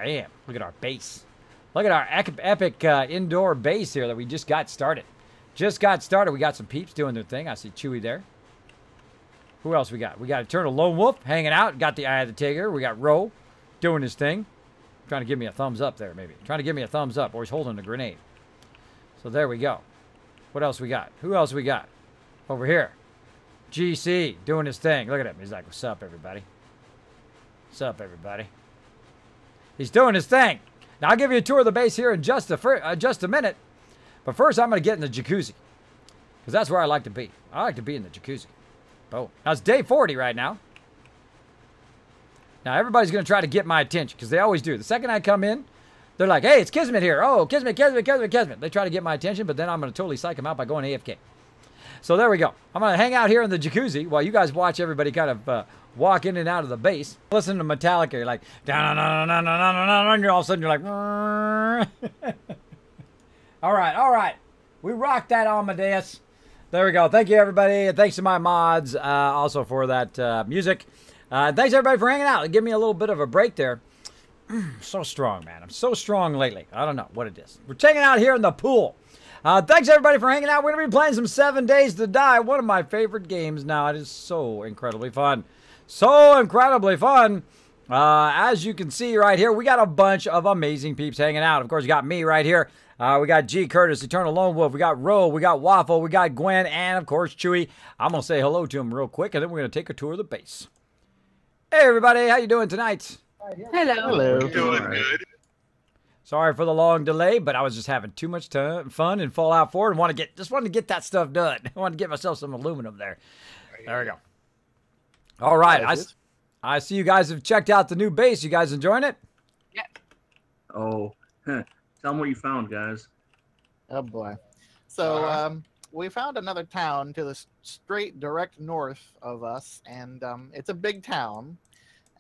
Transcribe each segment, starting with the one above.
Bam. Look at our base. Look at our epic indoor base here that we just got started. Just got started. We got some peeps doing their thing. I see Chewy there. Who else we got? We got Eternal Lone Wolf hanging out. Got the Eye of the Tiger. We got Ro doing his thing. Trying to give me a thumbs up there, maybe. Trying to give me a thumbs up. Or he's holding a grenade. So there we go. What else we got? Who else we got? Over here. GC doing his thing. Look at him. He's like, what's up, everybody? What's up, everybody? He's doing his thing. Now, I'll give you a tour of the base here in just a minute. But first, I'm going to get in the jacuzzi. Because that's where I like to be. I like to be in the jacuzzi. Oh, now it's day 40 right now. Now, everybody's going to try to get my attention. Because they always do. The second I come in, they're like, hey, it's Kismet here. Oh, Kismet, Kismet, Kismet, Kismet. They try to get my attention, but then I'm going to totally psych them out by going AFK. So there we go. I'm going to hang out here in the jacuzzi while you guys watch everybody kind of walk in and out of the base. Listen to Metallica. You're like, and you're all of a sudden you're like, all right. We rocked that Amadeus. There we go. Thank you, everybody. And thanks to my mods also for that music. Thanks, everybody, for hanging out. Give me a little bit of a break there. So strong, man. I'm so strong lately. I don't know what it is. We're checking out here in the pool. Thanks, everybody, for hanging out. We're going to be playing some 7 Days to Die, one of my favorite games now. It is so incredibly fun. So incredibly fun. As you can see right here, we got a bunch of amazing peeps hanging out. Of course, you got me right here. We got G. Curtis, Eternal Lone Wolf. We got Ro. We got Waffle. We got Gwen. And, of course, Chewy. I'm going to say hello to him real quick, and then we're going to take a tour of the base. Hey, everybody. How you doing tonight? Hello. Hello. Doing good. Sorry for the long delay, but I was just having too much fun in Fallout 4 and just wanted to get that stuff done. I wanted to get myself some aluminum there. There we go. All right. I see you guys have checked out the new base. You guys enjoying it? Yeah. Oh, tell them what you found, guys. Oh boy. So we found another town to the straight direct north of us, and it's a big town,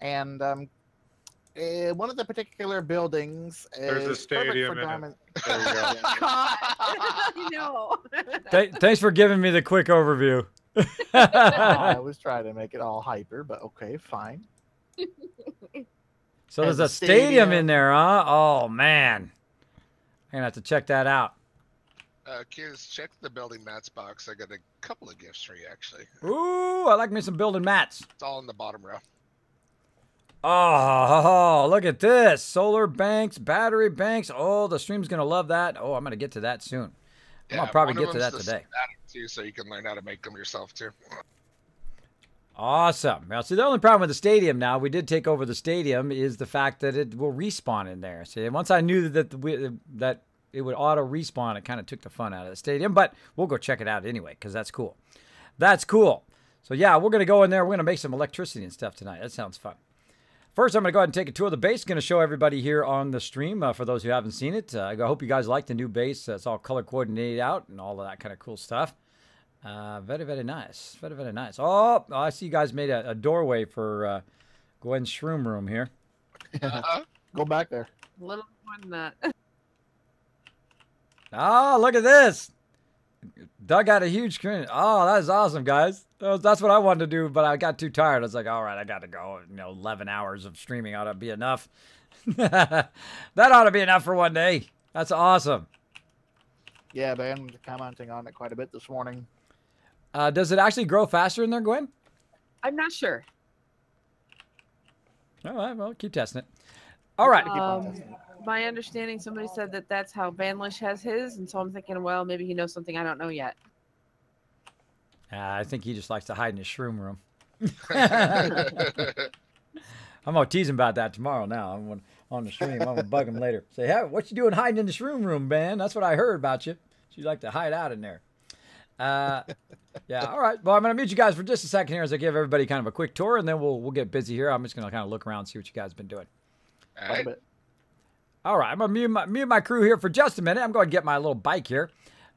and one of the particular buildings There's a is stadium perfect for diamond. There you go. God. No. Thanks for giving me the quick overview. I was trying to make it all hyper, but okay, fine. So there's And a stadium in there, huh? Oh, man. I'm going to have to check that out. Kids, check the building mats box. I got a couple of gifts for you, actually. Ooh, I like me some building mats. It's all in the bottom row. Oh, look at this. Solar banks, battery banks. Oh, the stream's going to love that. Oh, I'm going to get to that soon. I'm going to probably get to that today. Too, so you can learn how to make them yourself, too. Awesome. Now, see, the only problem with the stadium now, we did take over the stadium, is the fact that it will respawn in there. See, once I knew that it would auto respawn, it kind of took the fun out of the stadium. But we'll go check it out anyway, because that's cool. That's cool. So, yeah, we're going to go in there. We're going to make some electricity and stuff tonight. That sounds fun. First, I'm going to go ahead and take a tour of the base. Going to show everybody here on the stream for those who haven't seen it. I hope you guys like the new base. It's all color coordinated out and all of that kind of cool stuff. Very, very nice. Very, very nice. Oh, I see you guys made a doorway for Gwen's shroom room here. Go back there. A little more than that. Oh, look at this. Doug got a huge screen. Oh, that is awesome, guys. That's what I wanted to do, but I got too tired. I was like, all right, I got to go. 11 hours of streaming ought to be enough. That ought to be enough for one day. That's awesome. Yeah, Ben was commenting on it quite a bit this morning. Does it actually grow faster in there, Gwen? I'm not sure. All right, well, keep testing it. All right. My understanding, somebody said that that's how Vanlish has his, and so I'm thinking, well, maybe he knows something I don't know yet. I think he just likes to hide in his shroom room. I'm going to tease him about that tomorrow now. I'm on the stream. I'm going to bug him later. Say, hey, what you doing hiding in the shroom room, man? That's what I heard about you. You like to hide out in there. Yeah, all right. Well, I'm going to mute you guys for just a second here as I give everybody kind of a quick tour, and then we'll get busy here. I'm just going to kind of look around and see what you guys have been doing. All right. All right, I'm going to mute my crew here for just a minute. I'm going to get my little bike here.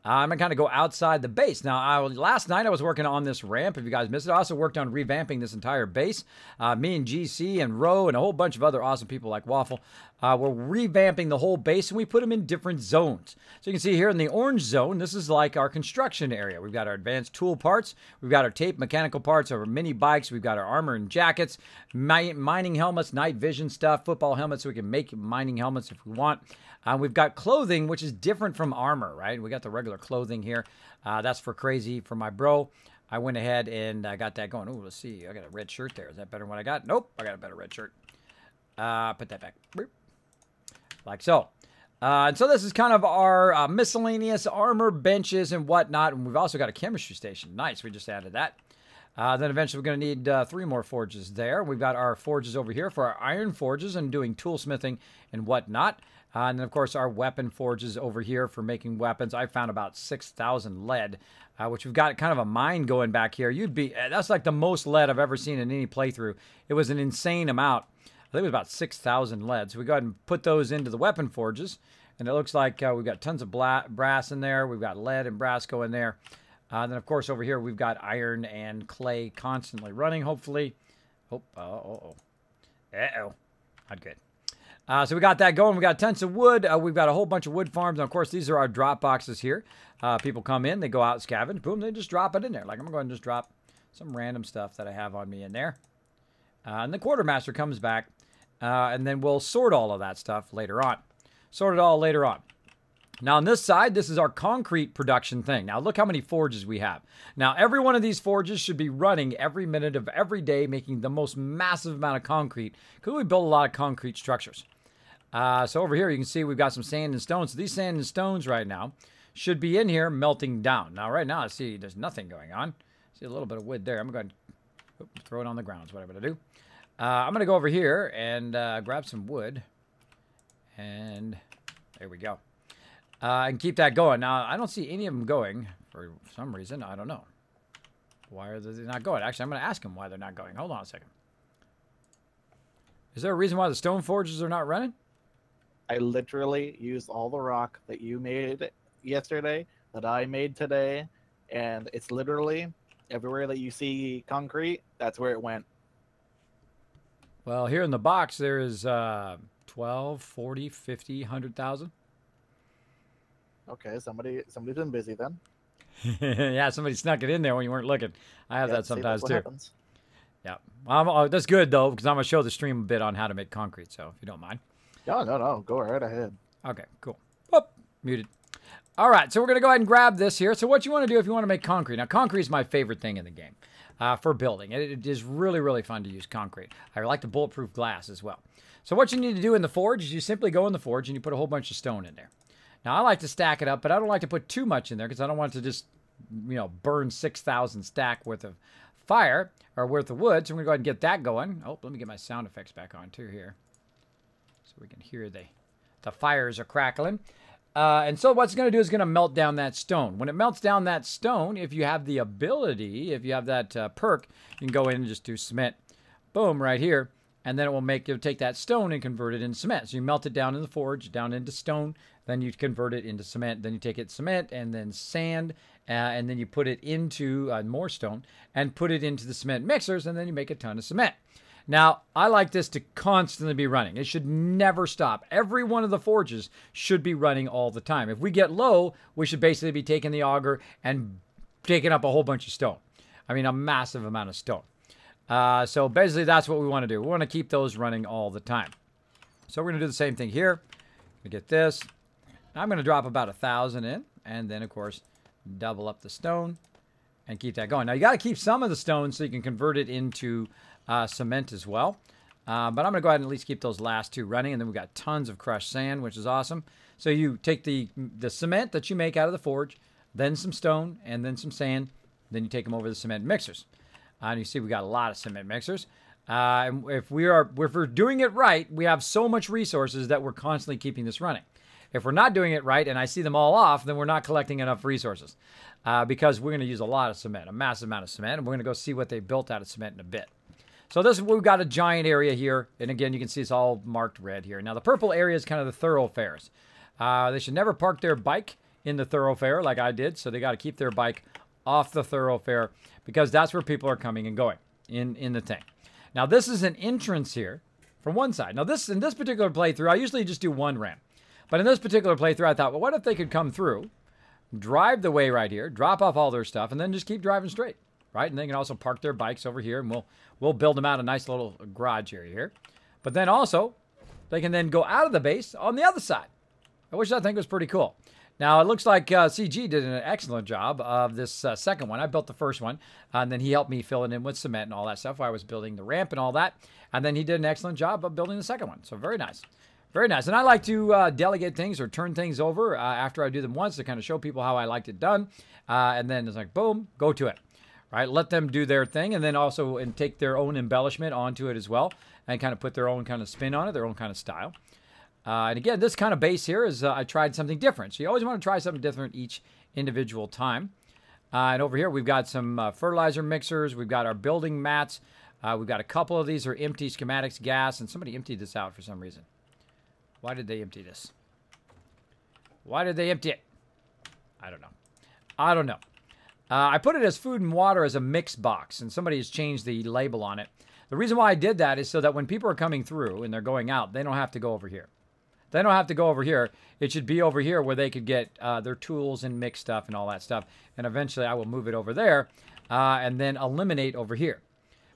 I'm going to kind of go outside the base. Now, last night I was working on this ramp. If you guys missed it, I also worked on revamping this entire base. Me and GC and Ro and a whole bunch of other awesome people like Waffle were revamping the whole base, and we put them in different zones. So you can see here in the orange zone, this is like our construction area. We've got our advanced tool parts. We've got our tape mechanical parts, our mini bikes. We've got our armor and jackets, mining helmets, night vision stuff, football helmets, so we can make mining helmets if we want. We've got clothing, which is different from armor, right? We got the regular clothing here. That's for Crazy, for my bro. I went ahead and got that going. Oh, let's see. I got a red shirt there. Is that better than what I got? Nope. I got a better red shirt. Put that back. Like so. And so this is kind of our miscellaneous armor benches and whatnot. And we've also got a chemistry station. Nice. We just added that. Then eventually we're going to need 3 more forges there. We've got our forges over here for our iron forges and doing toolsmithing and whatnot. And then, of course, our weapon forges over here for making weapons. I found about 6,000 lead, which we've got kind of a mine going back here. That's like the most lead I've ever seen in any playthrough. It was an insane amount. I think it was about 6,000 lead. So we go ahead and put those into the weapon forges. And it looks like we've got tons of brass in there. We've got lead and brass going there. Then, of course, over here, we've got iron and clay constantly running, hopefully. Oh, uh-oh. Uh-oh. Not good. So we got that going. We got tons of wood. We've got a whole bunch of wood farms. And, of course, these are our drop boxes here. People come in. They go out scavenge. Boom, they just drop it in there. Like, I'm going to just drop some random stuff that I have on me in there. And the quartermaster comes back. And then we'll sort all of that stuff later on. Sort it all later on. Now, on this side, this is our concrete production thing. Now, look how many forges we have. Now, every one of these forges should be running every minute of every day, making the most massive amount of concrete, because we build a lot of concrete structures. So over here, you can see we've got some sand and stones. So these sand and stones right now should be in here melting down. Now, right now, I see there's nothing going on. See a little bit of wood there. I'm going to throw it on the ground is what I'm going to do. I'm going to go over here and grab some wood. And there we go. And keep that going. Now, I don't see any of them going for some reason. I don't know. Why are they not going? Actually, I'm going to ask them why they're not going. Hold on a second. Is there a reason why the stone forges are not running? I literally used all the rock that you made yesterday, that I made today, and it's literally everywhere that you see concrete, that's where it went. Well, here in the box, there is 12, 40, 50, 100,000. Okay, somebody's been busy then. Yeah, somebody snuck it in there when you weren't looking. I have that sometimes too. Happens. Yeah, that's good though, because I'm gonna show the stream a bit on how to make concrete. So if you don't mind. No, go right ahead. Okay, cool. Whoop, muted. All right, so we're gonna go ahead and grab this here. So what you want to do if you want to make concrete? Now, concrete is my favorite thing in the game for building. It is really, really fun to use concrete. I like the bulletproof glass as well. So what you need to do in the forge is you simply go in the forge and you put a whole bunch of stone in there. Now, I like to stack it up, but I don't like to put too much in there because I don't want it to just, burn 6,000 stack worth of fire or worth of wood. So I'm going to go ahead and get that going. Oh, let me get my sound effects back on too here so we can hear the fires are crackling. And so what's going to do is going to melt down that stone. When it melts down that stone, if you have the ability, if you have that perk, you can go in and just do cement. Boom, right here. And then it'll take that stone and convert it into cement. So you melt it down in the forge, down into stone. Then you convert it into cement. Then you take it cement and then sand. And then you put it into more stone and put it into the cement mixers. And then you make a ton of cement. Now, I like this to constantly be running. It should never stop. Every one of the forges should be running all the time. If we get low, we should basically be taking the auger and taking up a whole bunch of stone. I mean, a massive amount of stone. So basically, that's what we want to do. We want to keep those running all the time. So we're going to do the same thing here. We get this. I'm going to drop about 1,000 in. And then, of course, double up the stone and keep that going. Now, you got to keep some of the stone so you can convert it into cement as well. But I'm going to go ahead and at least keep those last 2 running. And then we've got tons of crushed sand, which is awesome. So you take the cement that you make out of the forge, then some stone, and then some sand. Then you take them over the cement mixers. And you see we got a lot of cement mixers. And if we're doing it right, we have so much resources that we're constantly keeping this running. If we're not doing it right and I see them all off, then we're not collecting enough resources because we're going to use a lot of cement, a massive amount of cement. And we're going to go see what they built out of cement in a bit. So we've got a giant area here. And again, you can see it's all marked red here. Now, the purple area is kind of the thoroughfares. They should never park their bike in the thoroughfare like I did. So they got to keep their bike off the thoroughfare because that's where people are coming and going in the thing. Now, this is an entrance here from one side. Now, in this particular playthrough, I usually just do one ramp. But in this particular playthrough, I thought, well, what if they could come through, drive the way right here, drop off all their stuff, and then just keep driving straight, right? And they can also park their bikes over here, and we'll build them out a nice little garage area here. But then also, they can then go out of the base on the other side, which I think was pretty cool. Now, it looks like CG did an excellent job of this second one. I built the first one, and then he helped me fill it in with cement and all that stuff while I was building the ramp and all that. And then he did an excellent job of building the second one. So very nice. Very nice. And I like to delegate things or turn things over after I do them once to kind of show people how I liked it done. And then it's like, boom, go to it. Right? Let them do their thing and then also take their own embellishment onto it as well and kind of put their own kind of spin on it, their own kind of style. And again, this kind of base here is I tried something different. So you always want to try something different each individual time. And over here, we've got some fertilizer mixers. We've got our building mats. We've got a couple of these are empty schematics, gas, and somebody emptied this out for some reason. Why did they empty this? Why did they empty it? I don't know. I don't know. I put it as food and water as a mix box, and somebody has changed the label on it. The reason why I did that is so that when people are coming through and they're going out, they don't have to go over here. They don't have to go over here. It should be over here where they could get their tools and mix stuff and all that stuff. And eventually I will move it over there and then eliminate over here.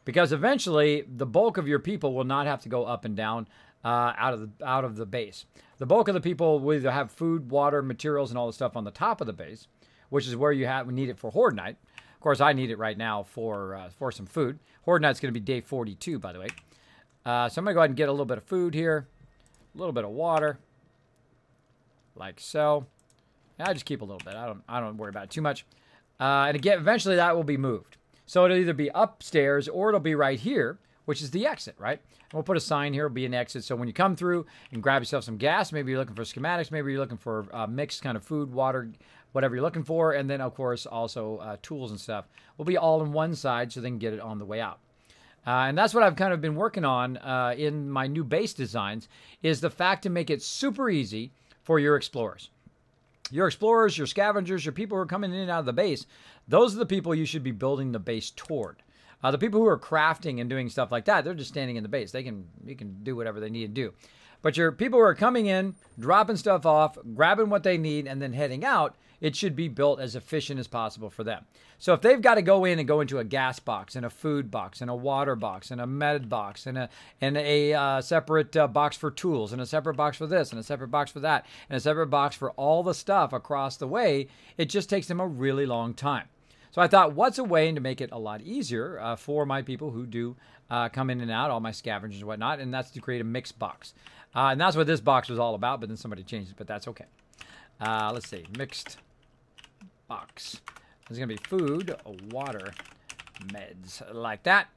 Because eventually the bulk of your people will not have to go up and down out of the base. The bulk of the people will either have food, water, materials, and all the stuff on the top of the base, which is where you need it for Horde Night. Of course, I need it right now for some food. Horde Night's going to be day 42, by the way. So I'm going to go ahead and get a little bit of food here. A little bit of water, like so. I just keep a little bit. I don't worry about it too much. And again, eventually that will be moved. So it'll either be upstairs or it'll be right here, which is the exit, right? And we'll put a sign here. It'll be an exit. So when you come through and grab yourself some gas, maybe you're looking for schematics, maybe you're looking for mixed kind of food, water, whatever you're looking for, and then of course also tools and stuff will be all on one side, so they can get it on the way out. And that's what I've kind of been working on in my new base designs, is the fact to make it super easy for your explorers. Your explorers, your scavengers, your people who are coming in and out of the base, those are the people you should be building the base toward. The people who are crafting and doing stuff like that, they're just standing in the base. You can do whatever they need to do. But your people who are coming in, dropping stuff off, grabbing what they need, and then heading out, it should be built as efficient as possible for them. So if they've got to go in and go into a gas box and a food box and a water box and a med box and a separate box for tools and a separate box for this and a separate box for that and a separate box for all the stuff across the way, it just takes them a really long time. So I thought, what's a way to make it a lot easier for my people who do come in and out, all my scavengers and whatnot, and that's to create a mixed box. And that's what this box was all about, but then somebody changed it, but that's okay. Let's see, mixed box. There's going to be food, water, meds, like that.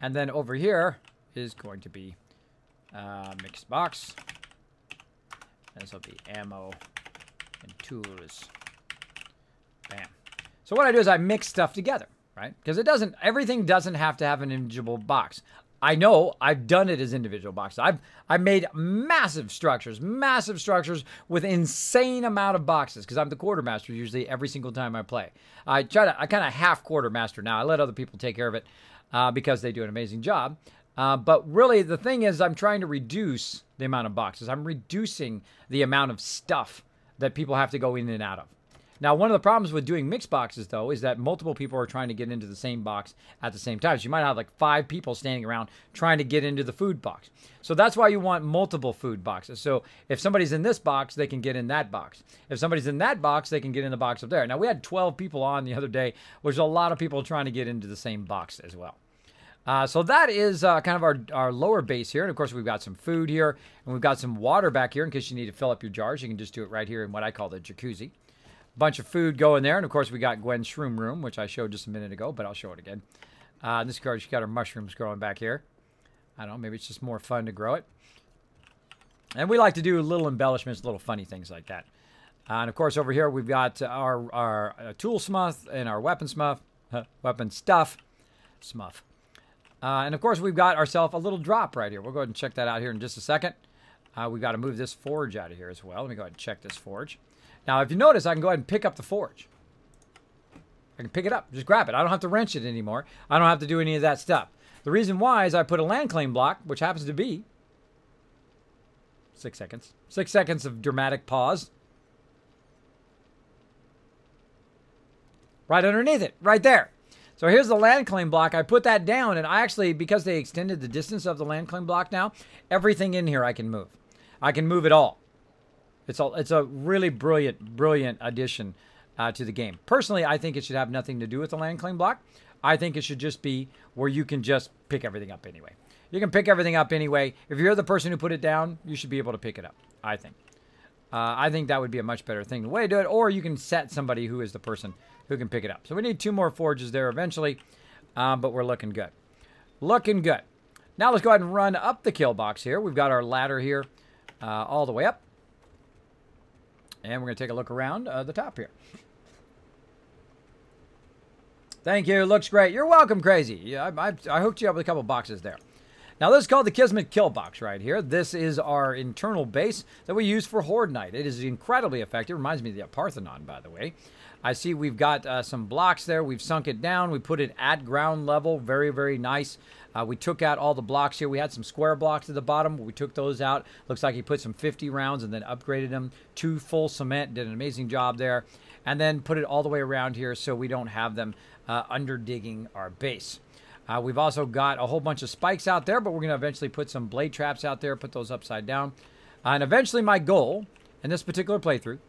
And then over here is going to be mixed box. This will be ammo and tools. Bam. So what I do is I mix stuff together, right? Because everything doesn't have to have an individual box. I know I've done it as individual boxes. I've made massive structures with insane amount of boxes because I'm the quartermaster usually every single time I play. I kind of half quartermaster now. I let other people take care of it because they do an amazing job. But really the thing is I'm trying to reduce the amount of boxes. I'm reducing the amount of stuff that people have to go in and out of. Now, one of the problems with doing mixed boxes, though, is that multiple people are trying to get into the same box at the same time. So you might have like 5 people standing around trying to get into the food box. So that's why you want multiple food boxes. So if somebody's in this box, they can get in that box. If somebody's in that box, they can get in the box up there. Now, we had 12 people on the other day, which is a lot of people trying to get into the same box as well. So that is kind of our lower base here. And, of course, we've got some food here, and we've got some water back here in case you need to fill up your jars. You can just do it right here in what I call the jacuzzi. Bunch of food going there, and of course we got Gwen's shroom room, which I showed just a minute ago, but I'll show it again. This card, she's got her mushrooms growing back here. I don't know, maybe it's just more fun to grow it. And we like to do little embellishments, little funny things like that. And of course over here we've got our tool smuff and our weapon smuff, weapon stuff, smuff. And of course we've got ourselves a little drop right here. We'll go ahead and check that out here in just a second. We've got to move this forge out of here as well. Let me go ahead and check this forge. Now, if you notice, I can go ahead and pick up the forge. I can pick it up. Just grab it. I don't have to wrench it anymore. I don't have to do any of that stuff. The reason why is I put a land claim block, which happens to be 6 seconds. 6 seconds of dramatic pause. Right underneath it. Right there. So here's the land claim block. I put that down, and I actually, because they extended the distance of the land claim block now, everything in here I can move. I can move it all. It's a really brilliant addition to the game. Personally, I think it should have nothing to do with the land claim block. I think it should just be where you can just pick everything up anyway. You can pick everything up anyway. If you're the person who put it down, you should be able to pick it up, I think. I think that would be a much better thing. The way to do it, or you can set somebody who is the person who can pick it up. So we need 2 more forges there eventually, but we're looking good. Looking good. Now let's go ahead and run up the kill box here. We've got our ladder here all the way up. And we're going to take a look around the top here. Thank you. Looks great. You're welcome, Crazy. Yeah, I hooked you up with a couple boxes there. Now, this is called the Kismet Kill Box right here. This is our internal base that we use for Horde Night. It is incredibly effective. Reminds me of the Parthenon, by the way. I see we've got some blocks there. We've sunk it down. We put it at ground level. Very, very nice. We took out all the blocks here. We had some square blocks at the bottom. We took those out. Looks like he put some 50 rounds and then upgraded them to full cement. Did an amazing job there. And then put it all the way around here so we don't have them under digging our base. We've also got a whole bunch of spikes out there, but we're going to eventually put some blade traps out there, put those upside down. And eventually my goal in this particular playthrough,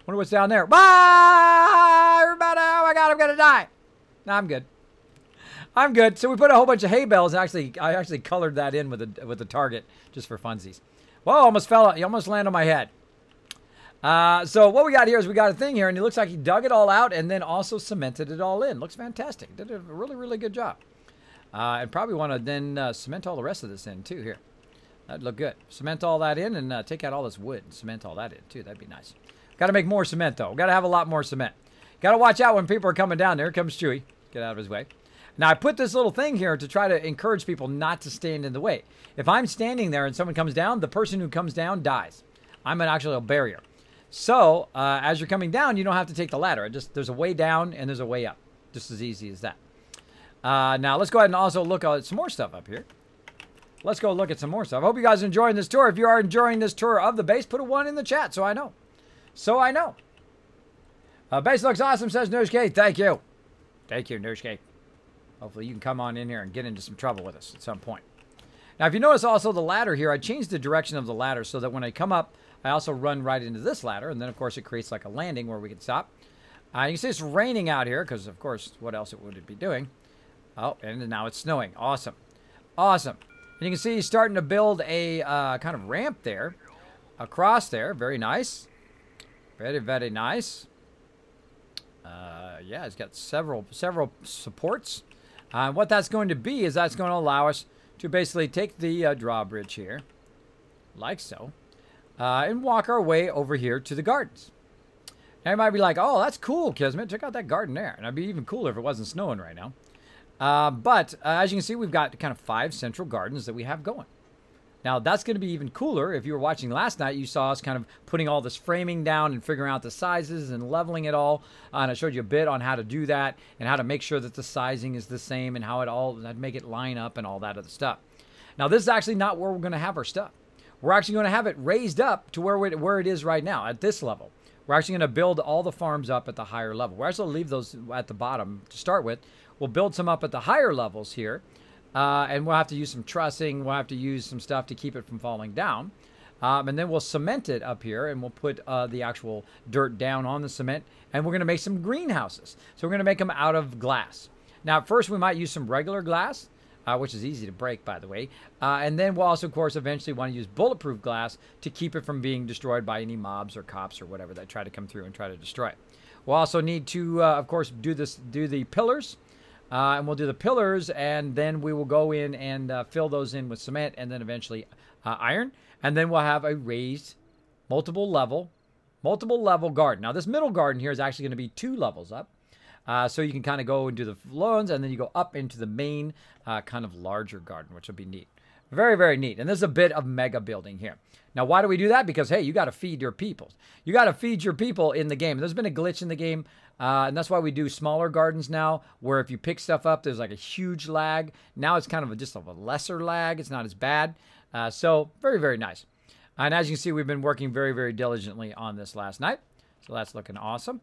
wonder what's down there. Bye, everybody. Oh my God, I'm going to die. No, I'm good. I'm good. So we put a whole bunch of hay bales. I actually colored that in with the target just for funsies. Whoa, almost fell. He almost landed on my head. So what we got here is we got a thing here, and it looks like he dug it all out and then also cemented it all in. Looks fantastic. Did a really, really good job. And probably want to then cement all the rest of this in too here. That'd look good. Cement all that in and take out all this wood and cement all that in too. That'd be nice. Got to make more cement though. Got to have a lot more cement. Got to watch out when people are coming down. There comes Chewy. Get out of his way. Now I put this little thing here to try to encourage people not to stand in the way. If I'm standing there and someone comes down, the person who comes down dies. I'm actually a barrier. So, as you're coming down, you don't have to take the ladder. There's a way down and there's a way up. Just as easy as that. Now, let's go ahead and also look at some more stuff up here. Let's go look at some more stuff. I hope you guys are enjoying this tour. If you are enjoying this tour of the base, put a 1 in the chat so I know. So I know. Base looks awesome, says Nooshke. Thank you. Thank you, Nooshke. Hopefully you can come on in here and get into some trouble with us at some point. Now, if you notice also the ladder here, I changed the direction of the ladder so that when I come up, I also run right into this ladder, and then, of course, it creates like a landing where we can stop. You can see it's raining out here because, of course, what else would it be doing? Oh, and now it's snowing. Awesome. Awesome. And you can see he's starting to build a kind of ramp there across there. Very nice. Very, very nice. Yeah, he's got several supports. What that's going to be is that's going to allow us to basically take the drawbridge here, like so. And walk our way over here to the gardens. Now you might be like, oh, that's cool, Kismet. Check out that garden there. And it'd be even cooler if it wasn't snowing right now. But as you can see, we've got kind of 5 central gardens that we have going. Now, that's going to be even cooler. If you were watching last night, you saw us kind of putting all this framing down and figuring out the sizes and leveling it all. And I showed you a bit on how to do that and how to make sure that the sizing is the same and how to make it line up and all that other stuff. Now, this is actually not where we're going to have our stuff. We're actually going to have it raised up to where it is right now, at this level. We're actually going to build all the farms up at the higher level. We're actually going to leave those at the bottom to start with. We'll build some up at the higher levels here. And we'll have to use some trussing. We'll have to use some stuff to keep it from falling down. And then we'll cement it up here, and we'll put the actual dirt down on the cement. And we're going to make some greenhouses. So we're going to make them out of glass. Now, at first, we might use some regular glass. Which is easy to break, by the way. And then we'll also, of course, eventually want to use bulletproof glass to keep it from being destroyed by any mobs or cops or whatever that try to come through and try to destroy it. We'll also need to, of course, do the pillars. And we'll do the pillars, and then we will go in and fill those in with cement and then eventually iron. And then we'll have a raised multiple level garden. Now, this middle garden here is actually going to be 2 levels up. So you can kind of go and do the lawns, and then you go up into the main kind of larger garden, which will be neat. Very, very neat. And there's a bit of mega building here. Now, why do we do that? Because, hey, you got to feed your people. You got to feed your people in the game. There's been a glitch in the game, and that's why we do smaller gardens now, where if you pick stuff up, there's like a huge lag. Now it's kind of just a lesser lag. It's not as bad. So very, very nice. And as you can see, we've been working very, very diligently on this last night. So that's looking awesome.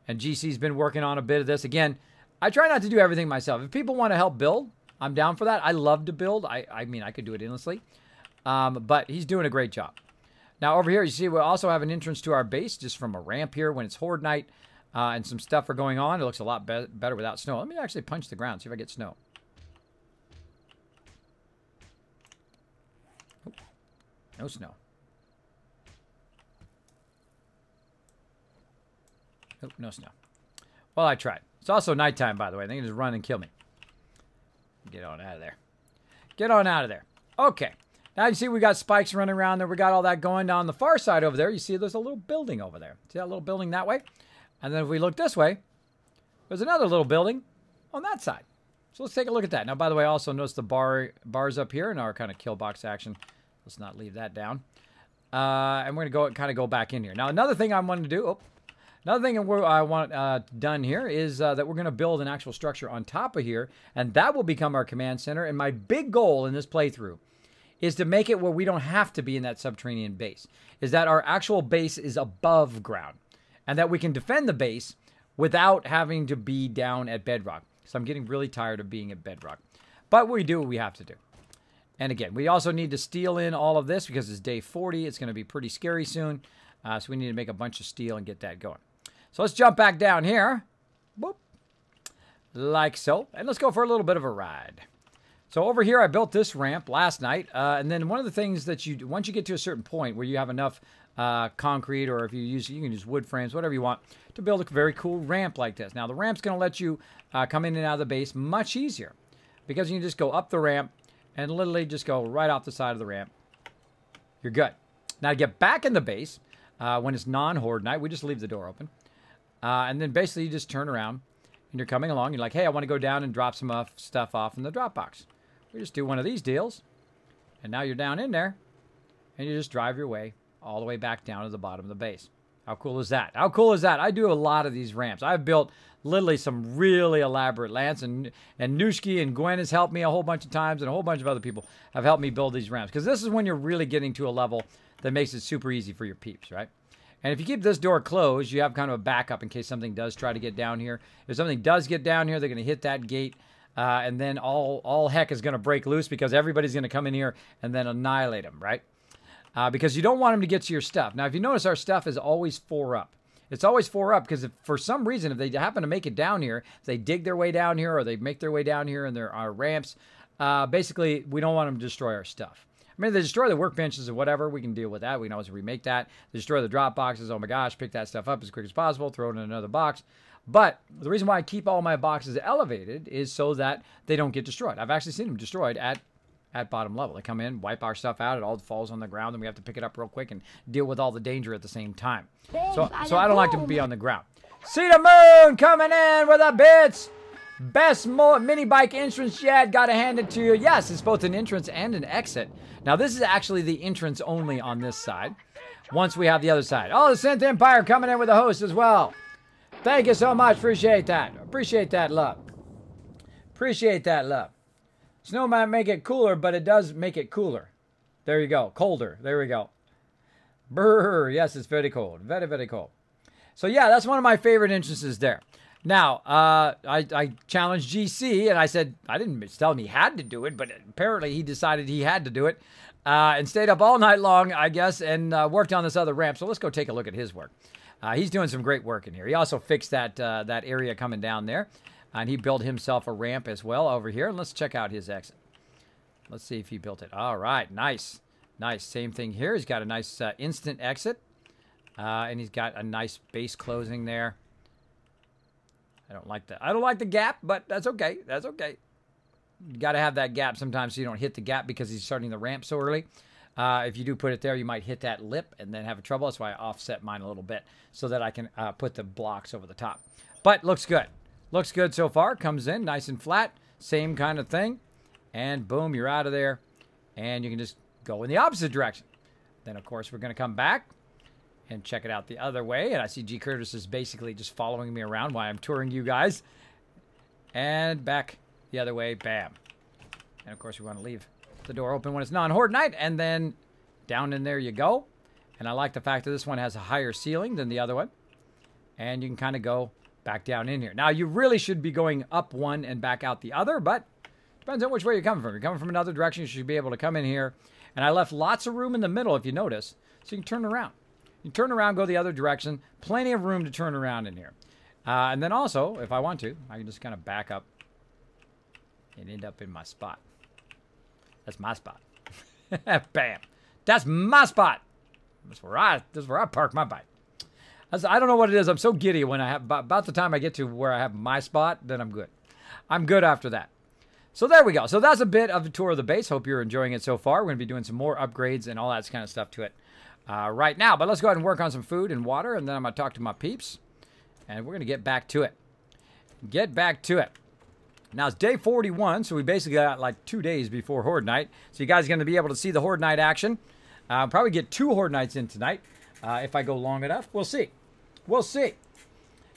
And GC's been working on a bit of this. Again, I try not to do everything myself. If people want to help build, I'm down for that. I love to build. I mean, I could do it endlessly. But he's doing a great job. Now, over here, you see we also have an entrance to our base just from a ramp here when it's Horde night and some stuff are going on. It looks a lot better without snow. Let me actually punch the ground, see if I get snow. Oh, no snow. Oh, no snow. Well, I tried. It's also nighttime, by the way. They can just run and kill me. Get on out of there. Get on out of there. Okay. Now you see we got spikes running around there. We got all that going down the far side over there. You see there's a little building over there. See that little building that way? And then if we look this way, there's another little building on that side. So let's take a look at that. Now, by the way, also notice the bars up here in our kind of kill box action. Let's not leave that down. And we're going to go back in here. Now, another thing I wanted to do... Another thing I want done here is that we're going to build an actual structure on top of here, and that will become our command center. And my big goal in this playthrough is to make it where we don't have to be in that subterranean base, is that our actual base is above ground, and that we can defend the base without having to be down at bedrock. So I'm getting really tired of being at bedrock. But we do what we have to do. And again, we also need to steal in all of this because it's day 40. It's going to be pretty scary soon. So we need to make a bunch of steel and get that going. So let's jump back down here. Boop. Like so. And let's go for a little bit of a ride. So over here, I built this ramp last night. And then one of the things that once you get to a certain point where you have enough concrete, or if you can use wood frames, whatever you want, to build a very cool ramp like this. Now, the ramp's going to let you come in and out of the base much easier, because you can just go up the ramp and literally just go right off the side of the ramp. You're good. Now, to get back in the base, when it's non-horde night, we just leave the door open. And then basically you just turn around and you're coming along. You're like, hey, I want to go down and drop some stuff off in the drop box. We just do one of these deals. And now you're down in there. And you just drive your way all the way back down to the bottom of the base. How cool is that? How cool is that? I do a lot of these ramps. I've built literally some really elaborate lands. And Nushki and Gwen has helped me a whole bunch of times. And a whole bunch of other people have helped me build these ramps. Because this is when you're really getting to a level that makes it super easy for your peeps, right? And if you keep this door closed, you have kind of a backup in case something does try to get down here. If something does get down here, they're going to hit that gate. And then all heck is going to break loose, because everybody's going to come in here and then annihilate them, right? Because you don't want them to get to your stuff. Now, if you notice, our stuff is always 4 up. It's always 4 up because if for some reason, if they happen to make it down here, if they dig their way down here or they make their way down here and there are ramps, basically, we don't want them to destroy our stuff. I mean, they destroy the workbenches or whatever, we can deal with that. We can always remake that. They destroy the drop boxes. Oh my gosh, pick that stuff up as quick as possible, throw it in another box. But the reason why I keep all my boxes elevated is so that they don't get destroyed. I've actually seen them destroyed at bottom level. They come in, wipe our stuff out, it all falls on the ground, and we have to pick it up real quick and deal with all the danger at the same time. So I don't like to be on the ground. See the moon coming in with the bits. Best mini bike entrance yet. Gotta hand it to you. Yes, it's both an entrance and an exit. Now, this is actually the entrance only on this side. Once we have the other side. Oh, the Synth Empire coming in with a host as well. Thank you so much. Appreciate that. Appreciate that love. Appreciate that love. Snow might make it cooler, but it does make it cooler. There you go. Colder. There we go. Brr. Yes, it's very cold. Very, very cold. So, yeah, that's one of my favorite entrances there. Now, I challenged GC, and I said, I didn't tell him he had to do it, but apparently he decided he had to do it, and stayed up all night long, I guess, and worked on this other ramp. So let's go take a look at his work. He's doing some great work in here. He also fixed that area coming down there, and he built himself a ramp as well over here. And let's check out his exit. Let's see if he built it. All right, nice. Nice. Same thing here. He's got a nice instant exit, and he's got a nice base closing there. I don't like the gap, but that's okay. That's okay. You got to have that gap sometimes so you don't hit the gap because he's starting the ramp so early. If you do put it there, you might hit that lip and then have trouble. That's why I offset mine a little bit so that I can put the blocks over the top. But looks good. Looks good so far. Comes in nice and flat. Same kind of thing. And boom, you're out of there. And you can just go in the opposite direction. Then, of course, we're going to come back and check it out the other way. And I see G. Curtis is basically just following me around while I'm touring you guys. And back the other way. Bam. And, of course, we want to leave the door open when it's non-horde night. And then down in there you go. And I like the fact that this one has a higher ceiling than the other one. And you can kind of go back down in here. Now, you really should be going up one and back out the other, but depends on which way you're coming from. If you're coming from another direction, you should be able to come in here. And I left lots of room in the middle, if you notice, so you can turn around. You turn around, go the other direction. Plenty of room to turn around in here. And then also, if I want to, I can just kind of back up and end up in my spot. That's my spot. Bam. That's my spot. That's where I park my bike. I don't know what it is. I'm so giddy when I have about the time I get to where I have my spot, then I'm good. I'm good after that. So there we go. So that's a bit of a tour of the base. Hope you're enjoying it so far. We're going to be doing some more upgrades and all that kind of stuff to it right now. But let's go ahead and work on some food and water, and then I'm going to talk to my peeps, and we're going to get back to it. Get back to it. Now, it's day 41, so we basically got like 2 days before Horde Night. So you guys are going to be able to see the Horde Night action. Probably get 2 Horde Nights in tonight if I go long enough. We'll see. We'll see.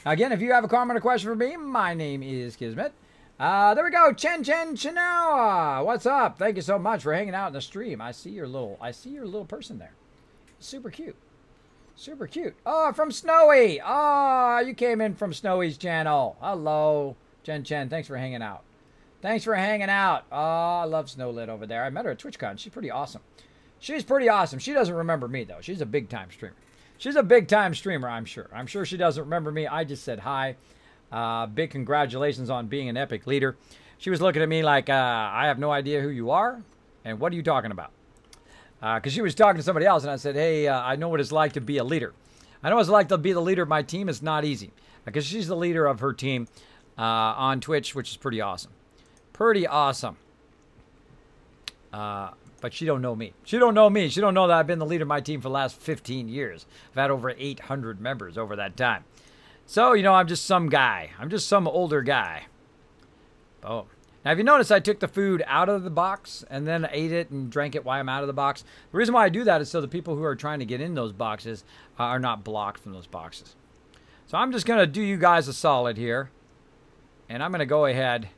Now, again, if you have a comment or question for me, my name is Kismet. There we go. Chen Chinawa. What's up? Thank you so much for hanging out in the stream. I see your little person there. Super cute. Super cute. Oh, from Snowy. Oh, you came in from Snowy's channel. Hello, Chen. Thanks for hanging out. Thanks for hanging out. Oh, I love Snowlit over there. I met her at TwitchCon. She's pretty awesome. She's pretty awesome. She doesn't remember me, though. She's a big-time streamer. She's a big-time streamer, I'm sure. I'm sure she doesn't remember me. I just said hi. Big congratulations on being an epic leader. She was looking at me like, I have no idea who you are, and what are you talking about? Because she was talking to somebody else, and I said, hey, I know what it's like to be a leader. I know what it's like to be the leader of my team. It's not easy. Because she's the leader of her team on Twitch, which is pretty awesome. Pretty awesome. But she don't know me. She don't know me. She don't know that I've been the leader of my team for the last 15 years. I've had over 800 members over that time. So, you know, I'm just some guy. I'm just some older guy. Boom. Now, if you notice, I took the food out of the box and then ate it and drank it while I'm out of the box. The reason why I do that is so the people who are trying to get in those boxes are not blocked from those boxes. So I'm just going to do you guys a solid here. And I'm going to go ahead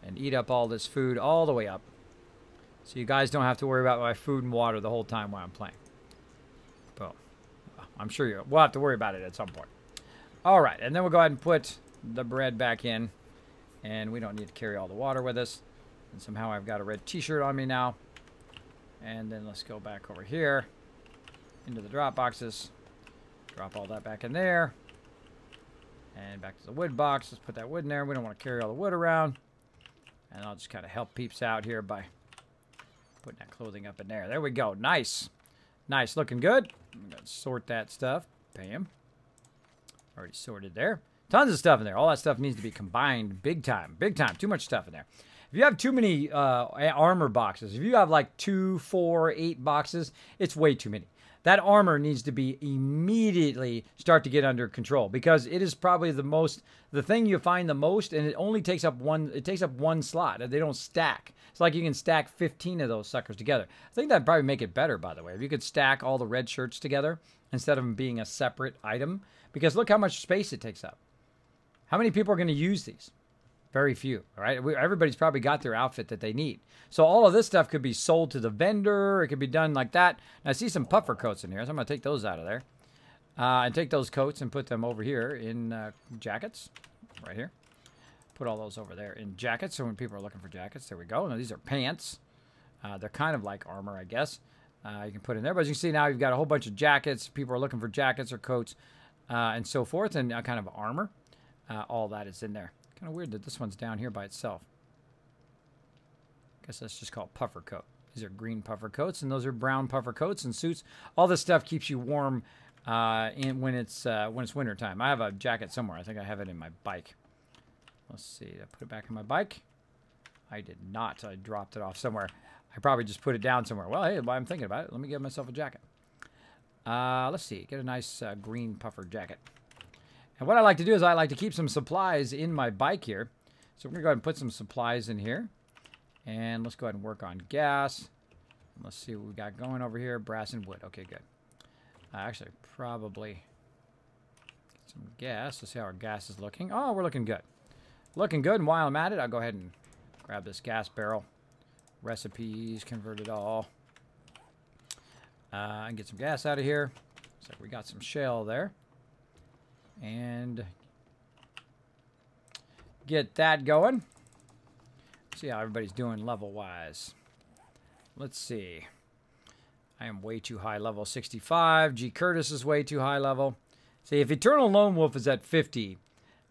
and eat up all this food all the way up. So you guys don't have to worry about my food and water the whole time while I'm playing. Boom. I'm sure we'll have to worry about it at some point. All right, and then we'll go ahead and put the bread back in. And we don't need to carry all the water with us. And somehow I've got a red t-shirt on me now. And then let's go back over here into the drop boxes. Drop all that back in there. And back to the wood box. Let's put that wood in there. We don't want to carry all the wood around. And I'll just kind of help peeps out here by putting that clothing up in there. There we go. Nice. Nice. Looking good. I'm going to sort that stuff. Bam. Already sorted there. Tons of stuff in there. All that stuff needs to be combined big time. Big time. Too much stuff in there. If you have too many armor boxes, if you have like 2, 4, 8 boxes, it's way too many. That armor needs to be immediately start to get under control because it is probably the thing you find the most, and it only takes up one slot. They don't stack. It's like you can stack 15 of those suckers together. I think that'd probably make it better, by the way, if you could stack all the red shirts together instead of them being a separate item. Because look how much space it takes up. How many people are going to use these? Very few, all right? Everybody's probably got their outfit that they need. So all of this stuff could be sold to the vendor. It could be done like that. And I see some puffer coats in here, so I'm going to take those out of there. And take those coats and put them over here in jackets, right here. Put all those over there in jackets, so when people are looking for jackets, there we go. Now, these are pants. They're kind of like armor, I guess. You can put in there. But as you can see now, you've got a whole bunch of jackets. People are looking for jackets or coats and so forth, and kind of armor. All that is in there. Kind of weird that this one's down here by itself. Guess that's just called puffer coat. These are green puffer coats, and those are brown puffer coats and suits. All this stuff keeps you warm when it's winter time. I have a jacket somewhere. I think I have it in my bike. Let's see. Did I put it back in my bike? I did not. I dropped it off somewhere. I probably just put it down somewhere. Well, hey, while I'm thinking about it, let me get myself a jacket. Let's see. Get a nice green puffer jacket. And what I like to do is I like to keep some supplies in my bike here. So we're going to go ahead and put some supplies in here. And let's go ahead and work on gas. Let's see what we got going over here. Brass and wood. Okay, good. Actually, probably get some gas. Let's see how our gas is looking. Oh, we're looking good. Looking good. And while I'm at it, I'll go ahead and grab this gas barrel. Recipes, convert it all. And get some gas out of here. Looks like we got some shell there. And get that going. See how everybody's doing level-wise. Let's see. I am way too high level, 65. G. Curtis is way too high level. See, if Eternal Lone Wolf is at 50,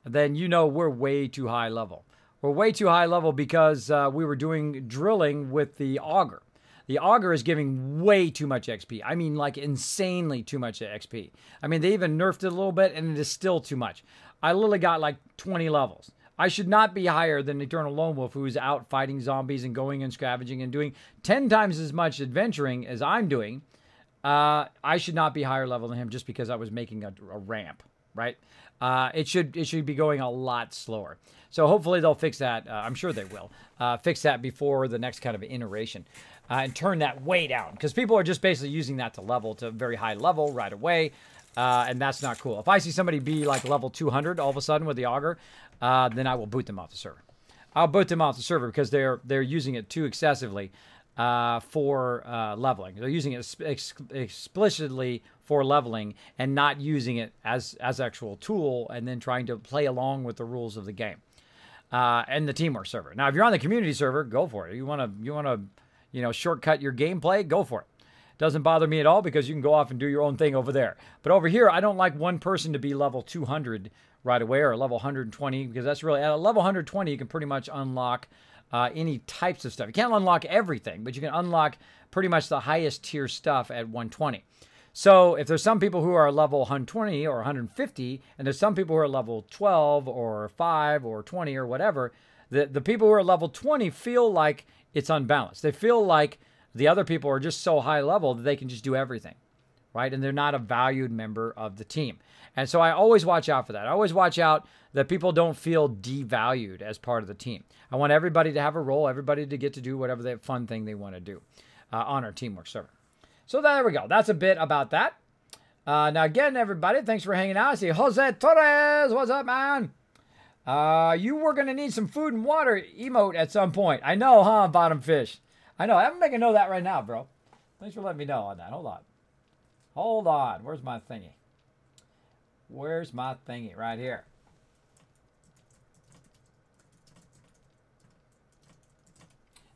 then you know we're way too high level. We're way too high level because we were doing drilling with the auger. The auger is giving way too much XP. I mean, like insanely too much XP. I mean, they even nerfed it a little bit, and it is still too much. I literally got like 20 levels. I should not be higher than Eternal Lone Wolf, who is out fighting zombies and going and scavenging and doing 10 times as much adventuring as I'm doing. I should not be higher level than him just because I was making a ramp, right? It should be going a lot slower. So hopefully they'll fix that. I'm sure they will fix that before the next kind of iteration and turn that way down, because people are just basically using that to level to very high level right away. And that's not cool. If I see somebody be like level 200 all of a sudden with the auger, then I will boot them off the server. I'll boot them off the server because they're using it too excessively for leveling. They're using it explicitly for leveling and not using it as actual tool, and then trying to play along with the rules of the game and the teamwork server. Now, if you're on the community server, go for it. You want to shortcut your gameplay, go for it. Doesn't bother me at all because you can go off and do your own thing over there. But over here, I don't like one person to be level 200 right away or level 120, because that's really, at a level 120, you can pretty much unlock any types of stuff. You can't unlock everything, but you can unlock pretty much the highest tier stuff at 120. So if there's some people who are level 120 or 150, and there's some people who are level 12 or 5 or 20 or whatever, the people who are level 20 feel like it's unbalanced. They feel like the other people are just so high level that they can just do everything, right? And they're not a valued member of the team. And so I always watch out for that. I always watch out that people don't feel devalued as part of the team. I want everybody to have a role, everybody to get to do whatever the fun thing they want to do on our teamwork server. So there we go. That's a bit about that. Now, again, everybody, thanks for hanging out. I see Jose Torres. What's up, man? You were going to need some food and water emote at some point. I know, huh, Bottom Fish? I know. I'm making a note of that right now, bro. Thanks for letting me know on that. Hold on. Hold on. Where's my thingy? Where's my thingy? Right here.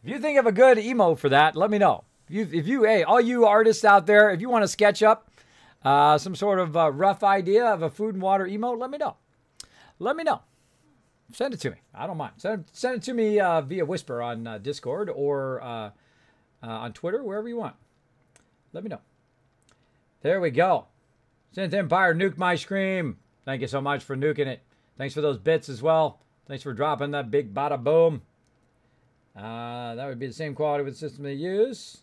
If you think of a good emote for that, let me know. Hey, all you artists out there, if you want to sketch up some sort of rough idea of a food and water emote, let me know. Let me know. Send it to me. I don't mind. Send it to me via Whisper on Discord or on Twitter, wherever you want. Let me know. There we go. Synth Empire, nuke my scream. Thank you so much for nuking it. Thanks for those bits as well. Thanks for dropping that big bada boom. That would be the same quality with the system they use.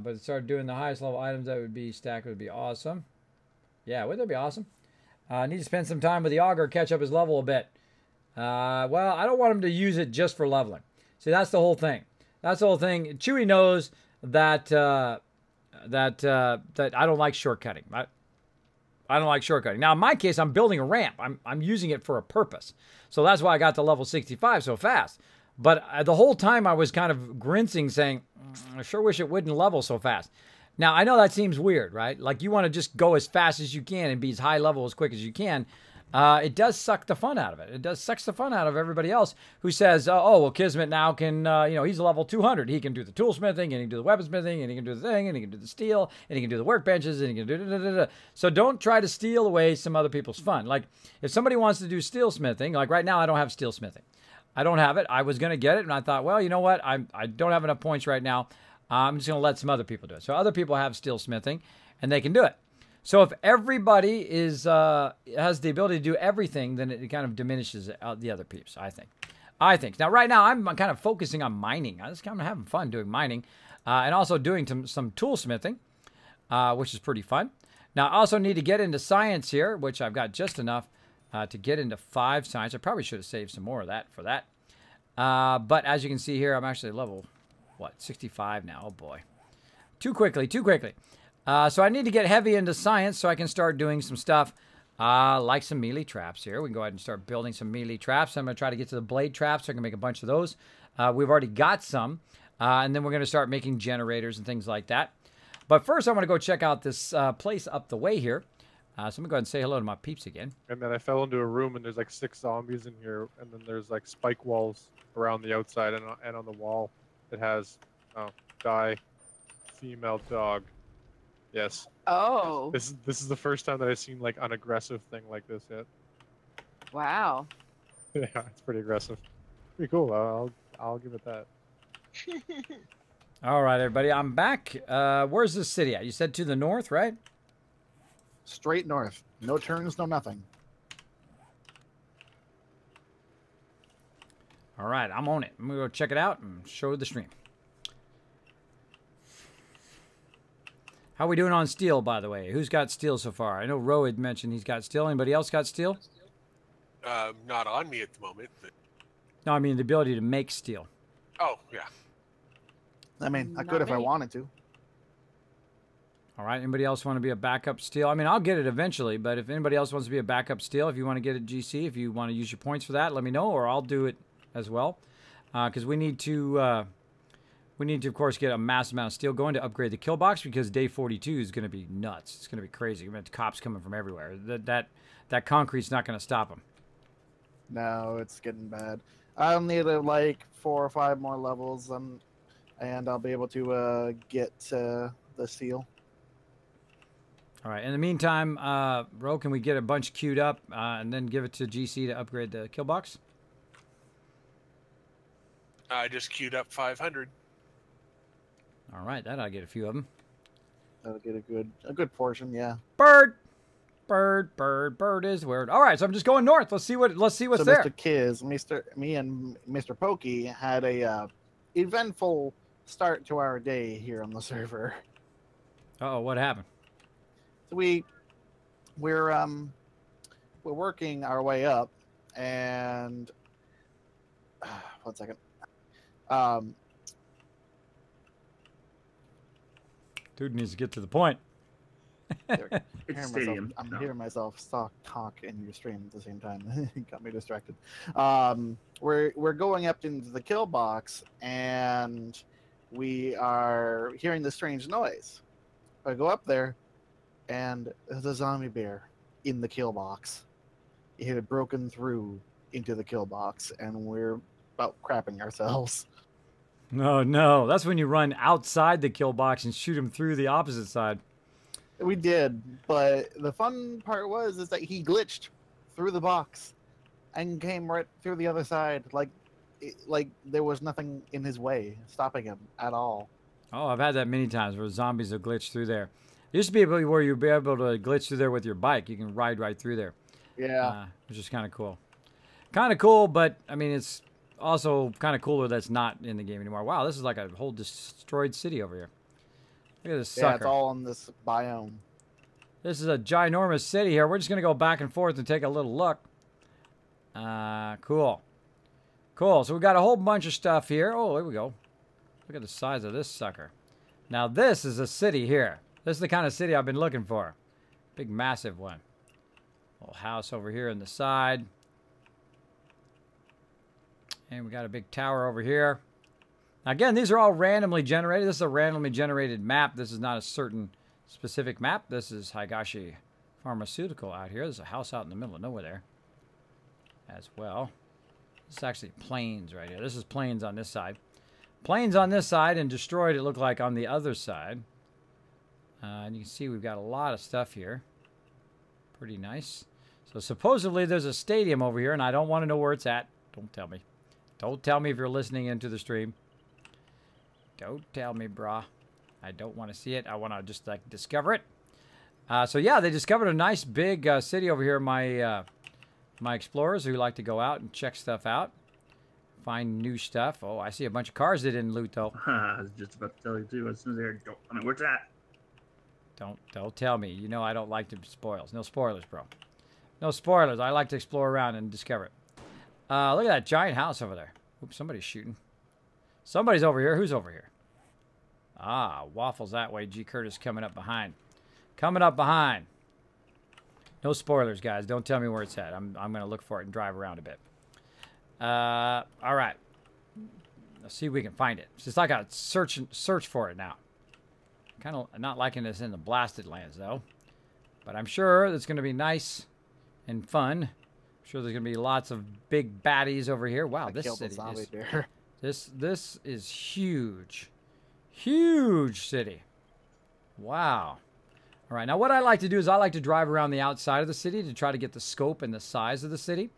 But it started doing the highest level items that would be stacked would be awesome. Yeah, wouldn't that be awesome? Need to spend some time with the auger, catch up his level a bit. Well, I don't want him to use it just for leveling. See, that's the whole thing. That's the whole thing. Chewy knows that that I don't like shortcutting. I don't like shortcutting. Now, in my case, I'm building a ramp. I'm using it for a purpose. So that's why I got to level 65 so fast. But the whole time I was kind of grimacing, saying, I sure wish it wouldn't level so fast. Now, I know that seems weird, right? Like, you want to just go as fast as you can and be as high level as quick as you can. It does suck the fun out of it. It does suck the fun out of everybody else who says, oh, well, Kismet now can, he's a level 200. He can do the toolsmithing, and he can do the weaponsmithing, and he can do the thing, and he can do the steel, and he can do the workbenches, and he can do da-da-da-da. So don't try to steal away some other people's fun. Like, if somebody wants to do steelsmithing, like right now I don't have steelsmithing. I don't have it. I was going to get it, and I thought, well, you know what? I don't have enough points right now. I'm just going to let some other people do it. So other people have steelsmithing, and they can do it. So if everybody has the ability to do everything, then it kind of diminishes the other peeps, I think. Now, right now, I'm kind of focusing on mining. I'm just kind of having fun doing mining and also doing some toolsmithing, which is pretty fun. Now, I also need to get into science here, which I've got just enough to get into 5 science. I probably should have saved some more of that for that. But as you can see here, I'm actually level, what, 65 now. Oh, boy. Too quickly, too quickly. So I need to get heavy into science so I can start doing some stuff like some melee traps here. We can go ahead and start building some melee traps. I'm going to try to get to the blade traps so I can make a bunch of those. We've already got some. And then we're going to start making generators and things like that. But first, I want to go check out this place up the way here. So I'm going to go ahead and say hello to my peeps again. And then I fell into a room, and there's like 6 zombies in here. And then there's like spike walls around the outside and on the wall. It has, die, female dog. Yes. Oh. This is the first time that I've seen like an aggressive thing like this yet. Wow. Yeah, it's pretty aggressive. Pretty cool. I'll give it that. All right, everybody, I'm back. Where's this city at? You said to the north, right? Straight north. No turns, no nothing. All right, I'm on it. I'm going to go check it out and show the stream. How we doing on steel, by the way? Who's got steel so far? I know Ro had mentioned he's got steel. Anybody else got steel? Not on me at the moment. But... No, I mean the ability to make steel. Oh, yeah. I mean, I Not could if I me. wanted to. All right, anybody else want to be a backup steel? I mean, I'll get it eventually, but if anybody else wants to be a backup steel, if you want to get it GC, if you want to use your points for that, let me know, or I'll do it as well. Because we need to, of course, get a massive amount of steel going to upgrade the kill box, because day 42 is going to be nuts. It's going to be crazy. We're going to have cops coming from everywhere. That concrete's not going to stop them. No, it's getting bad. I'll need like 4 or 5 more levels, and I'll be able to get the seal. All right. In the meantime, Ro, can we get a bunch queued up and then give it to GC to upgrade the kill box? I just queued up 500. All right, that ought to get a few of them. That'll get a good portion, yeah. Bird is weird. All right, so I'm just going north. Let's see what's So there. Mr. Kiz, me and Mr. Pokey had a eventful start to our day here on the server. Uh-oh, what happened? So we're working our way up, and 1 second. Dude needs to get to the point. It's stadium. I'm No. hearing myself talk in your stream at the same time. It got me distracted. We're going up into the kill box, and we are hearing the strange noise. I go up there, and there's a zombie bear in the kill box. It had broken through into the kill box, and we're about crapping ourselves. No. That's when you run outside the kill box and shoot him through the opposite side. We did, but the fun part is that he glitched through the box and came right through the other side, like there was nothing in his way stopping him at all. Oh, I've had that many times where zombies have glitched through there. It used to be able where you'd be able to glitch through there with your bike. You can ride right through there. Yeah. Which is kind of cool. Kind of cool, but I mean, it's also kind of cooler that's not in the game anymore. Wow, this is like a whole destroyed city over here. Look at this Yeah, sucker. it's all in this biome. This is a ginormous city here. We're just going to go back and forth and take a little look. Cool. Cool. So we've got a whole bunch of stuff here. Oh, here we go. Look at the size of this sucker. Now, this is a city here. This is the kind of city I've been looking for. Big, massive one. Little house over here on the side. And we got a big tower over here. Now, again, these are all randomly generated. This is a randomly generated map. This is not a certain specific map. This is Higashi Pharmaceutical out here. There's a house out in the middle of nowhere there as well. This is actually plains right here. This is plains on this side. Plains on this side, and destroyed it looked like on the other side. And you can see we've got a lot of stuff here. Pretty nice. So supposedly there's a stadium over here, and I don't want to know where it's at. Don't tell me. Don't tell me if you're listening into the stream. Don't tell me, brah. I don't want to see it. I want to just like discover it. So yeah, they discovered a nice big city over here. My explorers who like to go out and check stuff out, find new stuff. Oh, I see a bunch of cars they didn't loot though. I was just about to tell you too. As soon as they're, I mean, where's that? Don't tell me. You know I don't like to spoils. No spoilers, bro. No spoilers. I like to explore around and discover it. Look at that giant house over there. Oops, somebody's shooting. Somebody's over here. Who's over here? Ah, Waffles that way. G. Curtis coming up behind. Coming up behind. No spoilers, guys. Don't tell me where it's at. I'm going to look for it and drive around a bit. All right. Let's see if we can find it. It's just like a search for it now. Kind of not liking this in the blasted lands, though. But I'm sure it's going to be nice and fun. I'm sure there's going to be lots of big baddies over here. Wow, this city is... This is huge. Huge city. Wow. All right, now what I like to do is I like to drive around the outside of the city to try to get the scope and the size of the city,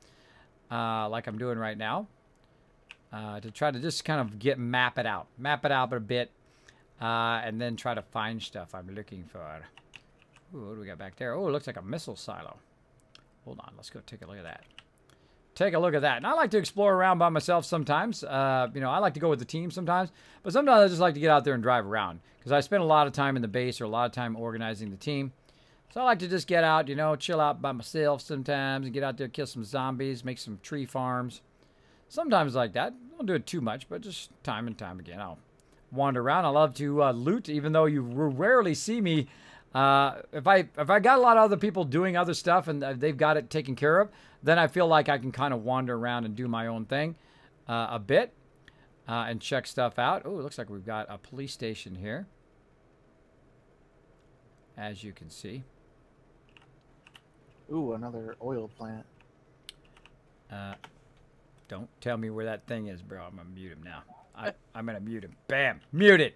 like I'm doing right now, to try to just kind of map it out a bit, and then try to find stuff I'm looking for. Ooh, what do we got back there? Oh, it looks like a missile silo. Hold on, let's go take a look at that. Take a look at that. And I like to explore around by myself sometimes. You know, I like to go with the team sometimes. But sometimes I just like to get out there and drive around. Because I spend a lot of time in the base or a lot of time organizing the team. So I like to just get out, you know, chill out by myself sometimes. And get out there, kill some zombies, make some tree farms. Sometimes like that. Don't do it too much, but just time and time again. I'll wander around. I love to loot, even though you rarely see me. If I got a lot of other people doing other stuff and they've got it taken care of, then I feel like I can kind of wander around and do my own thing a bit and check stuff out. Oh, it looks like we've got a police station here, as you can see. Ooh, another oil plant. Don't tell me where that thing is, bro. I'm going to mute him now. I'm going to mute him. Bam. Muted.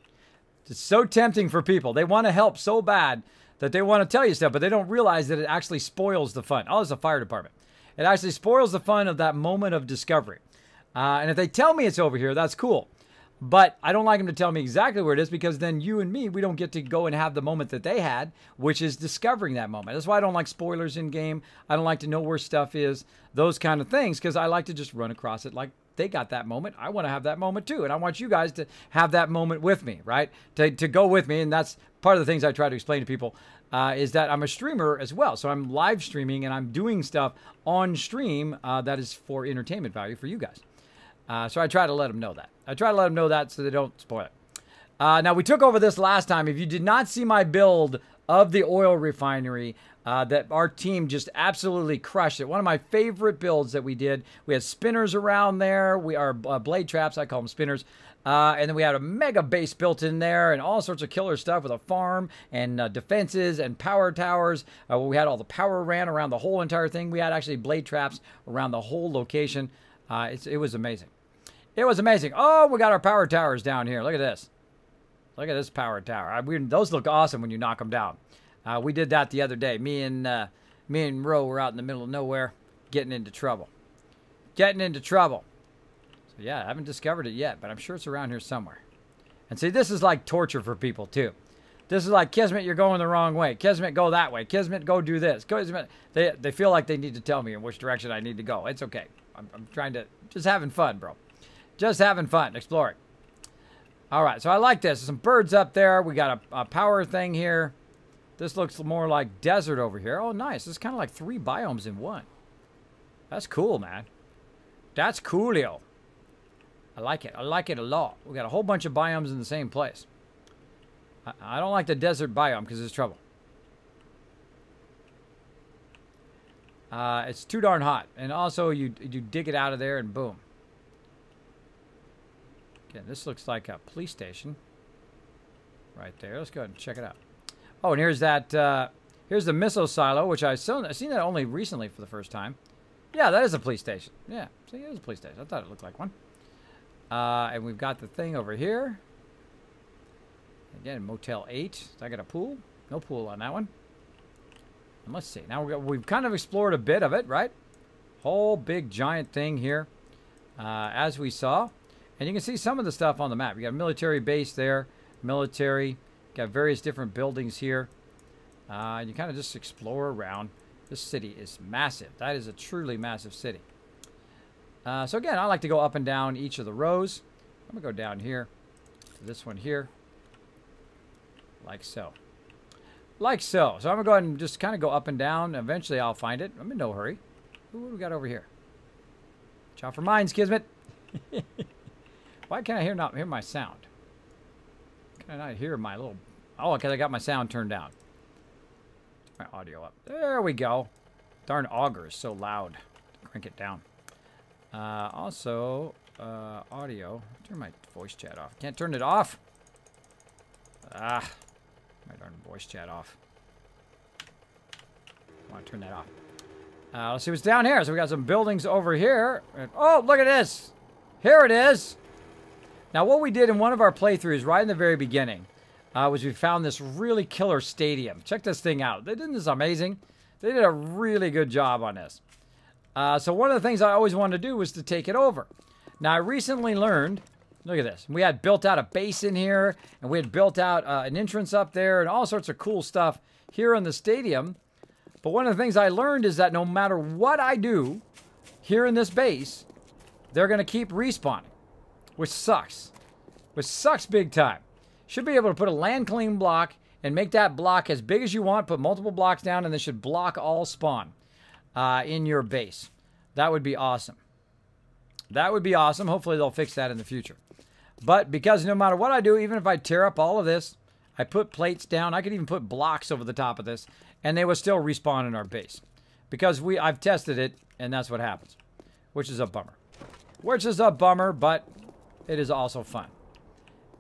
It's so tempting for people. They want to help so bad that they want to tell you stuff, but they don't realize that it actually spoils the fun. Oh, it's a fire department. It actually spoils the fun of that moment of discovery. And if they tell me it's over here, that's cool. But I don't like them to tell me exactly where it is, because then you and me, we don't get to go and have the moment that they had, which is discovering that moment. That's why I don't like spoilers in game. I don't like to know where stuff is, those kind of things, because I like to just run across it like they got that moment. I want to have that moment too. And I want you guys to have that moment with me, right? To go with me. And that's part of the things I try to explain to people, is that I'm a streamer as well. So I'm live streaming and I'm doing stuff on stream that is for entertainment value for you guys. So I try to let them know that. I try to let them know that so they don't spoil it. Now, we took over this last time. If you did not see my build of the oil refinery, that our team just absolutely crushed it. One of my favorite builds that we did. We had spinners around there. We are blade traps. I call them spinners. And then we had a mega base built in there and all sorts of killer stuff with a farm and defenses and power towers. We had all the power ran around the whole entire thing. We had actually blade traps around the whole location. It was amazing. It was amazing. Oh, we got our power towers down here. Look at this. Look at this power tower. Those look awesome when you knock them down. We did that the other day. Me and Ro were out in the middle of nowhere, getting into trouble. Getting into trouble. So yeah, I haven't discovered it yet, but I'm sure it's around here somewhere. And see, this is like torture for people too. This is like, Kismet, you're going the wrong way. Kismet, go that way. Kismet, go do this. Kismet, they feel like they need to tell me in which direction I need to go. It's okay. I'm trying to, just having fun, bro. Just having fun, exploring. All right, so I like this. Some birds up there. We got a power thing here. This looks more like desert over here. Oh, nice. This is kind of like 3 biomes in one. That's cool, man. That's coolio. I like it. I like it a lot. We got a whole bunch of biomes in the same place. I don't like the desert biome because it's trouble. It's too darn hot. And also, you dig it out of there and boom. Again, this looks like a police station. Right there. Let's go ahead and check it out. Oh, and here's that. Here's the missile silo, which I've seen that only recently for the first time. Yeah, that is a police station. Yeah, see, it is a police station. I thought it looked like one. And we've got the thing over here. Again, Motel 8. I got a pool. No pool on that one. And let's see. Now we've kind of explored a bit of it, right? Whole big giant thing here, as we saw. And you can see some of the stuff on the map. You got a military base there. Military. Got various different buildings here. You kind of just explore around. This city is massive. That is a truly massive city. So again, I like to go up and down each of the rows. I'm going to go down here to this one here. Like so. Like so. So I'm going to go ahead and just kind of go up and down. Eventually I'll find it. I'm in no hurry. Ooh, what do we got over here? Watch out for mines, Kismet. Why can't I not hear my sound? Can I not hear my little... Oh, because I got my sound turned down. My audio up. There we go. Darn auger is so loud. Crank it down. Also, audio. Turn my voice chat off. Can't turn it off. Ah, my darn voice chat off. I want to turn that off. Let's see what's down here. So we got some buildings over here. Oh, look at this. Here it is. Now, what we did in one of our playthroughs right in the very beginning was we found this really killer stadium. Check this thing out. Isn't this amazing? They did a really good job on this. So one of the things I always wanted to do was to take it over. Now, I recently learned, look at this. We had built out a base in here, and we had built out an entrance up there, and all sorts of cool stuff here in the stadium. But one of the things I learned is that no matter what I do here in this base, they're going to keep respawning, which sucks. Which sucks big time. Should be able to put a land claim block and make that block as big as you want, put multiple blocks down, and they should block all spawn in your base. That would be awesome. That would be awesome. Hopefully they'll fix that in the future. But because no matter what I do, even if I tear up all of this, I put plates down, I could even put blocks over the top of this, and they will still respawn in our base. Because I've tested it, and that's what happens. Which is a bummer. Which is a bummer, but it is also fun.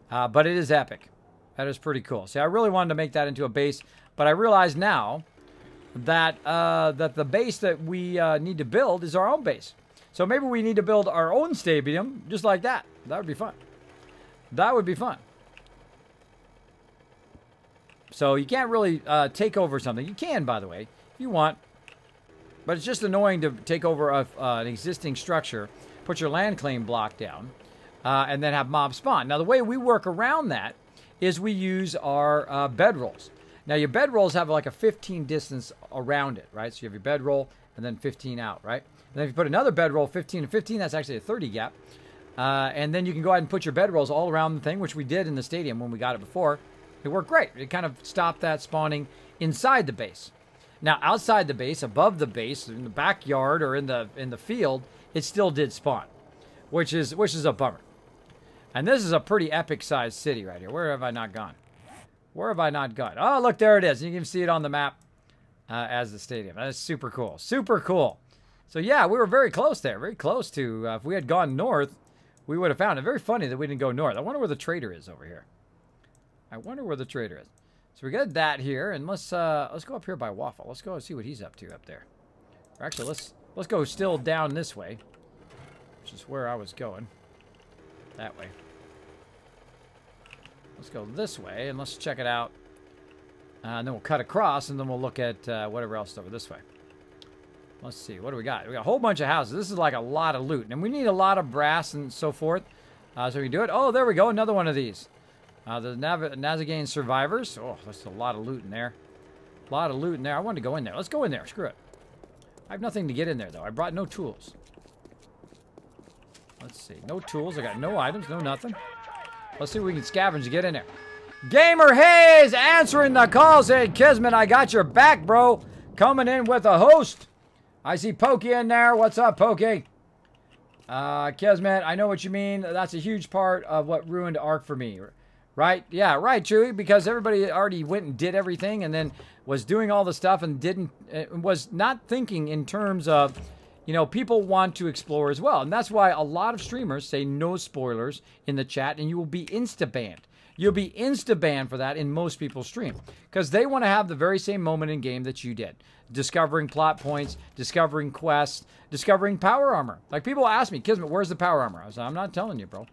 But it is epic. That is pretty cool. See, I really wanted to make that into a base, but I realize now that that the base that we need to build is our own base. So maybe we need to build our own stadium just like that. That would be fun. That would be fun. So you can't really take over something. You can, by the way, if you want. But it's just annoying to take over an existing structure, put your land claim block down, and then have mob spawn. Now, the way we work around that is we use our bedrolls. Now, your bedrolls have like a 15 distance around it, right? So you have your bedroll and then 15 out, right? And then if you put another bedroll 15 and 15, that's actually a 30 gap. And then you can go ahead and put your bedrolls all around the thing, which we did in the stadium when we got it before. It worked great. It kind of stopped that spawning inside the base. Now, outside the base, above the base, in the backyard or in the field, it still did spawn, which is a bummer. And this is a pretty epic-sized city right here. Where have I not gone? Where have I not gone? Oh, look, there it is. You can see it on the map as the stadium. That is super cool. Super cool. So, yeah, we were very close there. Very close to, if we had gone north, we would have found it. Very funny that we didn't go north. I wonder where the trader is over here. I wonder where the trader is. So we got that here, and let's go up here by Waffle. Let's go and see what he's up to up there. Or actually, let's go still down this way, which is where I was going. That way. Let's go this way, and let's check it out. And then we'll cut across, and then we'll look at whatever else over this way. Let's see. What do we got? We got a whole bunch of houses. This is like a lot of loot. And we need a lot of brass and so forth. So we can do it. Oh, there we go. Another one of these. The Nazagane Survivors. Oh, that's a lot of loot in there. A lot of loot in there. I wanted to go in there. Let's go in there. Screw it. I have nothing to get in there, though. I brought no tools. Let's see. No tools. I got no items. No nothing. Let's see if we can scavenge to get in there. Gamer Hayes answering the call. Saying, Kismet, I got your back, bro. Coming in with a host. I see Pokey in there. What's up, Pokey? Kismet, I know what you mean. That's a huge part of what ruined Ark for me. Right? Yeah, right, Chewy, because everybody already went and did everything and then was doing all the stuff and was not thinking in terms of, you know, people want to explore as well. And that's why a lot of streamers say no spoilers in the chat, and you will be insta-banned. You'll be insta-banned for that in most people's stream because they want to have the very same moment in game that you did. Discovering plot points, discovering quests, discovering power armor. Like, people ask me, Kismet, where's the power armor? I was like, I'm not telling you, bro.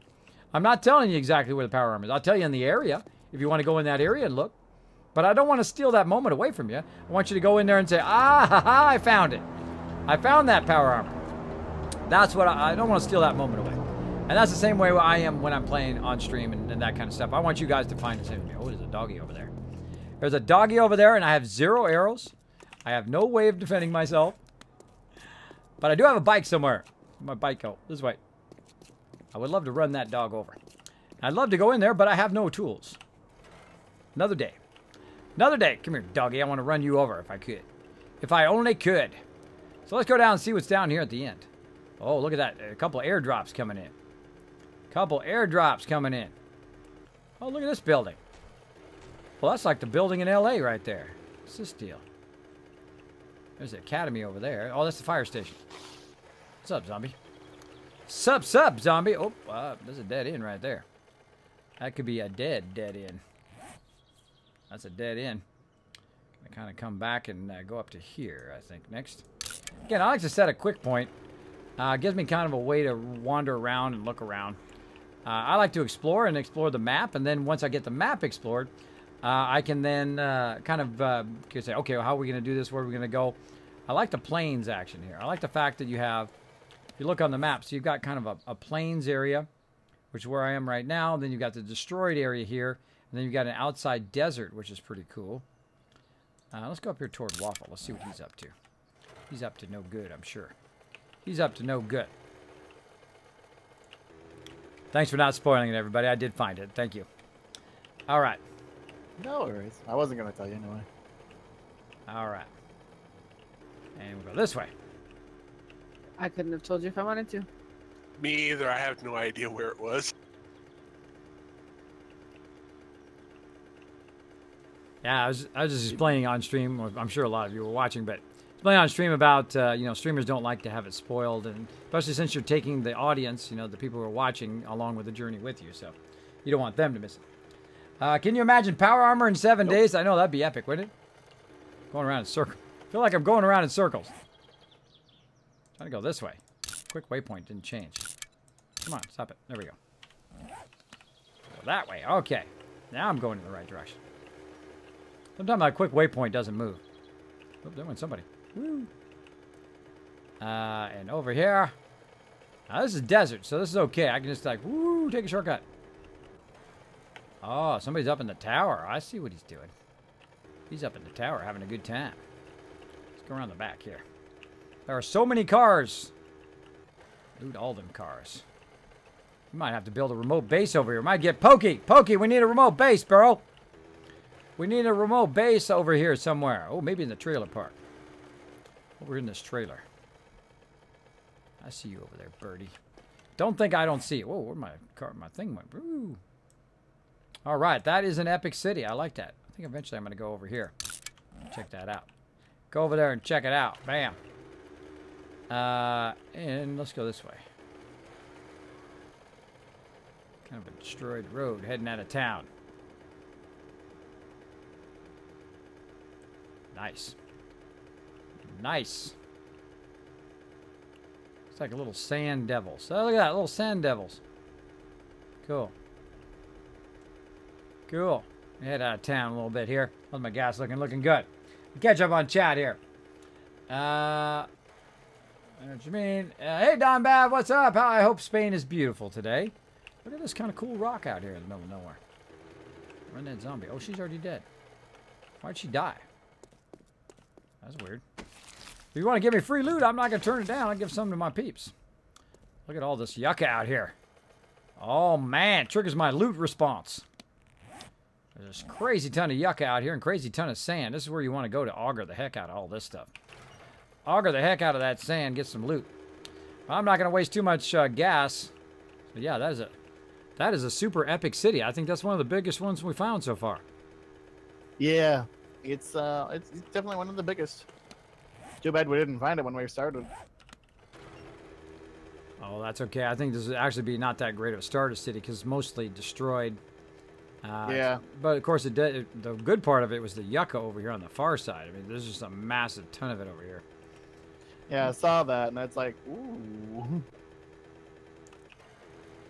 I'm not telling you exactly where the power armor is. I'll tell you in the area if you want to go in that area and look. But I don't want to steal that moment away from you. I want you to go in there and say, ah, ha, ha, I found it. I found that power armor. That's what I don't want to steal that moment away. And that's the same way I am when I'm playing on stream and that kind of stuff. I want you guys to find the same. Oh, there's a doggy over there. There's a doggy over there, and I have 0 arrows. I have no way of defending myself. But I do have a bike somewhere. Where'd my bike go? This way. I would love to run that dog over. I'd love to go in there, but I have no tools. Another day. Another day. Come here, doggy. I want to run you over if I could. If I only could. So let's go down and see what's down here at the end. Oh, look at that. A couple of airdrops coming in. Couple airdrops coming in. Oh, look at this building. Well, that's like the building in LA right there. What's this deal? There's the academy over there. Oh, that's the fire station. What's up, zombie? Sup, zombie? Oh, there's a dead end right there. That could be a dead end. That's a dead end. Gonna kind of come back and go up to here, I think, next. Again, I like to set a quick point. Gives me kind of a way to wander around and look around. I like to explore the map, and then once I get the map explored, I can then kind of say, okay, well, how are we going to do this? Where are we going to go? I like the plains action here. I like the fact that you have, if you look on the map, so you've got kind of a plains area, which is where I am right now. Then you've got the destroyed area here, and then you've got an outside desert, which is pretty cool. Let's go up here toward Waffle. Let's see what he's up to. He's up to no good, I'm sure. He's up to no good. Thanks for not spoiling it, everybody. I did find it. Thank you. All right. No worries. I wasn't going to tell you anyway. All right. And we'll go this way. I couldn't have told you if I wanted to. Me either. I have no idea where it was. Yeah, I was just explaining on stream. I'm sure a lot of you were watching, but explaining on stream about, you know, streamers don't like to have it spoiled, and especially since you're taking the audience, you know, the people who are watching along with the journey with you, so you don't want them to miss it. Can you imagine power armor in 7 days? I know, that'd be epic, wouldn't it? Going around in circles. I feel like I'm going around in circles. Trying to go this way. Quick waypoint didn't change. Come on, stop it. There we go. Go that way. Okay. Now I'm going in the right direction. Sometimes my quick waypoint doesn't move. Oh, there went somebody. Woo. And over here. Now this is desert, so this is okay. I can just like, woo, take a shortcut. Oh, somebody's up in the tower. I see what he's doing. He's up in the tower having a good time. Let's go around the back here. There are so many cars. Loot all them cars. You might have to build a remote base over here. Might get pokey. Pokey, we need a remote base, bro. We need a remote base over here somewhere. Oh, maybe in the trailer park. Over in this trailer. I see you over there, birdie. Don't think I don't see it. Whoa, where my thing went? Ooh. All right, that is an epic city. I like that. I think eventually I'm going to go over here. Check that out. Go over there and check it out. Bam. And let's go this way. Kind of a destroyed road heading out of town. Nice. Nice. It's like a little sand devils. Oh, look at that. Little sand devils. Cool. Cool. Head out of town a little bit here. How's my gas looking good? Catch up on chat here. I know what you mean. Hey, Don Bav, what's up? I hope Spain is beautiful today. Look at this kind of cool rock out here in the middle of nowhere. Run that zombie. Oh, she's already dead. Why'd she die? That's weird. If you want to give me free loot, I'm not going to turn it down. I'll give some to my peeps. Look at all this yucca out here. Oh, man. Triggers my loot response. There's a crazy ton of yucca out here and crazy ton of sand. This is where you want to go to auger the heck out of all this stuff. Auger the heck out of that sand, get some loot. I'm not going to waste too much gas. So yeah, that is a super epic city. I think that's one of the biggest ones we found so far. Yeah, it's definitely one of the biggest. Too bad we didn't find it when we started. Oh, that's okay. I think this would actually be not that great of a starter city because it's mostly destroyed. Yeah. But of course, the good part of it was the yucca over here on the far side. I mean, there's just a massive ton of it over here. Yeah, I saw that, and it's like, ooh.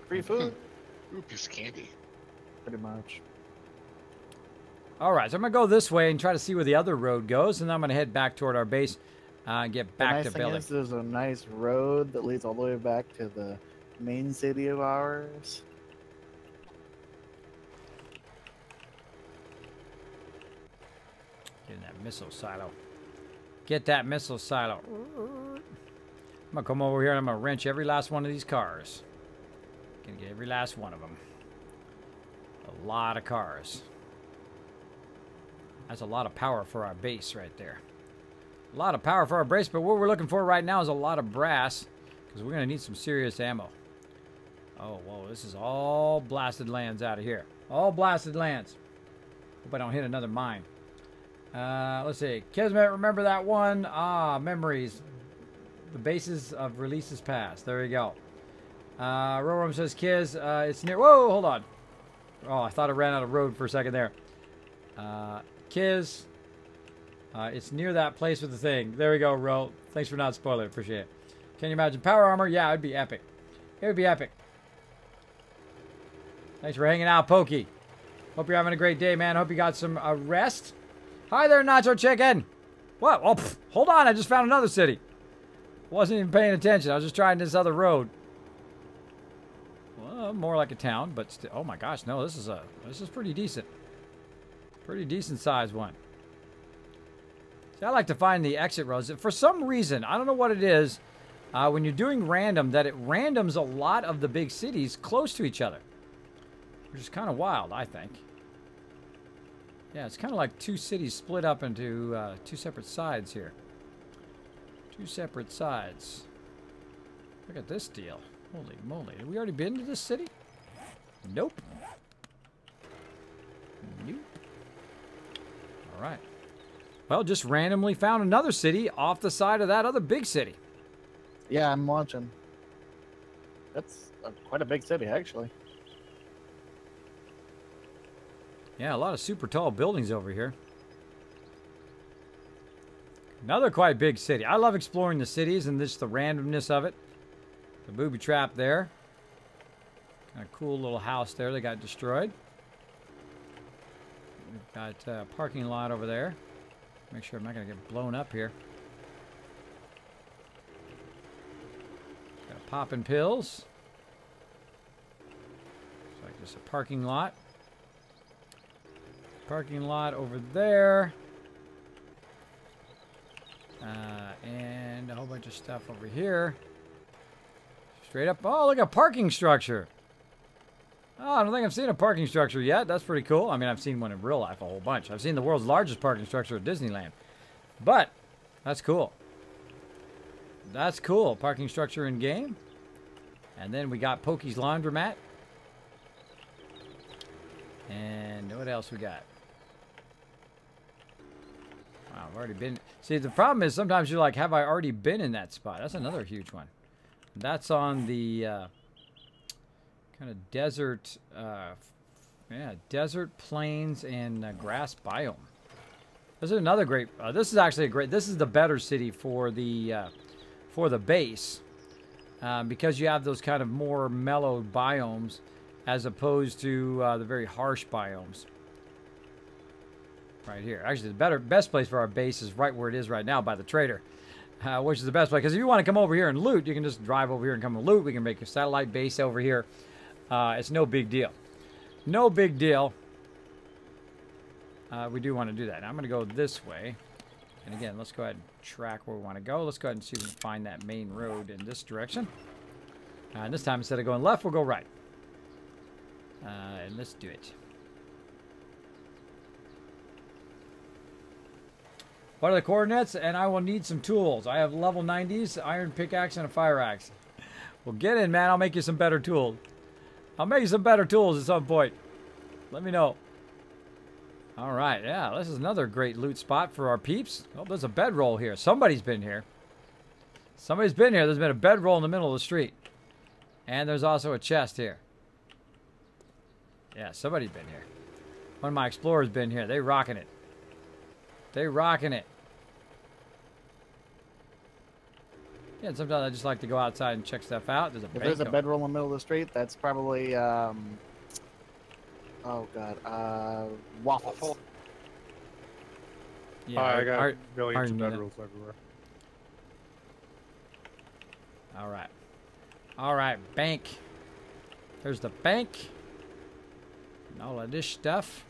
Free food? Ooh, piece of candy. Pretty much. All right, so I'm going to go this way and try to see where the other road goes, and then I'm going to head back toward our base and get back to building. Is there's a nice road that leads all the way back to the main city of ours. Get in that missile silo. Get that missile silo. I'm going to come over here and I'm going to wrench every last one of these cars. Gonna get every last one of them. A lot of cars. That's a lot of power for our base right there. A lot of power for our base, but what we're looking for right now is a lot of brass because we're going to need some serious ammo. Oh, whoa, this is all blasted lands out of here. All blasted lands. Hope I don't hit another mine. Let's see. Kismet, remember that one? Ah, memories. The basis of releases past. There we go. Rorom says, Kiz, it's near... Whoa, hold on. Oh, I thought I ran out of road for a second there. Kiz, it's near that place with the thing. There we go, Ro. Thanks for not spoiling it. Appreciate it. Can you imagine power armor? Yeah, it'd be epic. It would be epic. Thanks for hanging out, Pokey. Hope you're having a great day, man. Hope you got some rest. Hi there, Nacho Chicken. What? Oh, pff, hold on. I just found another city. Wasn't even paying attention. I was just trying this other road. Well, more like a town, but still. Oh my gosh, no. This is pretty decent. Pretty decent sized one. See, I like to find the exit roads. For some reason, I don't know what it is. When you're doing random, that it randoms a lot of the big cities close to each other. Which is kind of wild, I think. Yeah, it's kind of like two cities split up into two separate sides here. Two separate sides. Look at this deal. Holy moly. Have we already been to this city? Nope. Nope. Alright. Well, just randomly found another city off the side of that other big city. Yeah, I'm watching. That's quite a big city, actually. Yeah, a lot of super tall buildings over here. Another quite big city. I love exploring the cities and just the randomness of it. The booby trap there. Kind of cool little house there that got destroyed. We've got a parking lot over there. Make sure I'm not going to get blown up here. Got popping pills. Looks like just a parking lot. Parking lot over there. And a whole bunch of stuff over here. Straight up. Oh, look at a parking structure. Oh, I don't think I've seen a parking structure yet. That's pretty cool. I mean, I've seen one in real life a whole bunch. I've seen the world's largest parking structure at Disneyland. But, that's cool. That's cool. Parking structure in game. And then we got Pokey's Laundromat. And what else we got? Wow, I've already been... See, the problem is sometimes you're like, have I already been in that spot? That's another huge one. That's on the kind of desert, desert plains and grass biome. This is another great... this is actually a great... This is the better city for the base. Because you have those kind of more mellowed biomes as opposed to the very harsh biomes. Right here. Actually, the best place for our base is right where it is right now by the trader. Which is the best place. Because if you want to come over here and loot, you can just drive over here and come and loot. We can make a satellite base over here. It's no big deal. No big deal. We do want to do that. Now, I'm going to go this way. And again, let's go ahead and track where we want to go. Let's go ahead and see if we can find that main road in this direction. And this time, instead of going left, we'll go right. And let's do it. What are the coordinates? And I will need some tools. I have level 90s, iron pickaxe, and a fire axe. Well, get in, man. I'll make you some better tools. I'll make you some better tools at some point. Let me know. All right, yeah. This is another great loot spot for our peeps. Oh, there's a bedroll here. Somebody's been here. Somebody's been here. There's been a bedroll in the middle of the street. And there's also a chest here. Yeah, somebody's been here. One of my explorers been here. They rocking it. They rocking it. Yeah, and sometimes I just like to go outside and check stuff out. There's a if there's a bedroll in the middle of the street, that's probably oh god, waffles. Yeah, I got millions of bedrolls everywhere. All right. All right, bank. There's the bank. And all of this stuff.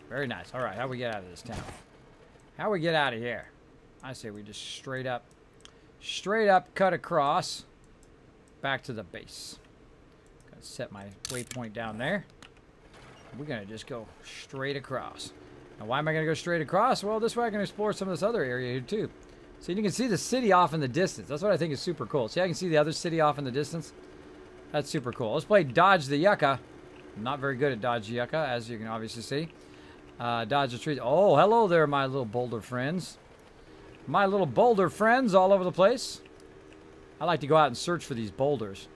Very nice. All right, how do we get out of this town? How do we get out of here? I say we just straight up cut across back to the base. Gotta set my waypoint down there. We're gonna just go straight across. Now, why am I gonna go straight across? Well, this way I can explore some of this other area here too. So you can see the city off in the distance. That's what I think is super cool. See, I can see the other city off in the distance. That's super cool. Let's play Dodge the Yucca. I'm not very good at Dodge the Yucca, as you can obviously see. Dodge the trees. Oh, hello there, my little boulder friends. My little boulder friends all over the place. I like to go out and search for these boulders.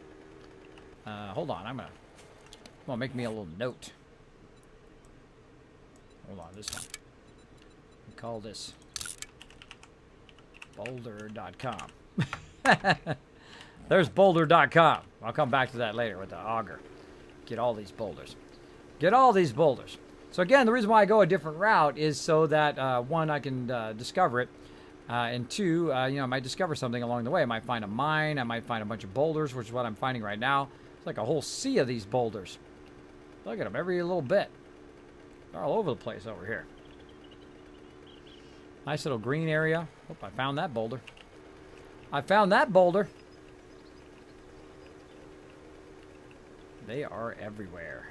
Hold on, I'm gonna make me a little note. Hold on, this one. We call this boulder.com. There's boulder.com. I'll come back to that later with the auger. Get all these boulders. Get all these boulders. So again, the reason why I go a different route is so that, one, I can discover it. And two, you know, I might discover something along the way. I might find a mine. I might find a bunch of boulders, which is what I'm finding right now. It's like a whole sea of these boulders. Look at them, every little bit. They're all over the place over here. Nice little green area. Oh, I found that boulder. I found that boulder. They are everywhere.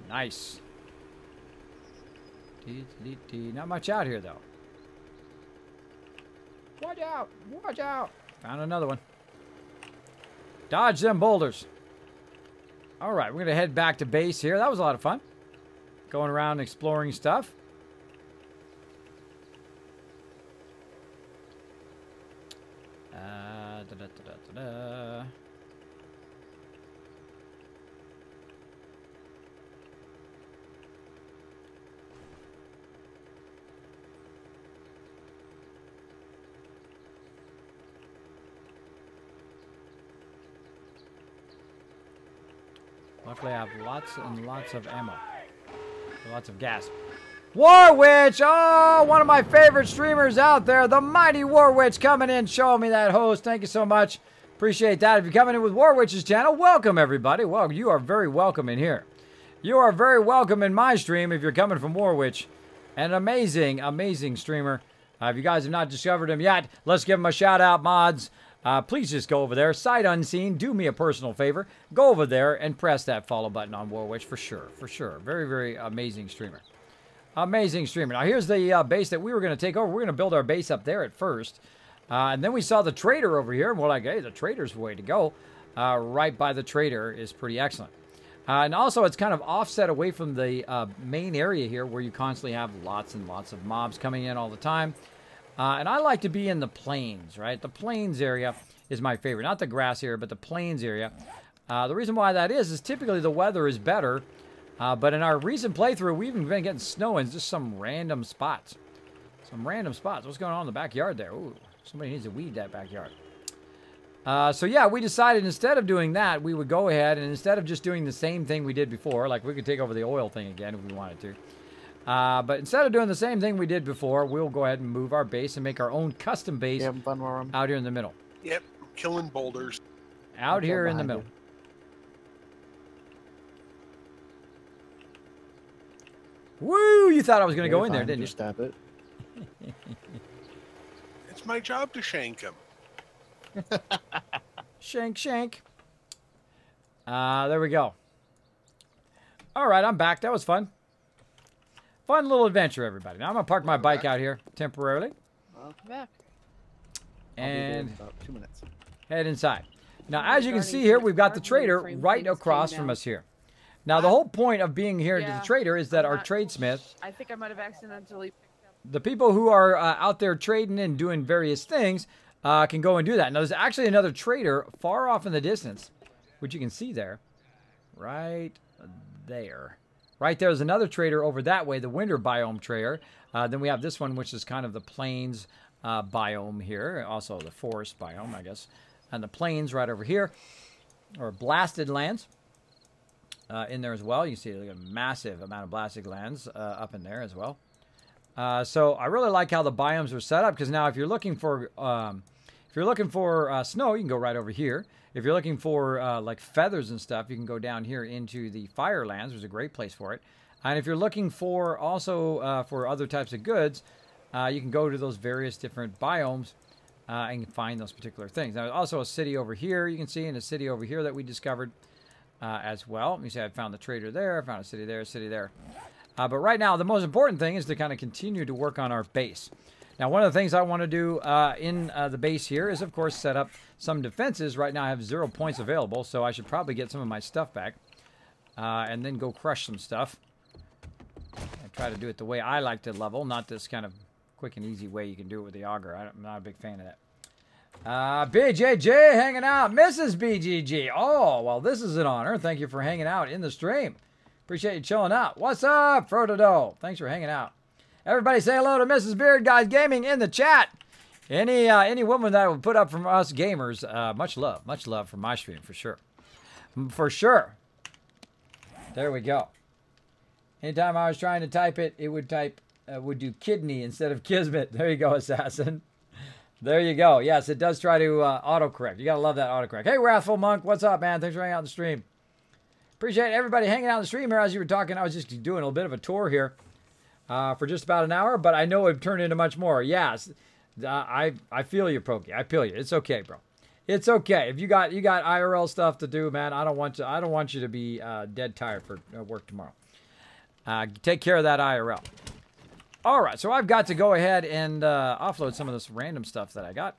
Nice. Not much out here, though. Watch out! Watch out! Found another one. Dodge them boulders. All right, we're going to head back to base here. That was a lot of fun. Going around and exploring stuff. Luckily, I have lots and lots of ammo. Lots of gas. Warwitch! Oh, one of my favorite streamers out there. The mighty Warwitch coming in, showing me that host. Thank you so much. Appreciate that. If you're coming in with Warwitch's channel, welcome, everybody. Well, you are very welcome in here. You are very welcome in my stream if you're coming from Warwitch. An amazing, amazing streamer. If you guys have not discovered him yet, let's give him a shout-out, mods. Please just go over there, sight unseen, do me a personal favor. Go over there and press that follow button on Warwitch for sure, for sure. Very, very amazing streamer. Amazing streamer. Now, here's the base that we were going to take over. We're going to build our base up there at first. And then we saw the trader over here, and we're like, hey, the trader's the way to go. Right by the trader is pretty excellent. And also, it's kind of offset away from the main area here where you constantly have lots and lots of mobs coming in all the time. And I like to be in the plains, right? The plains area is my favorite. Not the grass area, but the plains area. The reason why that is typically the weather is better. But in our recent playthrough, we've even been getting snow in just some random spots. Some random spots. What's going on in the backyard there? Ooh, somebody needs to weed that backyard. So yeah, we decided instead of doing that, we would go ahead and instead of just doing the same thing we did before, like we could take over the oil thing again if we wanted to. But instead of doing the same thing we did before, we'll go ahead and move our base and make our own custom base out here in the middle. Yep, killing boulders. Out here in the middle. Woo! You thought I was going to go in there, didn't you? Stab it. It's my job to shank him. Shank, shank. There we go. All right, I'm back. That was fun. Fun little adventure, everybody. Now I'm going to park my bike out here temporarily. Welcome back. And about 2 minutes. Head inside. Now, as you can see here, we've got the trader right across from us here. Now, the whole point of being here to the trader is that our tradesmith, I think I might have accidentally picked up. the people who are out there trading and doing various things can go and do that. Now, there's actually another trader far off in the distance, which you can see there. Right there. Right there is another trader over that way, the winter biome trader. Then we have this one, which is kind of the plains biome here. Also the forest biome, I guess. And the plains right over here, or blasted lands in there as well. You see a massive amount of blasted lands up in there as well. So I really like how the biomes are set up, because now if you're looking for snow, you can go right over here. If you're looking for like feathers and stuff, you can go down here into the Firelands. There's a great place for it. And if you're looking for also for other types of goods, you can go to those various different biomes and find those particular things. Now, there's also a city over here you can see, and a city over here that we discovered as well. Let me see, I found the trader there, I found a city there, But right now, the most important thing is to kind of continue to work on our base. Now, one of the things I want to do in the base here is, of course, set up some defenses. Right now, I have 0 points available, so I should probably get some of my stuff back and then go crush some stuff. And try to do it the way I like to level, not this kind of quick and easy way you can do it with the auger. I'm not a big fan of that. BJJ hanging out. Mrs. BGG. Oh, well, this is an honor. Thank you for hanging out in the stream. Appreciate you chilling out. What's up, Frodo? Thanks for hanging out. Everybody say hello to Mrs. Beard Guys Gaming in the chat. Any woman that would put up from us gamers, much love from my stream, for sure. For sure. There we go. Anytime I was trying to type it, it would would do kidney instead of Kismet. There you go, Assassin. There you go. Yes, it does try to autocorrect. You gotta love that autocorrect. Hey, Wrathful Monk, what's up, man? Thanks for hanging out in the stream. Appreciate everybody hanging out in the stream here. As you were talking, I was just doing a little bit of a tour here for just about an hour, but I know it turned into much more. Yes, I feel you, Pokey. I feel you. It's okay, bro. It's okay. If you got IRL stuff to do, man, I don't want you to be dead tired for work tomorrow. Take care of that IRL. All right, so I've got to go ahead and offload some of this random stuff that I got.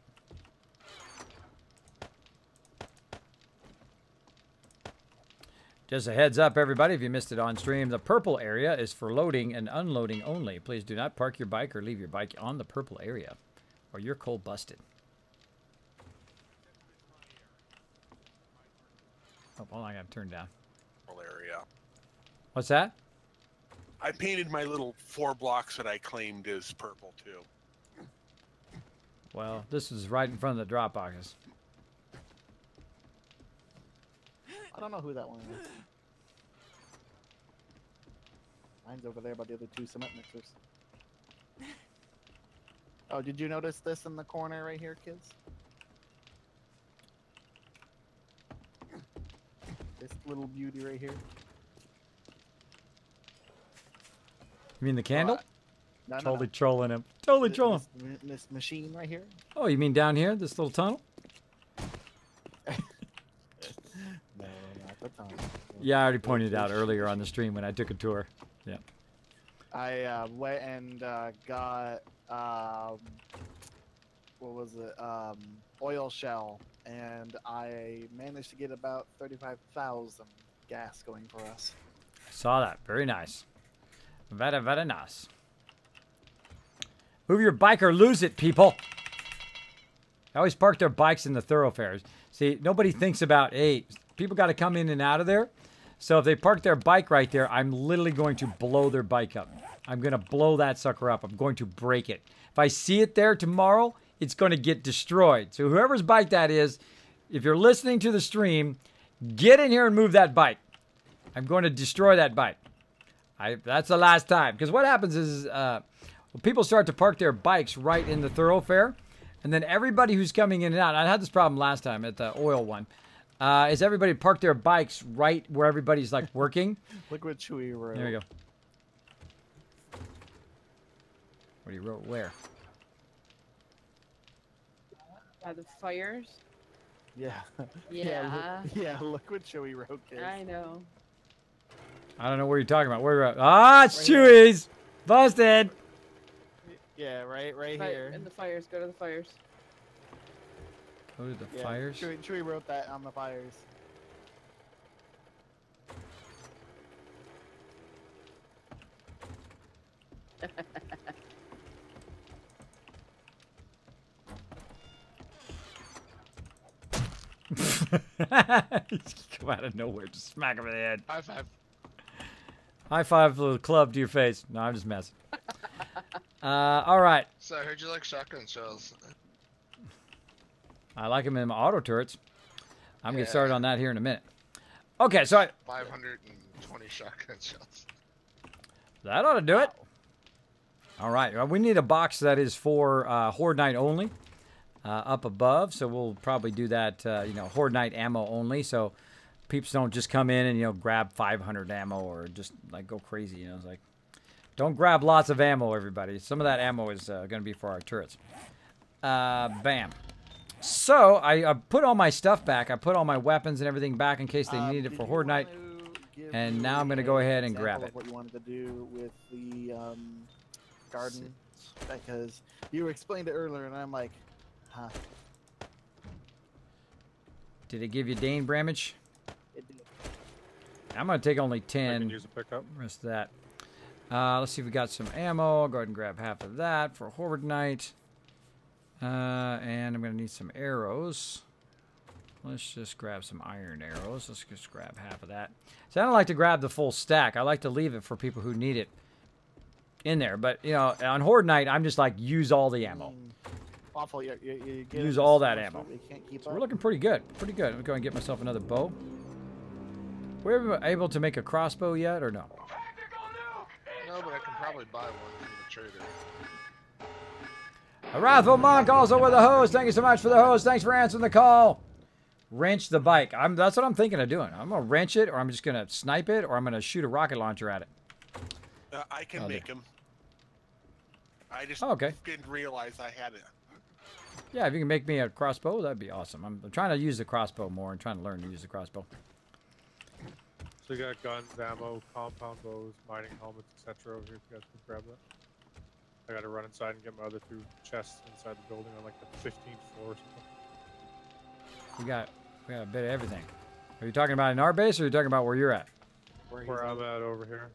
Just a heads up, everybody, if you missed it on stream, the purple area is for loading and unloading only. Please do not park your bike or leave your bike on the purple area, or you're cold busted. Oh, hold on, I got to turn down. Area. What's that? I painted my little 4 blocks that I claimed as purple too. Well, this is right in front of the drop boxes. I don't know who that one is. Mine's over there by the other 2 cement mixers. Oh, did you notice this in the corner right here, kids? This little beauty right here. You mean the candle? No, Totally trolling him. Totally trolling. This machine right here. Oh, you mean down here, this little tunnel? No, not the tunnel. Yeah, I already pointed it out earlier on the stream when I took a tour. Yeah. I went and got what was it? Oil shell, and I managed to get about 35,000 gas going for us. Saw that. Very nice. Very, very nice. Move your bike or lose it, people. They always park their bikes in the thoroughfares. See, nobody thinks about, hey, people got to come in and out of there. So if they park their bike right there, I'm literally going to blow their bike up. I'm going to blow that sucker up. I'm going to break it. If I see it there tomorrow, it's going to get destroyed. So whoever's bike that is, if you're listening to the stream, get in here and move that bike. I'm going to destroy that bike. That's the last time. Because what happens is people start to park their bikes right in the thoroughfare. And then everybody who's coming in and out, I had this problem last time at the oil one, is everybody park their bikes right where everybody's like working. Look what Chewy wrote. There we go. What do you wrote where? The fires. Yeah. Yeah. Look what Chewy wrote, kids. I know. I don't know where you're talking about. Where? It's right Chewy's. Busted. Yeah, right here. In the fires. Go to the fires. Go to the fires? Chewy wrote that on the fires. Come out of nowhere, just smack him in the head. High five. High five with a club to your face. No, I'm just messing. All right. So I heard you like shotgun shells. I like them in my auto turrets. I'm gonna get started on that here in a minute. Okay, so 520 shotgun shells. That ought to do it. All right, we need a box that is for Horde Night only up above. So we'll probably do that, Horde Night ammo only. So peeps don't just come in and, grab 500 ammo or just like go crazy. It's like, don't grab lots of ammo, everybody. Some of that ammo is going to be for our turrets. Bam. So I put all my stuff back. I put all my weapons and everything back in case they needed it for Horde Night. And now I'm going to go ahead and grab it. What you wanted to do with the garden because you explained it earlier, and I'm like, huh. Did it give you Dane Bramage? It did. I'm gonna take only I 10. can use a pickup. Rest of that. Let's see if we got some ammo. I'll go ahead and grab half of that for a Horde Knight. And I'm gonna need some arrows. Let's just grab some iron arrows. Let's just grab half of that. So I don't like to grab the full stack. I like to leave it for people who need it in there. But, you know, on Horde Night, I'm just like, use all the ammo. Awful. You get Use it all so that much ammo. food, you can't keep So up. we're looking pretty good. Pretty good. I'm going to get myself another bow. We're able to make a crossbow yet or no? No, but I can probably buy one from the trader. A Wrathful Monk also with a hose. Thank you so much for the hose. Thanks for answering the call. Wrench the bike. That's what I'm thinking of doing. I'm going to wrench it, or I'm just going to snipe it, or I'm going to shoot a rocket launcher at it. I can make them. I just okay. didn't realize I had it. Yeah, if you can make me a crossbow, that'd be awesome. I'm trying to use the crossbow more and trying to learn to use the crossbow. So you got guns, ammo, compound bows, mining helmets, etc. over here. If you guys can grab that. I gotta run inside and get my other 2 chests inside the building on like the 15th floor or something. We got a bit of everything. Are you talking about in our base, or are you talking about where you're at? Where I'm at over here.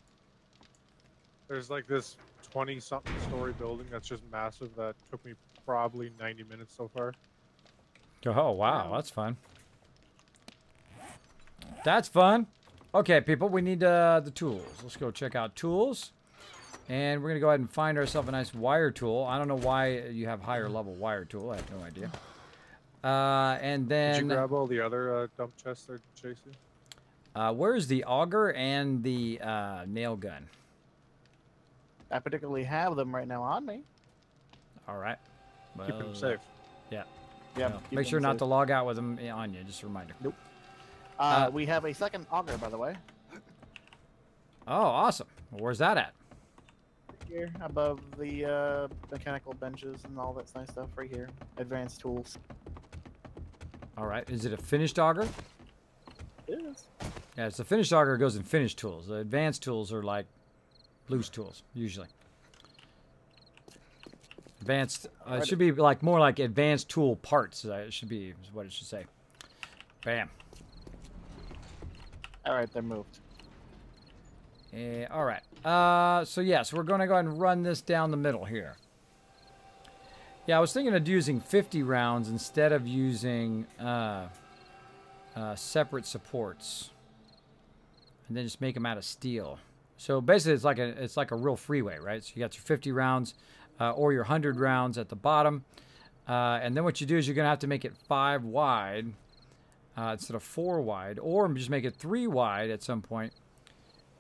There's like this 20-something story building that's just massive that took me probably 90 minutes so far. Oh, wow. That's fun. That's fun. Okay, people, we need the tools. Let's go check out tools. And we're going to go ahead and find ourselves a nice wire tool. I don't know why you have higher level wire tool. I have no idea. And then... Did you grab all the other dump chests there, JC? Where's the auger and the nail gun? I particularly have them right now on me. All right. Well, Keep them safe. Yeah. Yeah. Well, make sure not to log out with them on you. Just a reminder. Nope. We have a second auger, by the way. Oh, awesome. Well, where's that at? Here, above the mechanical benches and all that nice stuff, right here. Advanced tools. All right. Is it a finished auger? It is. Yeah, it's the finished auger goes in finished tools. The advanced tools are like loose tools, usually. Advanced, it should be like more like advanced tool parts. It should be is what it should say. Bam. All right, they're moved. All right. So yes, we're going to go ahead and run this down the middle here. Yeah, I was thinking of using 50 rounds instead of using separate supports, and then just make them out of steel. So basically, it's like a real freeway, right? So you got your 50 rounds or your 100 rounds at the bottom, and then what you do is you're going to have to make it 5 wide instead of 4 wide, or just make it 3 wide at some point,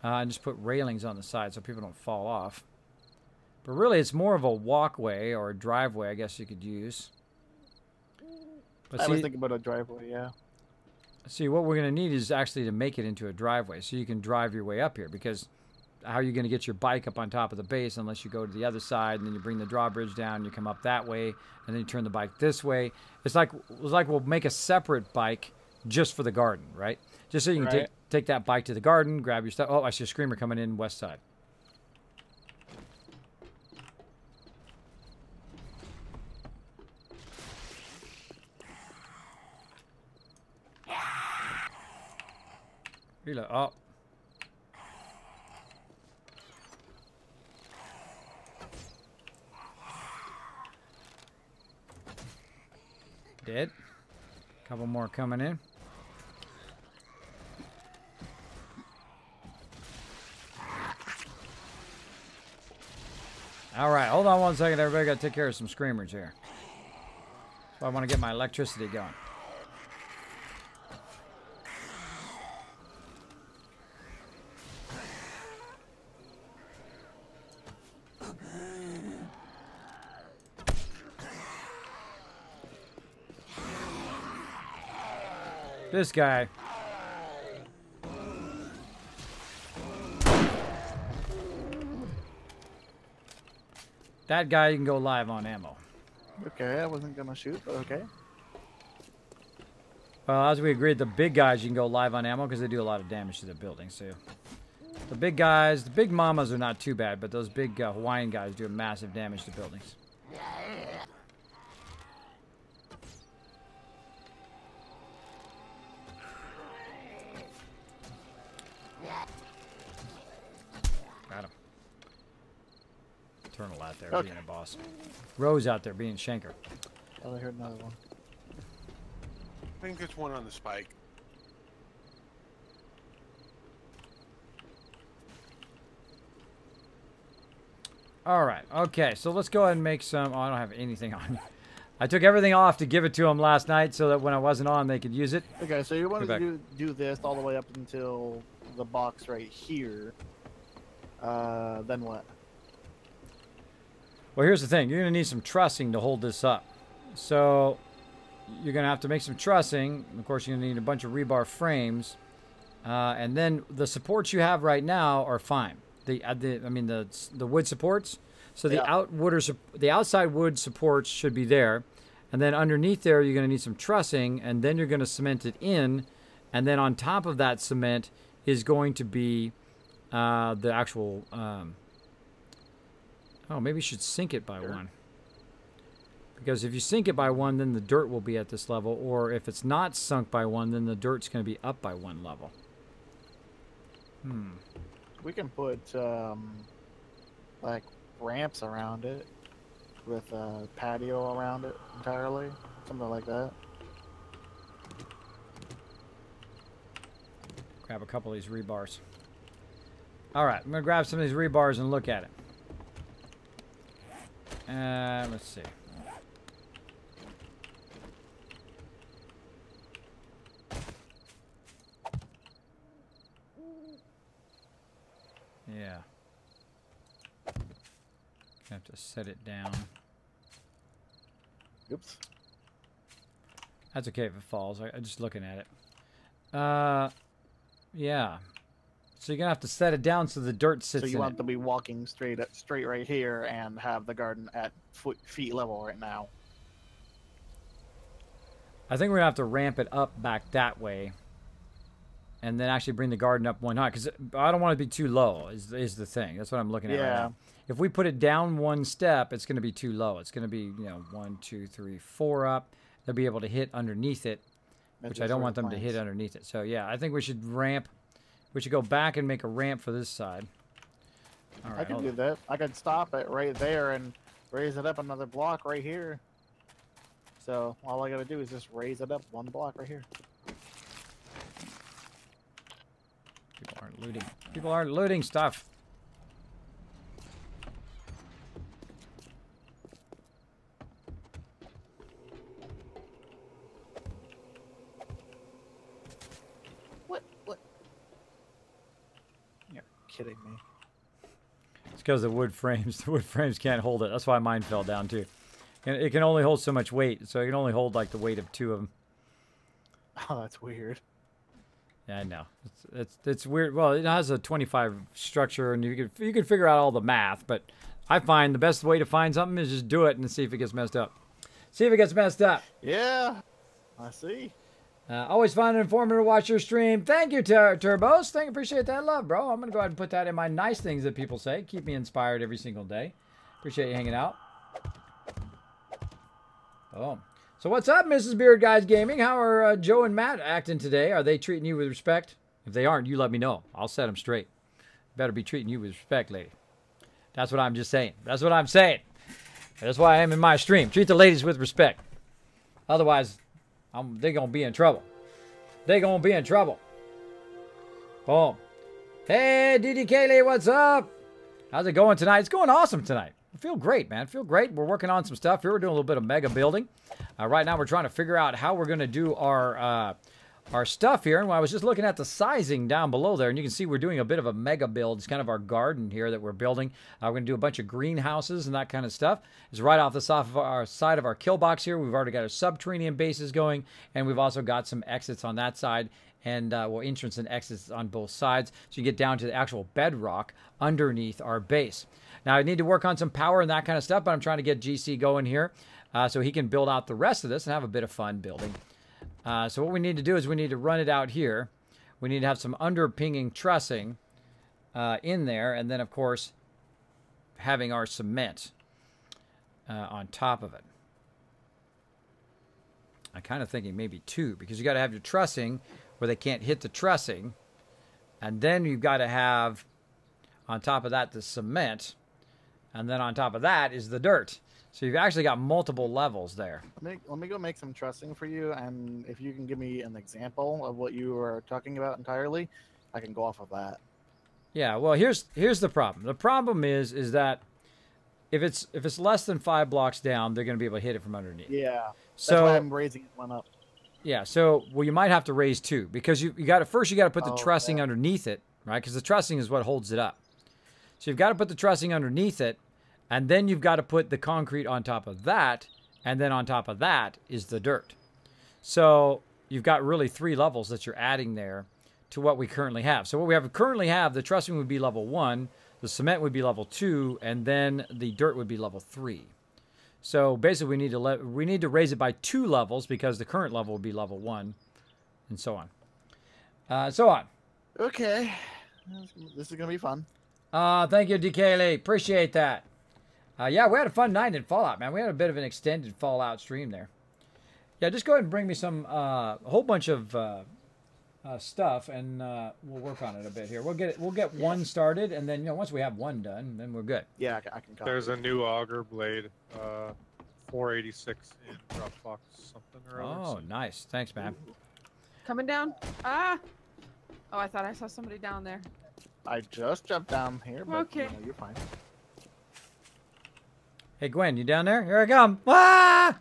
and just put railings on the side so people don't fall off. But really, it's more of a walkway or a driveway, I guess you could use. But I was thinking about a driveway, yeah. see, what we're going to need is actually to make it into a driveway so you can drive your way up here, because how are you going to get your bike up on top of the base unless you go to the other side and then you bring the drawbridge down, you come up that way, and then you turn the bike this way. It's like we'll make a separate bike just for the garden, right? Just so you can take that bike to the garden, grab your stuff. Oh, I see a screamer coming in west side. Reload. Oh. Dead. Couple more coming in. All right, hold on one second. Everybody got to take care of some screamers here. So I want to get my electricity going. This guy. That guy, you can go live on ammo. Okay, I wasn't gonna shoot, but okay. Well, as we agreed, the big guys you can go live on ammo because they do a lot of damage to the building. So The big guys, the big mamas are not too bad, but those big Hawaiian guys do massive damage to buildings. Got him. Eternal out there being a boss. Rose out there being Shanker. Oh, I heard another one. I think there's one on the spike. All right. Okay. So let's go ahead and make some. Oh, I don't have anything on. I took everything off to give it to them last night so that when I wasn't on, they could use it. Okay, so you want to do this all the way up until the box right here. Then what? Well, here's the thing. You're going to need some trussing to hold this up. So you're going to have to make some trussing. Of course, you're going to need a bunch of rebar frames. And then the supports you have right now are fine. The wood supports. So the the outside wood supports should be there. And then underneath there, you're going to need some trussing. And then you're going to cement it in. And then on top of that cement is going to be the actual... maybe you should sink it by one. Because if you sink it by one, then the dirt will be at this level. Or if it's not sunk by one, then the dirt's going to be up by one level. We can put, like, ramps around it with a patio around it entirely. Something like that. Grab a couple of these rebars. All right, I'm going to grab some of these rebars and look at it. Let's see. Yeah. Have to set it down. Oops. That's okay if it falls. I'm just looking at it. Yeah. So you're gonna have to set it down so the dirt sits in it. So you want to be walking straight right here and have the garden at feet level right now. I think we're gonna have to ramp it up back that way, and then actually bring the garden up one high because I don't want it to be too low. Is the thing? That's what I'm looking at right now. If we put it down one step, it's gonna be too low. It's gonna be 1, 2, 3, 4 up. They'll be able to hit underneath it, which I don't want them to hit underneath it. So yeah, I think we should ramp. We should go back and make a ramp for this side. All right, I can do that. I can stop it right there and raise it up another block right here. So all I gotta do is just raise it up one block right here. People aren't looting. People aren't looting stuff. Kidding me. It's because the wood frames can't hold it. That's why mine fell down too. And it can only hold so much weight, so it can only hold like the weight of 2 of them. Oh, that's weird. Yeah, I know. It's weird. Well, it has a 25 structure, and you can figure out all the math. But I find the best way to find something is just do it and see if it gets messed up. See if it gets messed up. Yeah, I see. Always fun and informative to watch your stream. Thank you, Turbos. Appreciate that love, bro. I'm going to go ahead and put that in my nice things that people say. Keep me inspired every single day. Appreciate you hanging out. Oh. So what's up, Mrs. Beard Guys Gaming? How are Joe and Matt acting today? Are they treating you with respect? If they aren't, you let me know. I'll set them straight. Better be treating you with respect, lady. That's what I'm just saying. That's what I'm saying. That's why I am in my stream. Treat the ladies with respect. Otherwise... they're going to be in trouble. They're going to be in trouble. Boom. Hey, DD Kaylee, what's up? How's it going tonight? It's going awesome tonight. I feel great, man. I feel great. We're working on some stuff here. We're doing a little bit of mega building. Right now, we're trying to figure out how we're going to do our stuff here. And I was just looking at the sizing down below there, and you can see we're doing a bit of a mega build. It's kind of our garden here that we're building. We're going to do a bunch of greenhouses and that kind of stuff. It's right off the side of our kill box here. We've already got our subterranean bases going, and we've also got some exits on that side, and entrance and exits on both sides. So you get down to the actual bedrock underneath our base. Now, I need to work on some power and that kind of stuff, but I'm trying to get GC going here so he can build out the rest of this and have a bit of fun building. So what we need to do is we need to run it out here. We need to have some underpinging trussing in there, and then of course having our cement on top of it. I'm kind of thinking maybe 2, because you got to have your trussing where they can't hit the trussing, and then you've got to have on top of that the cement, and then on top of that is the dirt. So you've actually got multiple levels there. Let me go make some trussing for you, and if you can give me an example of what you were talking about entirely, I can go off of that. Yeah, well, here's the problem. The problem is that if it's less than 5 blocks down, they're going to be able to hit it from underneath. Yeah. So that's why I'm raising one up. Yeah, so well, you might have to raise 2, because you got to first you got to put the trussing underneath it, right? Because the trussing is what holds it up. So you've got to put the trussing underneath it, and then you've got to put the concrete on top of that, and then on top of that is the dirt. So you've got really 3 levels that you're adding there to what we currently have. So what we currently have, the trussing would be level 1, the cement would be level 2, and then the dirt would be level 3. So basically we need to raise it by 2 levels, because the current level would be level 1, and so on. Okay. This is going to be fun. Thank you, DK. Appreciate that. Yeah, we had a fun night in Fallout, man. We had a bit of an extended Fallout stream there. Yeah, just go ahead and bring me some, a whole bunch of stuff, and we'll work on it a bit here. We'll get one started, and then once we have one done, then we're good. Yeah, I can copy. There's a new auger blade, 486 in Dropbox something or other. Oh, nice. Thanks, man. Coming down. Ah. Oh, I thought I saw somebody down there. I just jumped down here, but Okay. you're fine. Hey, Gwen, you down there? Here I come. Ah!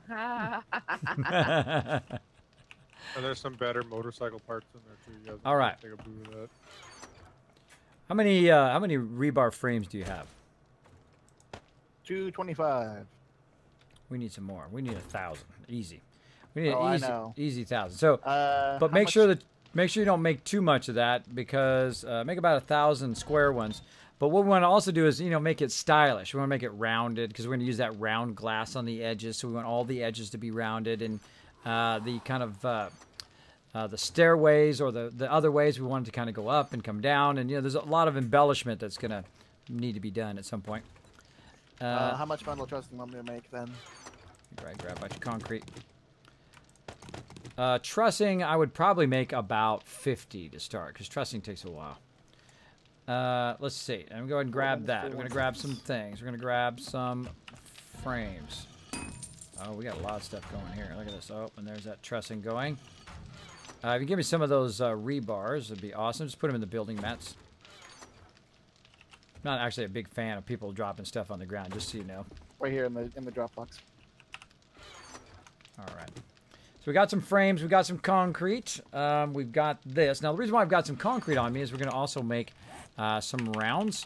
And there's some better motorcycle parts in there too. You guys All right. Take a boot of that. How many rebar frames do you have? 225. We need some more. We need 1,000. Easy. We need Oh, I an know. easy 1,000. So, but how make much- sure you don't make too much of that, because make about 1,000 square ones. But what we want to also do is make it stylish. We want to make it rounded, because we're going to use that round glass on the edges. So we want all the edges to be rounded, and the kind of the stairways or the other ways we want it to kind of go up and come down, and there's a lot of embellishment that's going to need to be done at some point. how much bundle trussing want me to make then? Grab a bunch of concrete. Trussing, I would probably make about 50 to start, because trussing takes a while. Let's see. I'm going to go ahead and grab that. We're going to grab some things. We're going to grab some frames. Oh, we got a lot of stuff going here. Look at this. Oh, and there's that trussing going. If you give me some of those rebars, it'd be awesome. Just put them in the building mats. I'm not actually a big fan of people dropping stuff on the ground, just so you know. Right here in the Dropbox. All right. So we got some frames. We got some concrete. We've got this. Now, the reason why I've got some concrete on me is we're going to also make some rounds.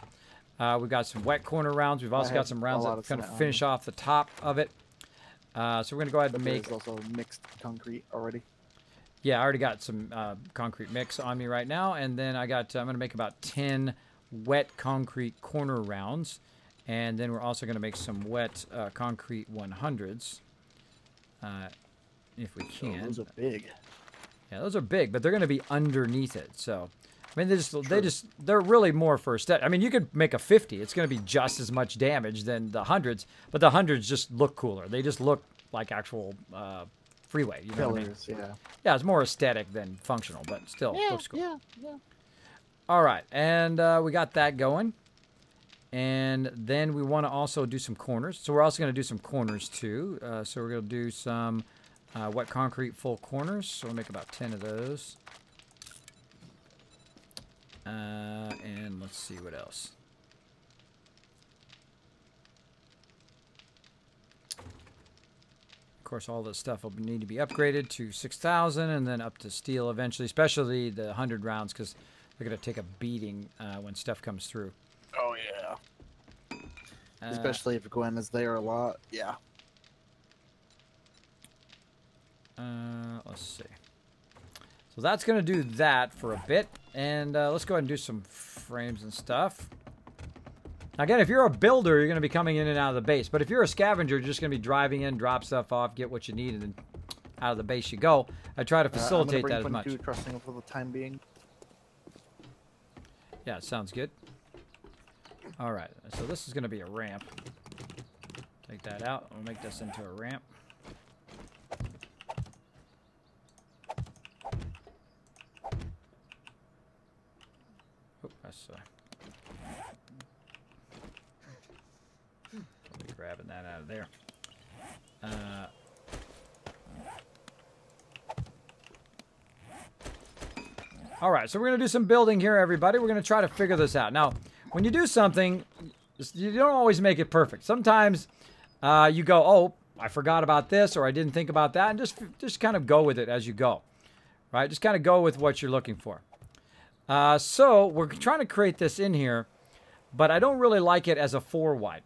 We've got some wet corner rounds. We've also got some rounds that kind of finish off the top of it. So we're going to go ahead and make... There's also mixed concrete already. Yeah, I already got some concrete mix on me right now. And then I'm going to make about 10 wet concrete corner rounds. And then we're also going to make some wet concrete 100s. If we can. Oh, those are big. Yeah, those are big, but they're going to be underneath it. So, I mean, they're really more for aesthetic. I mean, you could make a 50. It's going to be just as much damage than the 100s, but the 100s just look cooler. They just look like actual freeway. You know what I mean? Yeah. Yeah, it's more aesthetic than functional, but still looks cool. Yeah. All right, and we got that going. And then we want to also do some corners. So we're also going to do some corners too. So we're going to do some wet concrete full corners. So we'll make about 10 of those. And let's see what else. Of course, all this stuff will need to be upgraded to 6,000 and then up to steel eventually, especially the 100 rounds, because they're going to take a beating when stuff comes through. Oh, yeah. Especially if Gwen is there a lot. Yeah. Let's see. So that's going to do that for a bit. And let's go ahead and do some frames and stuff. Now, again, if you're a builder, you're going to be coming in and out of the base. But if you're a scavenger, you're just going to be driving in, drop stuff off, get what you need, and then out of the base you go. I try to facilitate that as much. Trusting for the time being. Yeah, sounds good. All right, so this is going to be a ramp. Take that out. We'll make this into a ramp. Oh, that's I'll be grabbing that out of there. All right, so we're going to do some building here, everybody. We're going to try to figure this out. Now, when you do something, you don't always make it perfect. Sometimes you go, oh, I forgot about this, or I didn't think about that, and just kind of go with it as you go, right? Just kind of go with what you're looking for. So we're trying to create this in here, but I don't really like it as a 4 wide.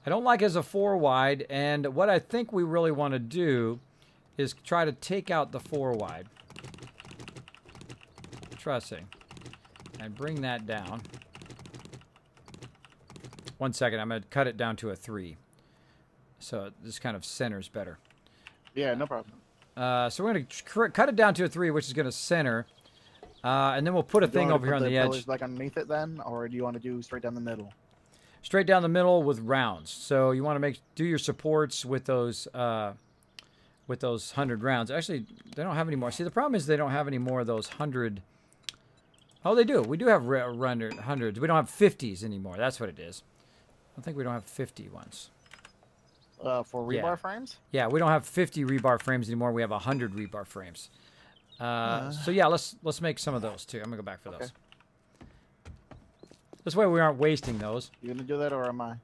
I don't like it as a 4 wide, and what I think we really want to do is try to take out the 4 wide. Trussing, and bring that down. 1 second, I'm going to cut it down to a 3. So this kind of centers better. Yeah, no problem. So we're going to cut it down to a 3, which is going to center. And then we'll put a thing over here on the edge. Like underneath it then, or do you want to do straight down the middle? Straight down the middle with rounds. So you want to do your supports with those 100 rounds. Actually, they don't have any more. See, the problem is they don't have any more of those 100. Oh, they do. We do have hundreds. We don't have 50s anymore. That's what it is. I think we don't have 50 ones. For rebar frames? Yeah, we don't have 50 rebar frames anymore. We have 100 rebar frames. So yeah, let's make some of those too. I'm gonna go back for those. This way we aren't wasting those. You gonna do that or am I?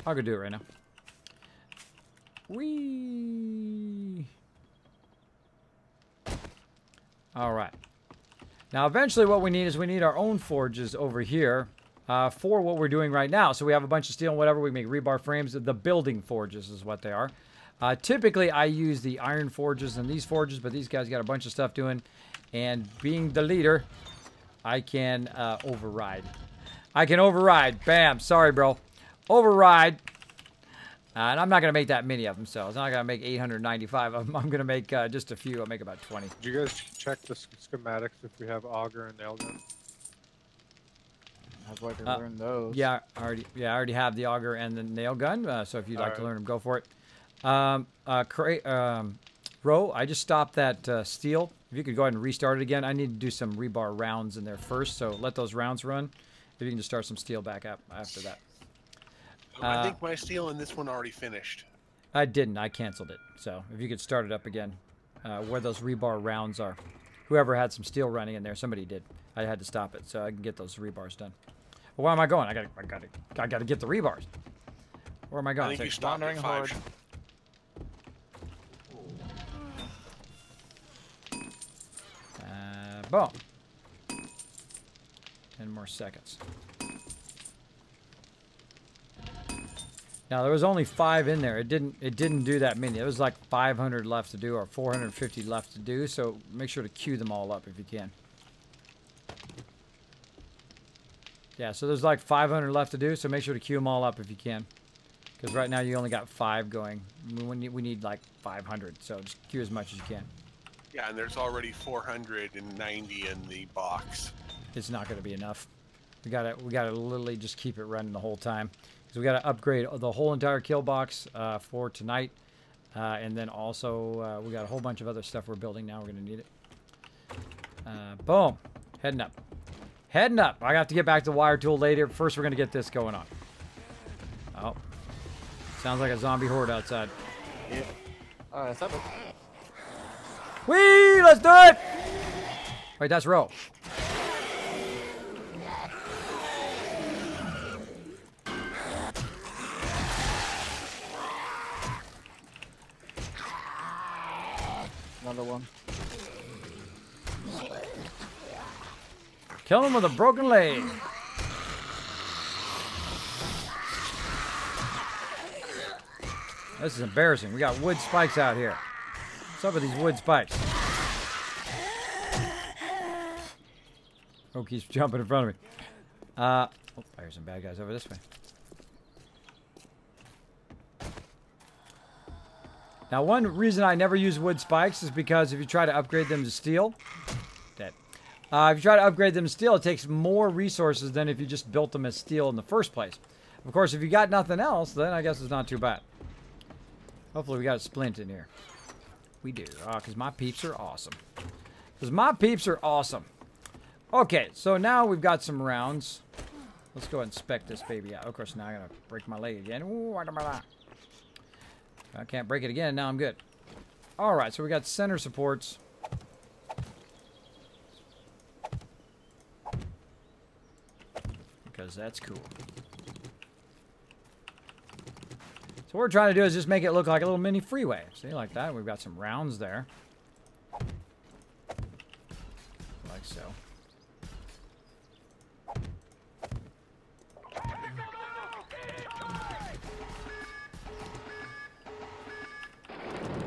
I'll go do it right now. Whee! All right. Now, eventually what we need is we need our own forges over here for what we're doing right now. So we have a bunch of steel and whatever. We make rebar frames. The building forges is what they are. Typically, I use the iron forges and these forges, but these guys got a bunch of stuff doing. And being the leader, I can override. I can override. Bam. Sorry, bro. Override. And I'm not going to make that many of them, so I'm not going to make 895 of them. I'm going to make just a few. I'll make about 20. Did you guys check the schematics if we have auger and nail gun? I'd like to learn those. Yeah, I already have the auger and the nail gun. So if you'd like to learn them, go for it. Ro, I just stopped that steel. If you could go ahead and restart it again. I need to do some rebar rounds in there first, so let those rounds run. If you can just start some steel back up after that. I think my steel in this one already finished. I didn't. I canceled it. So if you could start it up again, where those rebar rounds are. Whoever had some steel running in there, somebody did. I had to stop it so I can get those rebars done. Well, where am I going? I gotta get the rebars. Where am I going? I think you stopped at 5. Boom. 10 more seconds. Now there was only 5 in there. It didn't do that many. It was like 500 left to do or 450 left to do. So make sure to queue them all up if you can. Yeah, so there's like 500 left to do. So make sure to queue them all up if you can. Because right now you only got 5 going. We need like 500. So just queue as much as you can. Yeah, and there's already 490 in the box. It's not going to be enough. We gotta literally just keep it running the whole time. Because we gotta upgrade the whole entire kill box for tonight. And then also we got a whole bunch of other stuff we're building now. We're gonna need it. Boom. Heading up. Heading up. I have to get back to the wire tool later. First we're gonna get this going on. Oh. Sounds like a zombie horde outside. Yeah. Alright, stop it. Whee! Let's do it! Wait, that's Ro. Another one. Kill him with a broken leg. This is embarrassing. We got wood spikes out here. What's up with these wood spikes? Oh, keeps jumping in front of me. Oh, I hear some bad guys over this way. Now, one reason I never use wood spikes is because if you try to upgrade them to steel, dead. If you try to upgrade them steel, it takes more resources than if you just built them as steel in the first place. Of course, if you got nothing else, then I guess it's not too bad. Hopefully we got a splint in here. We do, because my peeps are awesome. Because my peeps are awesome. Okay, so now we've got some rounds. Let's go ahead and spec this baby out. Of course, now I'm going to break my leg again. Ooh, I can't break it again. Now I'm good. All right, so we got center supports. Because that's cool. So what we're trying to do is just make it look like a little mini freeway. See, like that. We've got some rounds there. Like so.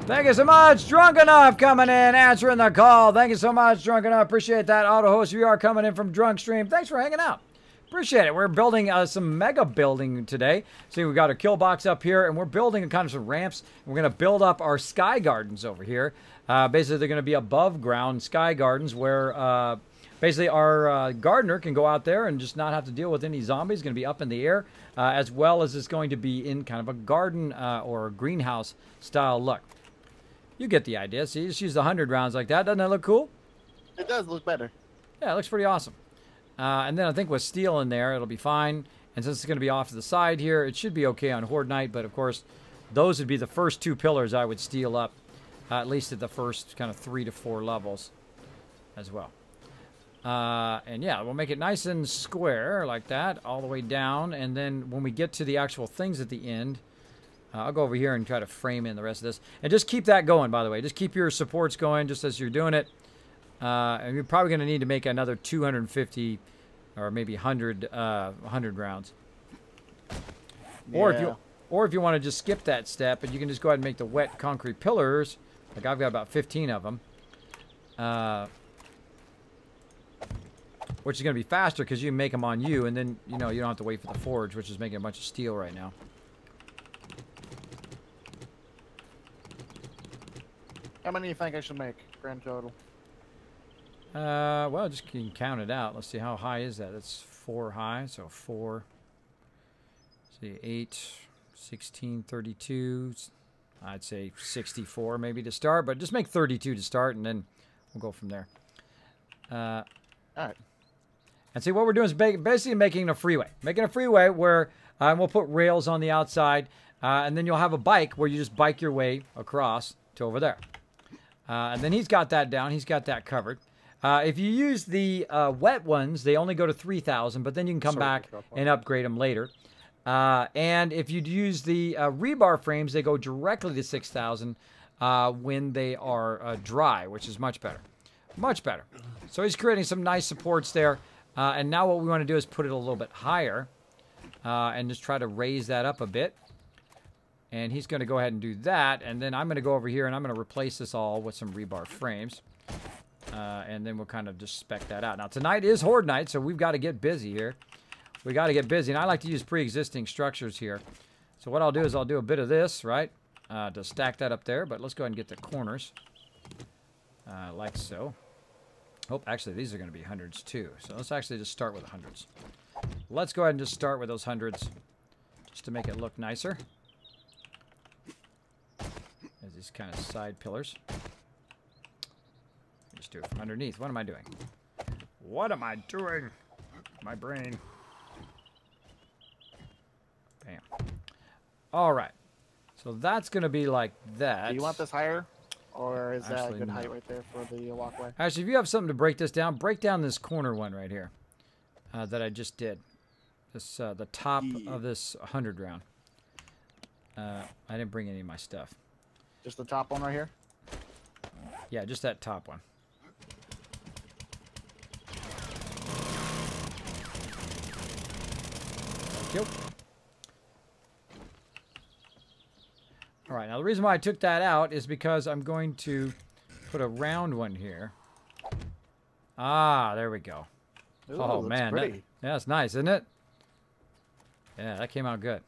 Thank you so much, Drunk Enough, coming in, answering the call. Thank you so much, Drunk Enough. Appreciate that. Auto host VR coming in from Drunk Stream. Thanks for hanging out. Appreciate it. We're building some mega building today. See, we've got a kill box up here, and we're building kind of some ramps. We're going to build up our sky gardens over here. Basically, they're going to be above ground sky gardens where basically our gardener can go out there and just not have to deal with any zombies. It's going to be up in the air, as well as it's going to be in kind of a garden or a greenhouse style look. You get the idea. See, just use 100 rounds like that. Doesn't that look cool? It does look better. Yeah, it looks pretty awesome. And then I think with steel in there, it'll be fine. And since it's going to be off to the side here, it should be okay on Horde Night. But, of course, those would be the first two pillars I would steel up, at least at the first kind of 3 to 4 levels as well. And, yeah, we'll make it nice and square like that all the way down. And then when we get to the actual things at the end, I'll go over here and try to frame in the rest of this. And just keep that going, by the way. Just keep your supports going just as you're doing it. And you're probably going to need to make another 250 or maybe 100 rounds. Yeah. Or if you want to just skip that step, and you can just go ahead and make the wet concrete pillars. Like I've got about 15 of them. Which is going to be faster because you can make them on you, and then you don't have to wait for the forge, which is making a bunch of steel right now. How many do you think I should make, grand total? Well, just you can count it out. Let's see, how high is that? That's 4 high, so 4. See, 8, 16, 32. I'd say 64 maybe to start, but just make 32 to start, and then we'll go from there. All right. And see, what we're doing is basically making a freeway. Making a freeway where we'll put rails on the outside, and then you'll have a bike where you just bike your way across to over there. And then he's got that down. He's got that covered. If you use the wet ones, they only go to 3,000, but then you can come back and upgrade them later. And if you use the rebar frames, they go directly to 6,000 when they are dry, which is much better. Much better. So he's creating some nice supports there. And now what we want to do is put it a little bit higher and just try to raise that up a bit. And he's going to go ahead and do that. And then I'm going to go over here and I'm going to replace this all with some rebar frames. And then we'll kind of just spec that out. Now, tonight is Horde Night, so we've got to get busy here. We got to get busy. And I like to use pre-existing structures here. So what I'll do is I'll do a bit of this, right, to stack that up there. But let's go ahead and get the corners like so. Oh, actually, these are going to be hundreds too. So let's actually just start with the hundreds. Let's go ahead and just start with those hundreds just to make it look nicer. As these kind of side pillars. Just do it from underneath. What am I doing? What am I doing? My brain. Bam. All right. So that's going to be like that. Do you want this higher? Or is that Actually, a good no. height right there for the walkway? Actually, if you have something to break this down, break down this corner one right here that I just did. This the top of this 100 round. I didn't bring any of my stuff. Just the top one right here? Yeah, just that top one. Thank you. All right, now the reason why I took that out is because I'm going to put a round one here. Ah, there we go. Ooh, Oh, looks man. pretty. That's nice, isn't it? Yeah, that came out good.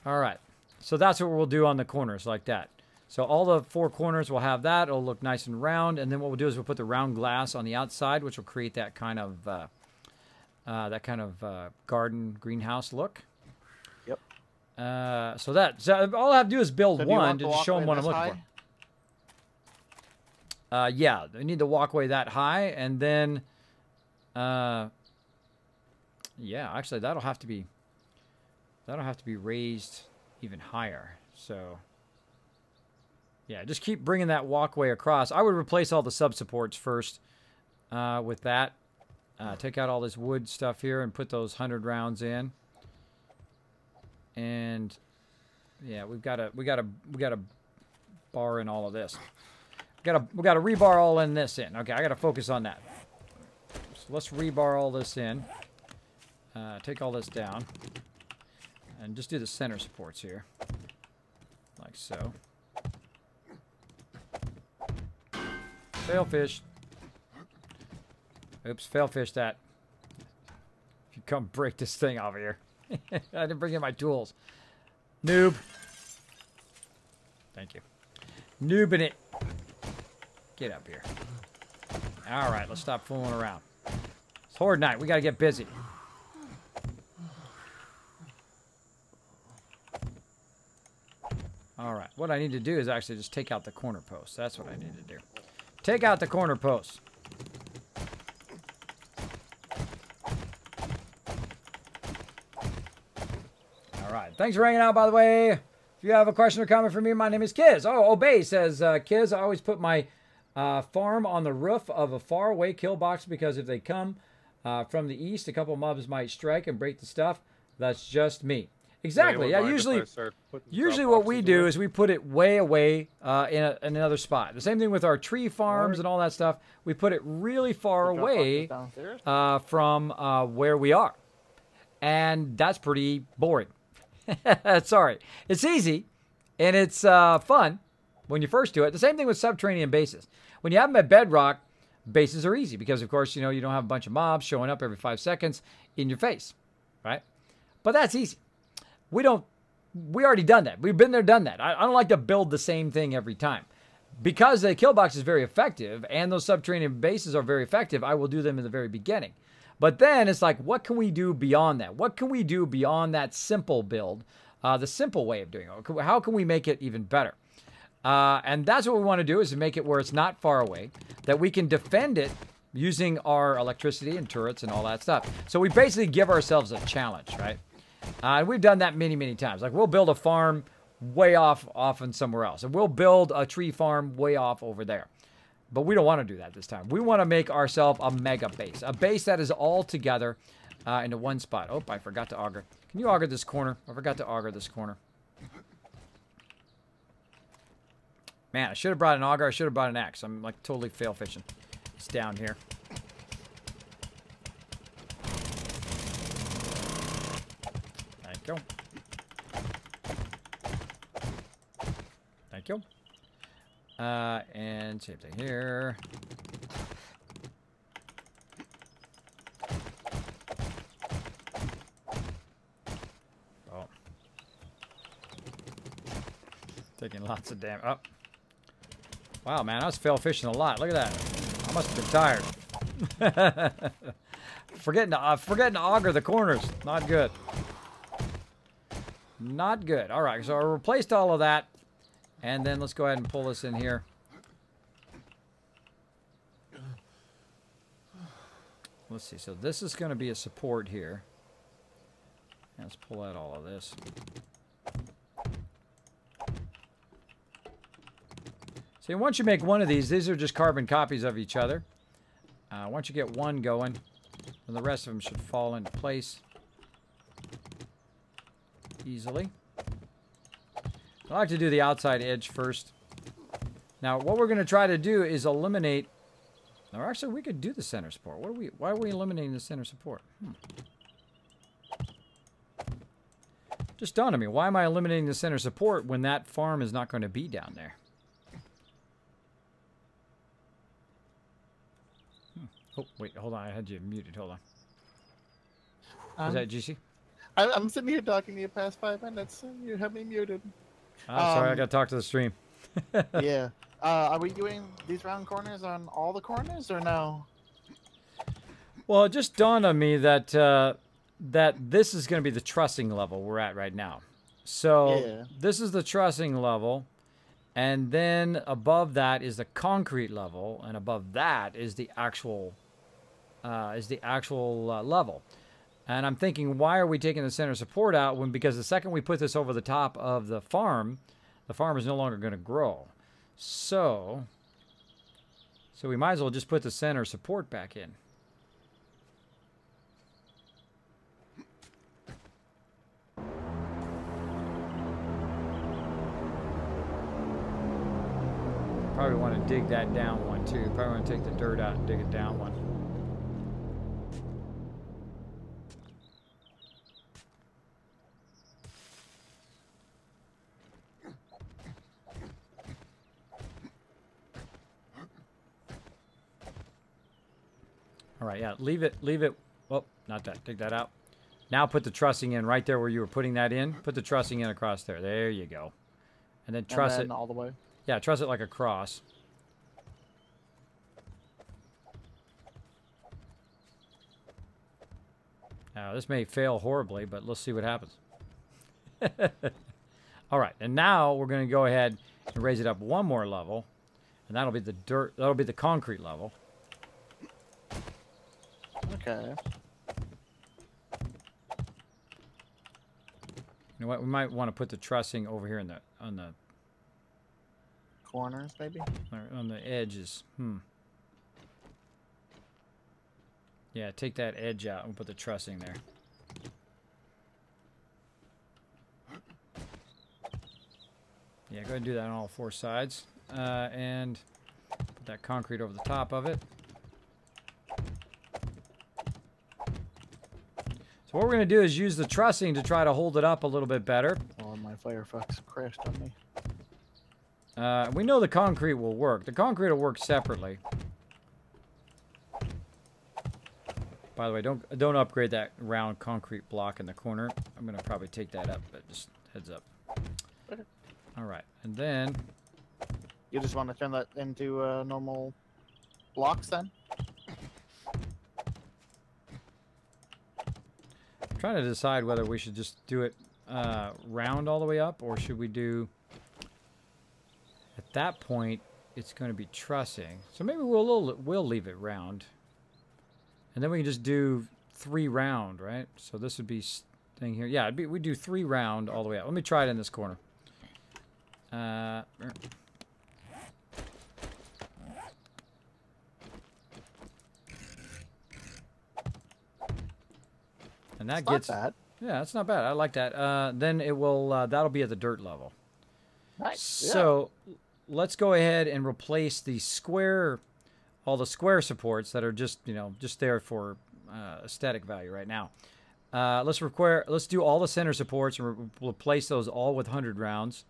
All right. So that's what we'll do on the corners like that. So all the 4 corners will have that. It'll look nice and round. And then what we'll do is we'll put the round glass on the outside, which will create that kind of garden greenhouse look. Yep. So all I have to do is build So do you one want to the just show them what walkway I'm this looking for. Yeah, I need the walkway that high, and then, yeah, actually that'll have to be raised even higher. So, yeah, just keep bringing that walkway across. I would replace all the sub supports first with that. Take out all this wood stuff here and put those 100 rounds in. And yeah, we got a bar in all of this. We got to rebar all in this in. Okay, I got to focus on that. So let's rebar all this in. Take all this down. And just do the center supports here. Like so. Failfish. Oops, failfish that. If you come break this thing over here. I didn't bring in my tools. Noob. Thank you. Noobing it. Get up here. All right, let's stop fooling around. It's horde night. We got to get busy. All right. What I need to do is actually just take out the corner posts. That's what I need to do. Take out the corner posts. All right. Thanks for hanging out, by the way. If you have a question or comment for me, my name is Kiz. Oh, Obey says, Kiz, I always put my farm on the roof of a faraway kill box because if they come from the east, a couple mobs might strike and break the stuff. That's just me. Exactly. Yeah, usually what we do is we put it way away in another spot. The same thing with our tree farms and all that stuff. We put it really far away from where we are. And that's pretty boring. Sorry. It's easy and it's fun when you first do it. The same thing with subterranean bases. When you have them at bedrock, bases are easy because, of course, you know, you don't have a bunch of mobs showing up every 5 seconds in your face, right? But that's easy. We already done that. We've been there, done that. I don't like to build the same thing every time. Because the kill box is very effective and those subterranean bases are very effective, I will do them in the very beginning. But then it's like, what can we do beyond that? What can we do beyond that simple build, the simple way of doing it? How can we make it even better? And that's what we want to do, is to make it where it's not far away, that we can defend it using our electricity and turrets and all that stuff. So we basically give ourselves a challenge, right? We've done that many, many times. Like, we'll build a farm way off in somewhere else. And we'll build a tree farm way off over there. But we don't want to do that this time. We want to make ourselves a mega base. A base that is all together into one spot. Oh, I forgot to auger. Can you auger this corner? I forgot to auger this corner. Man, I should have brought an auger. I should have brought an axe. I'm like totally fail fishing. It's down here. Thank you. Thank you. And same thing here. Oh. Taking lots of damage. Oh. Wow, man, I was fail fishing a lot. Look at that. I must have been tired. forgetting to auger the corners. Not good. Not good. All right, so I replaced all of that. And then let's go ahead and pull this in here. Let's see. So this is going to be a support here. Let's pull out all of this. See, once you make one of these are just carbon copies of each other. Once you get one going, then the rest of them should fall into place easily. I like to do the outside edge first. Now, what we're going to try to do is eliminate... Or actually, we could do the center support. Why are we eliminating the center support? Just dawned on me. Why am I eliminating the center support when that farm is not going to be down there? Oh, wait. Hold on. I had you muted. Hold on. Was that GC? I'm sitting here talking to you past 5 minutes, and you have me muted. Oh, sorry. I got to talk to the stream. Yeah. Are we doing these round corners on all the corners or no? Well, it just dawned on me that that this is going to be the trussing level we're at right now. So Yeah. this is the trussing level, and then above that is the concrete level, and above that is the actual level. And I'm thinking, why are we taking the center support out when? Because the second we put this over the top of the farm is no longer going to grow. So we might as well just put the center support back in. Probably want to dig that down one too. Probably want to take the dirt out and dig it down one. All right, yeah, leave it. Oh, not that. Take that out. Now put the trussing in right there where you were putting that in. Put the trussing in across there. There you go. And then truss it all the way. Yeah, truss it like a cross. Now, this may fail horribly, but let's see what happens. All right, and now we're going to go ahead and raise it up one more level, and that'll be the dirt. That'll be the concrete level. Okay. You know what? We might want to put the trussing over here in the on the Corners, maybe? on the edges. Yeah, take that edge out and put the trussing there. Yeah, go ahead and do that on all four sides. And put that concrete over the top of it. So what we're going to do is use the trussing to try to hold it up a little bit better. Oh, my Firefox crashed on me. We know the concrete will work. The concrete will work separately. By the way, don't upgrade that round concrete block in the corner. I'm going to probably take that up, but just heads up. Okay. All right, and then You just want to turn that into normal blocks then? I'm trying to decide whether we should just do it round all the way up, or should we do... At that point, it's going to be trussing. So maybe we'll leave it round. And then we can just do 3 round, right? So this would be thing here. Yeah, we do 3 round all the way up. Let me try it in this corner. And that It's gets... not bad. Yeah, that's not bad. I like that. Then it will... that'll be at the dirt level. Nice. So let's go ahead and replace the square... all the square supports that are just, just there for aesthetic value right now. Let's do all the center supports and replace those all with 100 rounds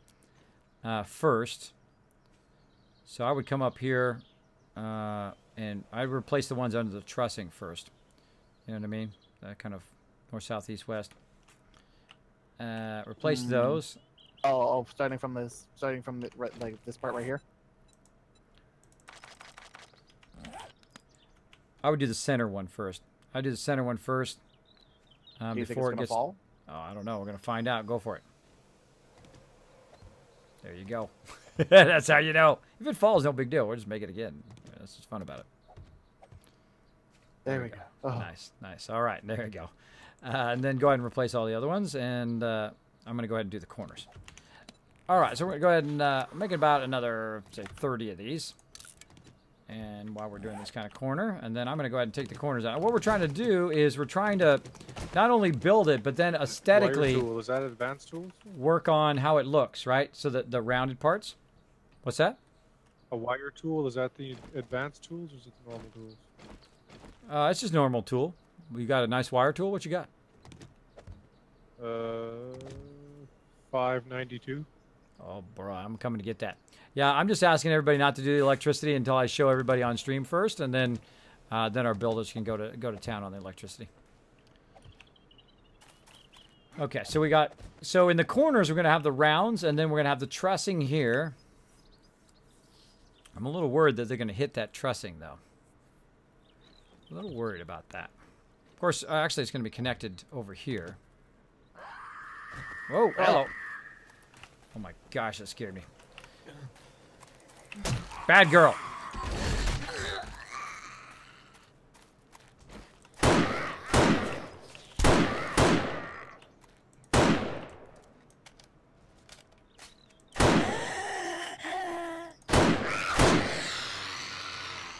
first. So I would come up here and I'd replace the ones under the trussing first. You know what I mean? That kind of north, south, east, west. Replace those. Oh, starting from the like this part right here. I would do the center one first. I'd do the center one first Do you think before it's it gets. fall? Oh, I don't know. We're gonna find out. Go for it. There you go. That's how you know. If it falls, no big deal. We'll just make it again. That's what's fun about it. There we go. Oh. Nice, nice. All right, there you go. And then go ahead and replace all the other ones, and I'm gonna go ahead and do the corners. All right, so we're gonna go ahead and make about another, say, 30 of these. And while we're doing this kind of corner, and then I'm going to go ahead and take the corners out. And what we're trying to do is we're trying to not only build it, but then aesthetically Wire tool. Is that advanced tools? work on how it looks, right? So that the rounded parts. What's that? A wire tool, is that the advanced tools or is it the normal tools? It's just normal tool. We got a nice wire tool. What you got? 592. Oh, bro, I'm coming to get that. Yeah, I'm just asking everybody not to do the electricity until I show everybody on stream first, and then our builders can go to town on the electricity. Okay, so in the corners we're gonna have the rounds, and then we're gonna have the trussing here, I'm a little worried that they're going to hit that trussing, though. A little worried about that. Of course, actually, it's going to be connected over here. Whoa, hello. Oh my gosh, that scared me. Bad girl.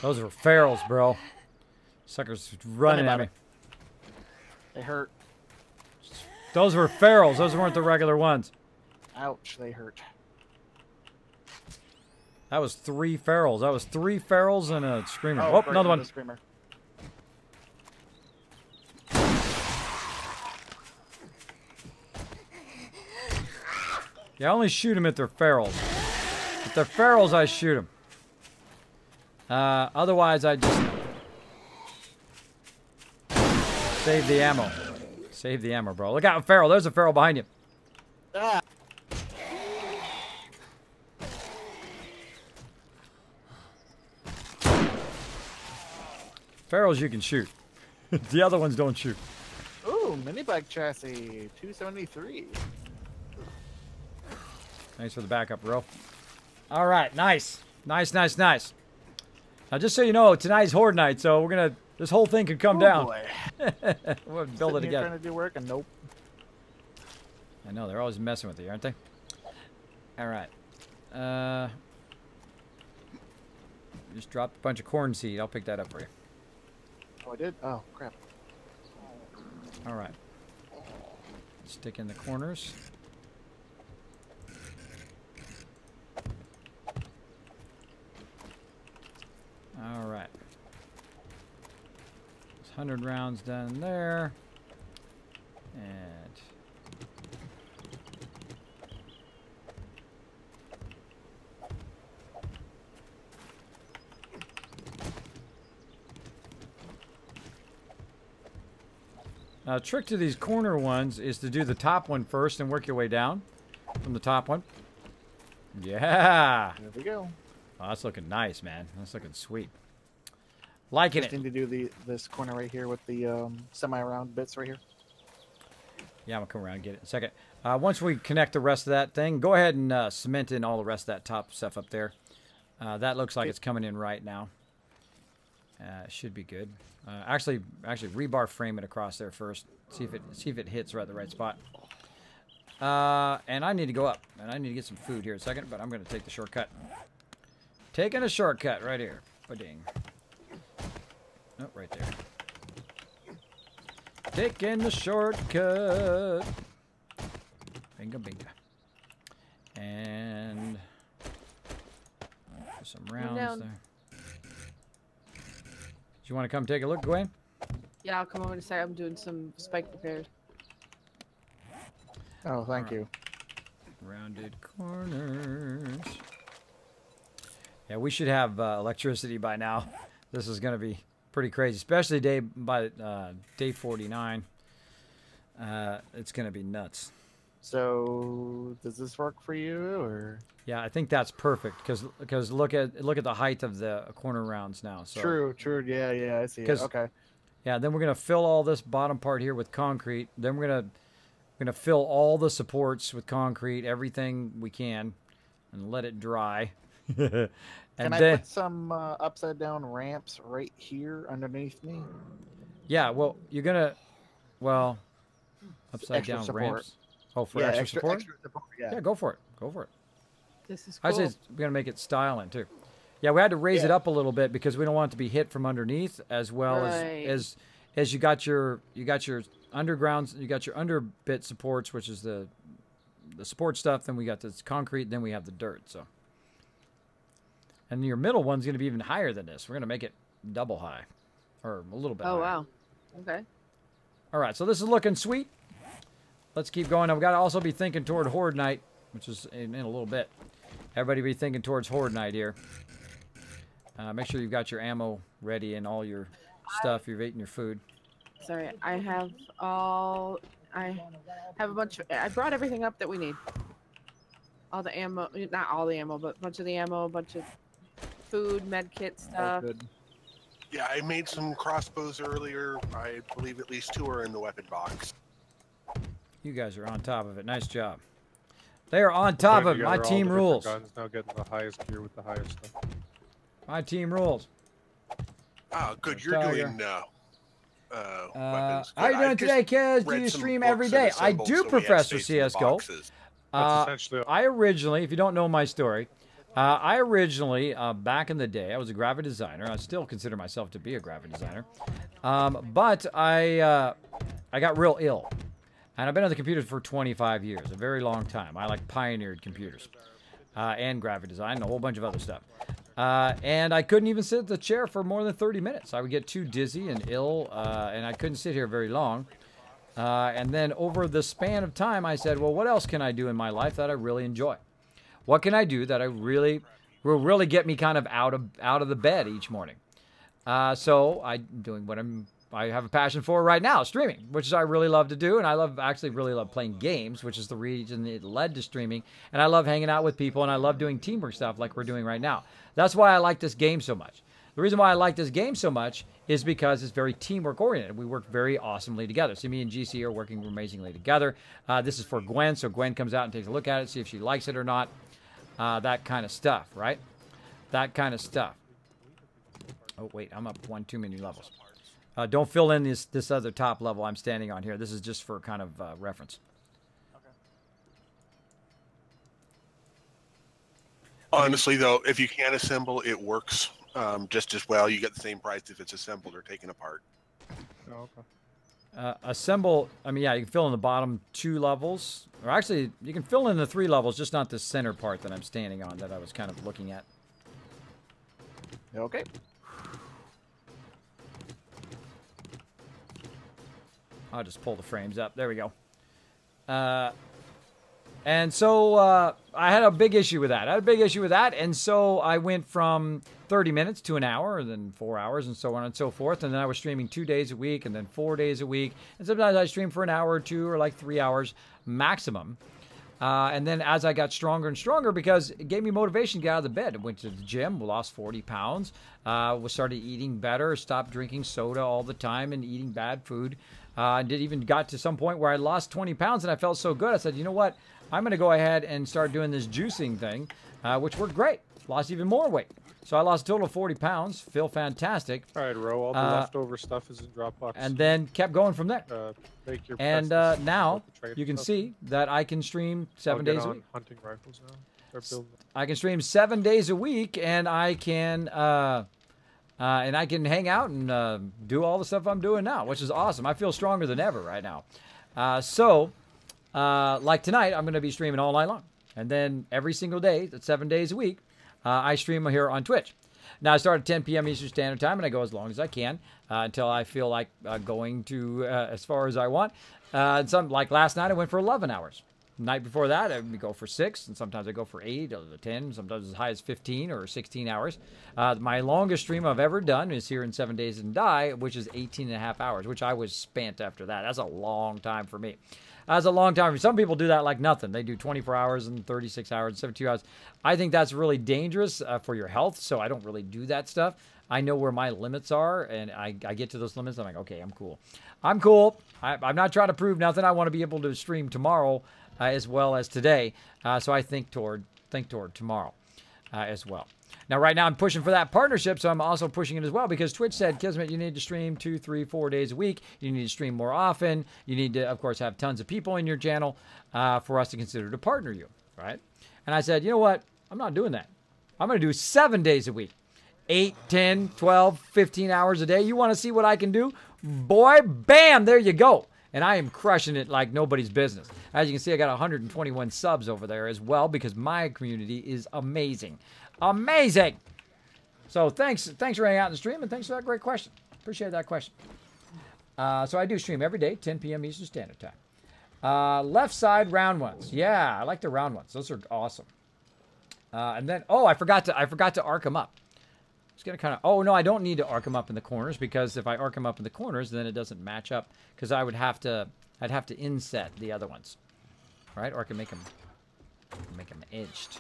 Those are ferals, bro. Suckers running at me. They hurt. Those were ferals. Those weren't the regular ones. Ouch, they hurt. That was 3 ferals. That was 3 ferals and a screamer. Oh, Oh, great, another one. Screamer. Yeah, I only shoot them if they're ferals. If they're ferals, I shoot them. Otherwise, I just save the ammo. Save the ammo, bro. Look out, feral. There's a feral behind you. Ah. Ferals you can shoot. The other ones don't shoot. Ooh, mini bike chassis, 273. Thanks for the backup, bro. All right, nice. Nice, nice, nice. Now, just so you know, tonight's Horde night, so we're going to, this whole thing could come down. Boy. We'll build it Sitting here together. trying to do work and nope. I know, they're always messing with you, aren't they? All right. Just dropped a bunch of corn seed. I'll pick that up for you. Oh, I did? Oh, crap. All right. Stick in the corners. All right. There's 100 rounds done there. And now, trick to these corner ones is to do the top one first and work your way down from the top one. Yeah. There we go. Oh, that's looking nice, man. That's looking sweet. Liking Just it. need to do this corner right here with the semi-round bits right here. Yeah, I'm going to come around and get it in a second. Once we connect the rest of that thing, go ahead and cement in all the rest of that top stuff up there. That looks like it's coming in right now. Should be good. Actually, rebar frame it across there first. See if it hits right at the right spot. And I need to go up, and I need to get some food here in a second, but I'm going to take the shortcut. Taking a shortcut right here. Ba-ding. Oh, right there. Taking the shortcut. Binga, binga. And put some rounds there. Do you want to come take a look, Gwen? Yeah, I'll come over in a sec. I'm doing some spike repairs. Oh, thank you. Rounded corners. Yeah, we should have electricity by now. This is going to be pretty crazy, especially by day 49. It's going to be nuts. So, does this work for you, or? Yeah, I think that's perfect because look at the height of the corner rounds now. So True. Yeah, I see it. Okay. Yeah, then we're gonna fill all this bottom part here with concrete. Then we're gonna fill all the supports with concrete, everything we can, and let it dry. And Can I put some upside down ramps right here underneath me? Yeah, well, you're gonna upside Extra down support. ramps. Oh, for extra support? Extra support, yeah. Yeah, go for it. Go for it. This is cool. I say we're gonna make it styling too. Yeah, we had to raise it up a little bit because we don't want it to be hit from underneath, as well as you got your undergrounds, you got your underbit supports, which is the support stuff. Then we got this concrete. Then we have the dirt. So, and your middle one's gonna be even higher than this. We're gonna make it double high, or a little bit. Oh higher. wow. Okay. All right, so this is looking sweet. Let's keep going. Now we got to also be thinking toward Horde Night, which is in a little bit. Everybody be thinking towards Horde Night here. Make sure you've got your ammo ready and all your stuff. You've eaten your food. Sorry, I have a bunch of, I brought everything up that we need. All the ammo, not all the ammo, but a bunch of the ammo, a bunch of food, med kit Oh, stuff. good. Yeah, I made some crossbows earlier. I believe at least 2 are in the weapon box. You guys are on top of it. Nice job. They are on top of it. My team rules. Guns now getting the highest gear with the highest stuff. My team rules. Oh, good. You're Tiger. doing weapons. How Good. you doing I've today, just kids? Do read you some stream books every and day? I assembled, do, so we have Professor space in the CSGO. boxes. That's essentially I originally, if you don't know my story, I originally, back in the day, I was a graphic designer. I still consider myself to be a graphic designer. But I got real ill. And I've been on the computers for 25 years, a very long time. I pioneered computers and graphic design and a whole bunch of other stuff. And I couldn't even sit at the chair for more than 30 minutes. I would get too dizzy and ill, and I couldn't sit here very long. And then over the span of time, I said, well, what else can I do in my life that I really enjoy? What can I do that I will really get me kind of out of the bed each morning? So I'm doing what I have a passion for right now, streaming, which is I really love to do, and I really love playing games, which is the reason it led to streaming. And I love hanging out with people, and I love doing teamwork stuff like we're doing right now. That's why I like this game so much. The reason why I like this game so much is because it's very teamwork oriented. We work very awesomely together. See, me and GC are working amazingly together. This is for Gwen, so Gwen comes out and takes a look at it, see if she likes it or not. That kind of stuff, right? That kind of stuff. Oh, wait, I'm up one too many levels. Don't fill in this other top level I'm standing on here. This is just for kind of reference. Honestly, though, if you can assemble, it works just as well. You get the same price if it's assembled or taken apart. Oh, okay. Assemble, I mean, yeah, you can fill in the bottom 2 levels. Or actually, you can fill in the 3 levels, just not the center part that I'm standing on that I was kind of looking at. Okay. I'll just pull the frames up. There we go. And so I had a big issue with that. And so I went from 30 minutes to an hour, and then 4 hours, and so on and so forth. And then I was streaming 2 days a week, and then 4 days a week. And sometimes I stream for an hour or 2 or like 3 hours maximum. And then as I got stronger and stronger, because it gave me motivation to get out of the bed. I went to the gym, lost 40 pounds, started eating better, stopped drinking soda all the time and eating bad food. Got to some point where I lost 20 pounds and I felt so good. I said, you know what? I'm going to go ahead and start doing this juicing thing, which worked great. Lost even more weight. So I lost a total of 40 pounds. Feel fantastic. All right, Ro, all the leftover stuff is in Dropbox. And then kept going from there. Make your And presses, now trade you can stuff. see that I can stream 7 days a week. Hunting rifles now. They're building. I can stream 7 days a week, and I can hang out and do all the stuff I'm doing now, which is awesome. I feel stronger than ever right now. Like tonight, I'm going to be streaming all night long, and then every single day, 7 days a week, I stream here on Twitch. Now I start at 10 p.m. Eastern Standard Time, and I go as long as I can until I feel like going to as far as I want. Like last night, I went for 11 hours. The night before that, I would go for 6, and sometimes I go for 8 or 10, sometimes as high as 15 or 16 hours. My longest stream I've ever done is here in 7 Days and Die, which is 18 and a half hours, which I was spent after that. That's a long time for me. That's a long time. Some people do that like nothing. They do 24 hours and 36 hours and 72 hours. I think that's really dangerous for your health, so I don't really do that stuff. I know where my limits are, and I get to those limits. I'm like, okay, I'm cool. I'm cool. I'm not trying to prove nothing. I want to be able to stream tomorrow as well as today. So I think toward tomorrow as well. Now, right now, I'm pushing for that partnership, so I'm also pushing it as well because Twitch said, Kismet, you need to stream 2, 3, 4 days a week. You need to stream more often. You need to, of course, have tons of people in your channel for us to consider to partner you, right? And I said, you know what? I'm not doing that. I'm going to do 7 days a week. 8, 10, 12, 15 hours a day. You want to see what I can do? Boy, bam, there you go. And I am crushing it like nobody's business. As you can see, I got 121 subs over there as well because my community is amazing. Amazing. So thanks for hanging out in the stream, and thanks for that great question. Appreciate that question. So I do stream every day, 10 p.m. Eastern Standard Time. Left side round ones. Yeah, I like the round ones. Those are awesome. And then, oh, I forgot to arc them up. It's gonna kind of. Oh no, I don't need to arc them up in the corners because if I arc them up in the corners, then it doesn't match up. Because I'd have to inset the other ones, right? Or I can make them edged.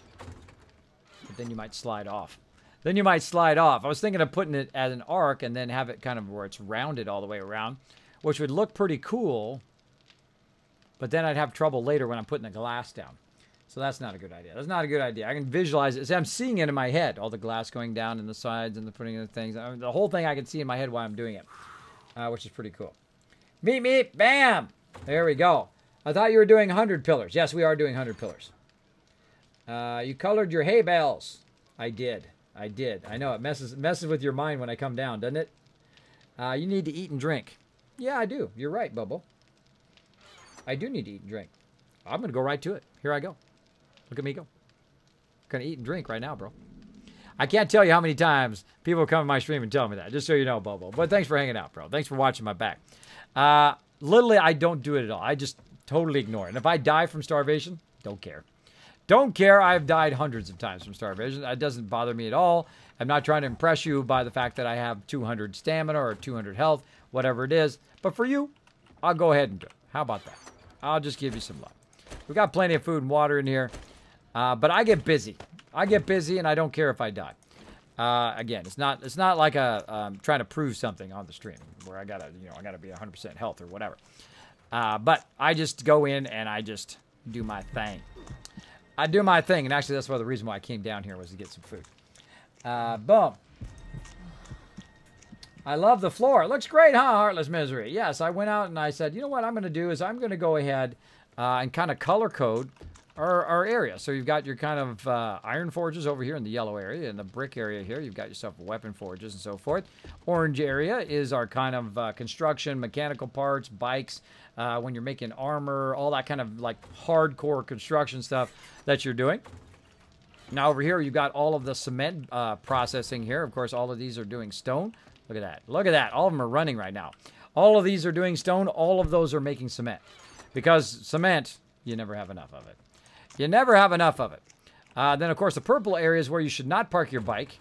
But then you might slide off. then you might slide off. I was thinking of putting it as an arc and then have it kind of where it's rounded all the way around, which would look pretty cool. But then I'd have trouble later when I'm putting the glass down. So that's not a good idea. That's not a good idea. I can visualize it. See, I'm seeing it in my head. All the glass going down in the sides and the putting in the things. I mean, the whole thing I can see in my head while I'm doing it, which is pretty cool. Meep, meep, bam! There we go. I thought you were doing 100 pillars. Yes, we are doing 100 pillars. You colored your hay bales. I did. I did. I know it messes with your mind when I come down, doesn't it? You need to eat and drink. Yeah, I do. You're right, Bubble. I do need to eat and drink. I'm going to go right to it. Here I go. Look at me go. I'm going to eat and drink right now, bro. I can't tell you how many times people come to my stream and tell me that, just so you know, Bubble. But thanks for hanging out, bro. Thanks for watching my back. Literally, I don't do it at all. I just totally ignore it. And if I die from starvation, don't care. Don't care. I've died hundreds of times from starvation. It doesn't bother me at all. I'm not trying to impress you by the fact that I have 200 stamina or 200 health, whatever it is. But for you, I'll go ahead and do it. How about that? I'll just give you some love. We've got plenty of food and water in here. But I get busy. I get busy, and I don't care if I die. Again, it's not like trying to prove something on the stream where I gotta be 100% health or whatever. But I just go in and I just do my thing. I do my thing, and actually that's the reason why I came down here was to get some food. Boom. I love the floor. It looks great, huh, Heartless Misery? Yes, I went out and I said, you know what I'm going to do is I'm going to go ahead and kind of color code our area. So you've got your kind of iron forges over here in the yellow area. In the brick area here, you've got yourself weapon forges and so forth. Orange area is our kind of construction, mechanical parts, bikes, when you're making armor, all that kind of like hardcore construction stuff that you're doing. Now over here, you've got all of the cement processing here. Of course, all of these are doing stone. Look at that. Look at that. All of them are running right now. All of these are doing stone. All of those are making cement. Because cement, you never have enough of it. You never have enough of it. Then, of course, the purple area is where you should not park your bike.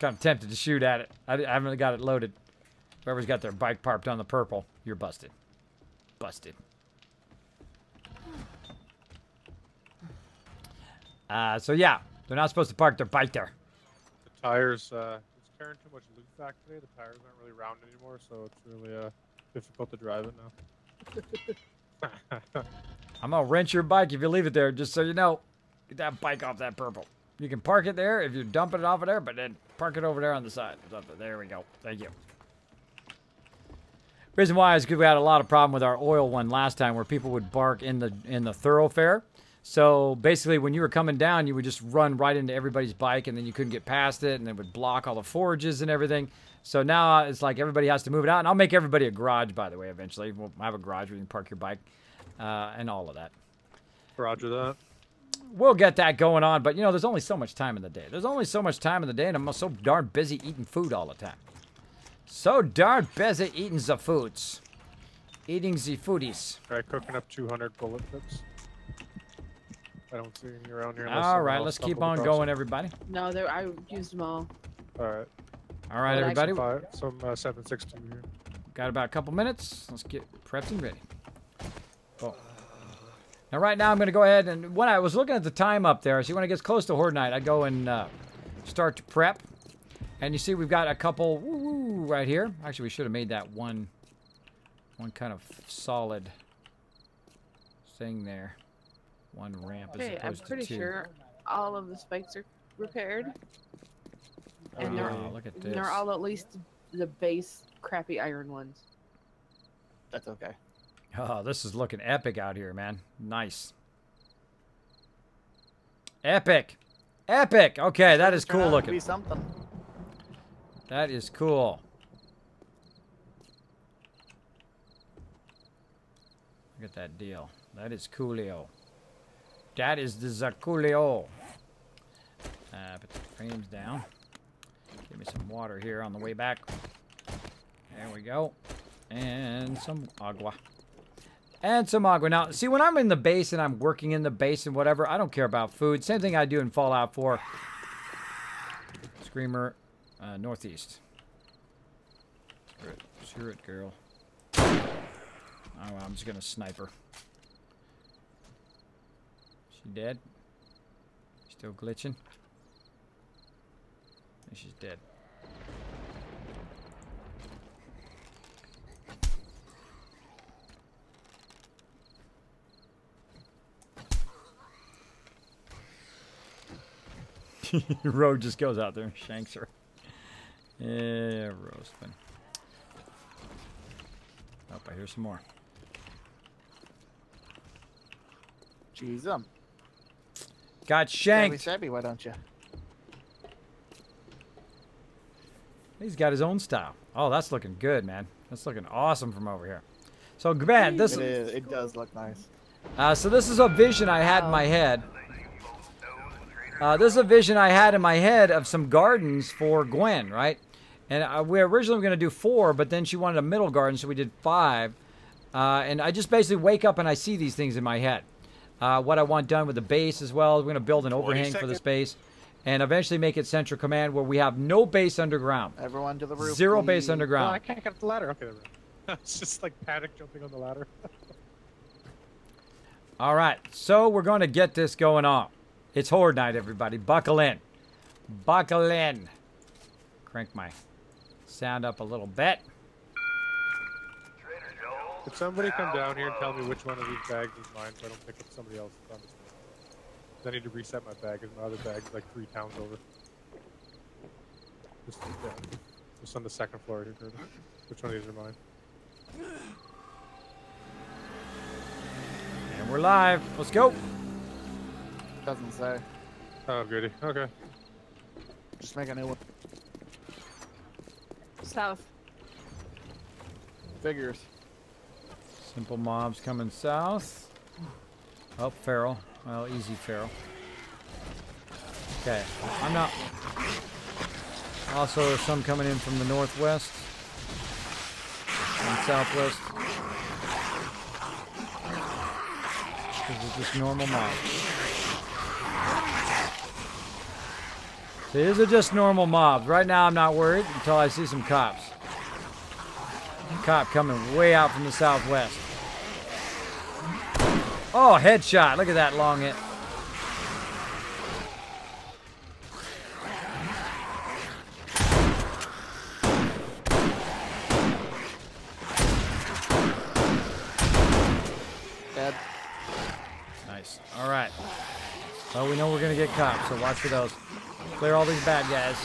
Kind of tempted to shoot at it. I haven't got it loaded. Whoever's got their bike parked on the purple, you're busted. Busted. So yeah, they're not supposed to park their bike there. The tires, it's carrying too much loot back today. The tires aren't really round anymore, so it's really difficult to drive it now. I'm gonna wrench your bike if you leave it there, just so you know. Get that bike off that purple. You can park it there if you're dumping it off of there, but then park it over there on the side. There we go. Thank you. Reason why is because we had a lot of problem with our oil one last time, where people would bark in the thoroughfare. So basically, when you were coming down, you would just run right into everybody's bike, and then you couldn't get past it, and it would block all the forges and everything. So now it's like everybody has to move it out, and I'll make everybody a garage, by the way, eventually. We'll have a garage where you can park your bike and all of that. Roger that. We'll get that going on, but, you know, there's only so much time in the day. There's only so much time in the day, and I'm so darn busy eating food all the time. So darn busy eating the foods. Eating the foodies. All right, cooking up 200 bullet tips. I don't see any around here. All right, let's keep on going, everybody. No, I used them all. All right. All right, everybody. Some 762 here. Got about a couple minutes. Let's get prepped and ready. Oh. Now, right now, I'm going to go ahead and when I was looking at the time up there, see when it gets close to Horde Night, I go and start to prep. And you see we've got a couple right here. Actually, we should have made that one kind of solid thing there. One ramp as Okay, I'm opposed to pretty two. sure all of the spikes are repaired. And Look at this. they're all at least the base crappy iron ones. That's okay. Oh, this is looking epic out here, man. Nice. Epic. Epic. Okay, that is Turn out cool to looking. Be something. That is cool. Look at that deal. That is coolio. That is the Zaculio. Put the frames down. Give me some water here on the way back. There we go. And some agua. And some agua. Now, see, when I'm in the base and I'm working in the base and whatever, I don't care about food. Same thing I do in Fallout 4. Screamer, northeast. Screw it, girl. Oh, I'm just going to sniper. She dead? Still glitching? And she's dead. Road just goes out there and shanks her. Yeah, roasting. Oh, I hear some more. Jeez, Got shanked. Sabby, why don't you? He's got his own style. Oh, that's looking good, man. That's looking awesome from over here. So, man, this is. It does look nice. So this is a vision I had in my head. This is a vision I had in my head of some gardens for Gwen, right? And we originally were going to do 4, but then she wanted a middle garden, so we did 5. And I just basically wake up and I see these things in my head. What I want done with the base as well. We're going to build an overhang for this base. And eventually make it central command where we have no base underground. Everyone to the roof. 0 please. base Oh, underground. I can't get up the ladder. Okay, it's just like panic jumping on the ladder. All right, so we're going to get this going on. It's Horde Night, everybody. Buckle in. Buckle in. Crank my sound up a little bit. Could somebody come down here and tell me which one of these bags is mine so I don't pick up somebody else's on this one? I need to reset my bag because my other bag is like 3 towns over. Just on the second floor here, Curtis. Which one of these are mine? And we're live. Let's go. Doesn't say. Oh, goody. Okay. Just make a new one. South. Figures. Simple mobs coming south. Oh, feral. Well, easy feral. Okay, I'm not. Also, there's some coming in from the northwest and southwest. This is just normal mobs. These are just normal mobs. Right now, I'm not worried until I see some cops. Cop coming way out from the southwest. Oh, headshot. Look at that long hit. Dead. Nice. All right. Well, we know we're going to get cops, so watch for those. Clear all these bad guys.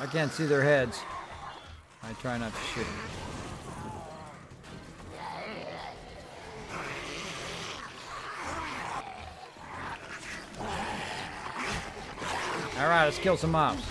I can't see their heads. I try not to shoot them. All right, let's kill some mobs.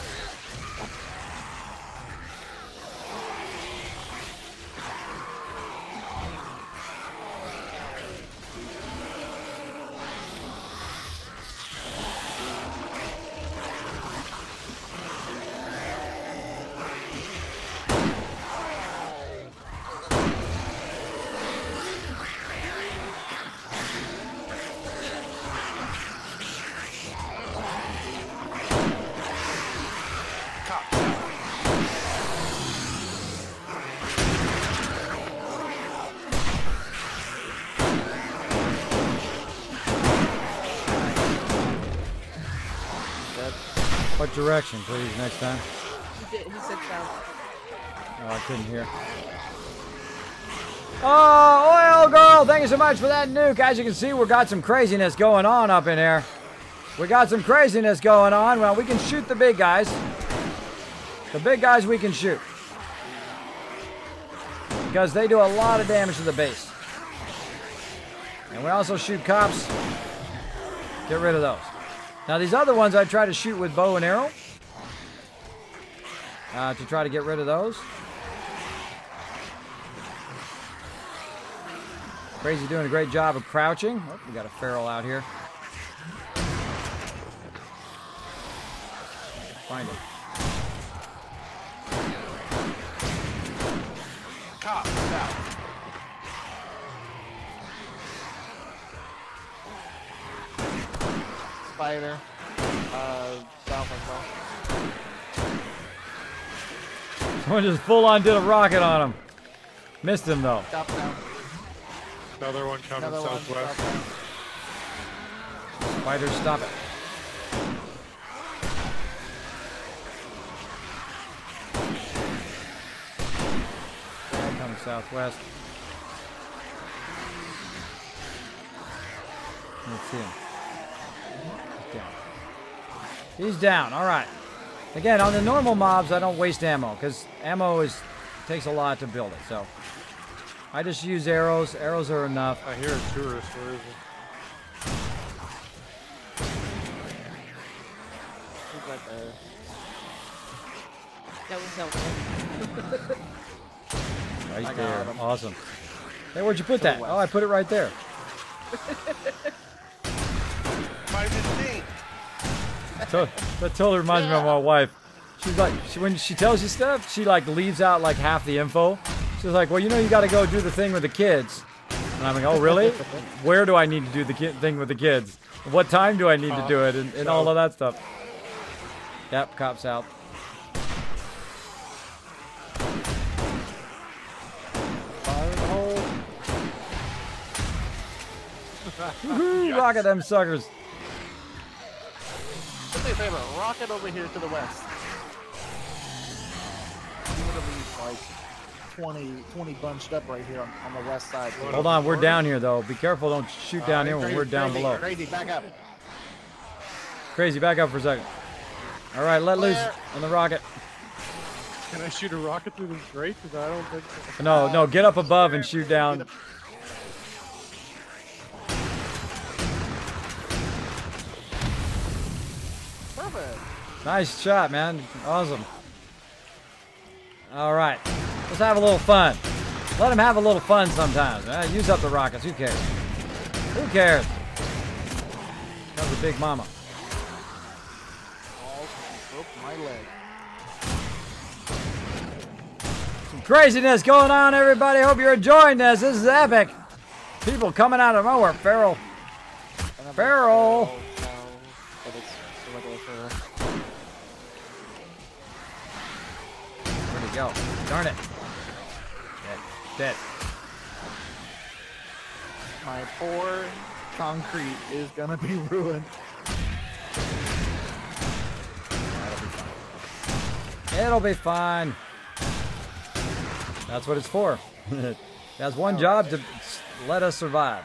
What direction, please, next time? He said south. Oh, I couldn't hear. Oh, Oil Girl, thank you so much for that nuke. As you can see, we got some craziness going on up in here. We got some craziness going on. Well, we can shoot the big guys. The big guys we can shoot. Because they do a lot of damage to the base. And we also shoot cops. Get rid of those. Now, these other ones I try to shoot with bow and arrow. To try to get rid of those. Crazy doing a great job of crouching. Oh, we got a feral out here. Find him. Cop, south. fighter. South as well. Someone just full on did a rocket on him. Missed him though. Top down. Another one coming Another one. southwest. Top down. Fighters, stop it. Okay, coming southwest. Let's see him. He's down. He's down. All right. Again, on the normal mobs, I don't waste ammo because ammo takes a lot to build it. So I just use arrows. Arrows are enough. I hear a tourist. Where is it? He's right there. That was helpful. Right I got there. him. Awesome. Hey, where'd you put To the that? west. Oh, I put it right there. My mistake. That totally reminds me of my wife. She's like, when she tells you stuff, she like leaves out like half the info. She's like, well, you know, you got to go do the thing with the kids. And I'm like, oh, really? Where do I need to do the thing with the kids? What time do I need to do it? And all of that stuff. Yep, cops out. Fire in the hole. Woohoo, rocket them suckers. Do me a favor, rocket over here to the west. You would have like 20 bunched up right here on the west side. Hold on, we're down here though. Be careful, don't shoot down here when we're down below. Crazy, back up. Crazy, back up for a second. All right, let loose on the rocket. Can I shoot a rocket through this grate? Because I don't think so. No, get up above and shoot down. Perfect. Nice shot, man. Awesome. All right, let's have a little fun. Let them have a little fun sometimes. Use up the rockets. Who cares? Who cares? That was a big mama. Oh, broke my leg. Some craziness going on, everybody. Hope you're enjoying this. This is epic. People coming out of nowhere. Feral. Feral. But it's a regular feral. Where'd he go? Darn it. Dead. My poor concrete is gonna be ruined. It'll be fine. That's what it's for. It has one job, to let us survive.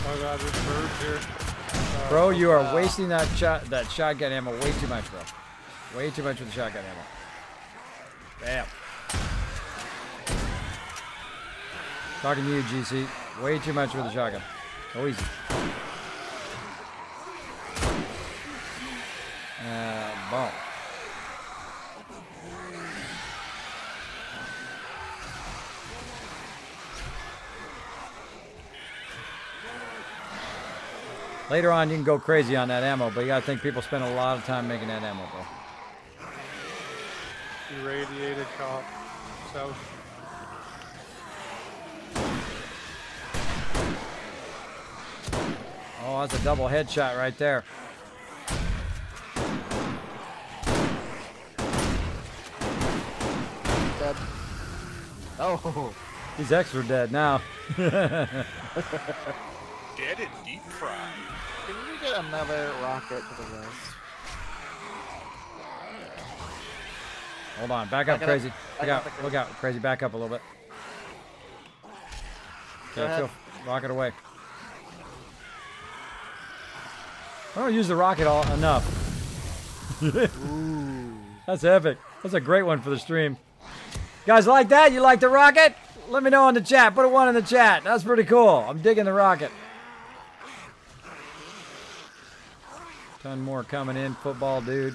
Oh god, there's birds here. Bro, you are wasting that shotgun ammo way too much, bro. Way too much with the shotgun ammo. Bam. Talking to you, GC. Way too much with the shotgun. Go easy. Boom. Later on, you can go crazy on that ammo, but you gotta think people spend a lot of time making that ammo, bro. Irradiated cop. South. Oh, that's a double headshot right there. Dead. Oh. He's extra dead now. Dead and deep fried. Can we get another rocket to the west? Hold on, back up, Back it up. crazy. Back Look up, out, back look out, crazy. Back up a little bit. Go Okay, ahead. rocket away. I don't use the rocket enough. That's epic. That's a great one for the stream. Guys like that? You like the rocket? Let me know in the chat. Put a 1 in the chat. That's pretty cool. I'm digging the rocket. Ton more coming in. Football dude.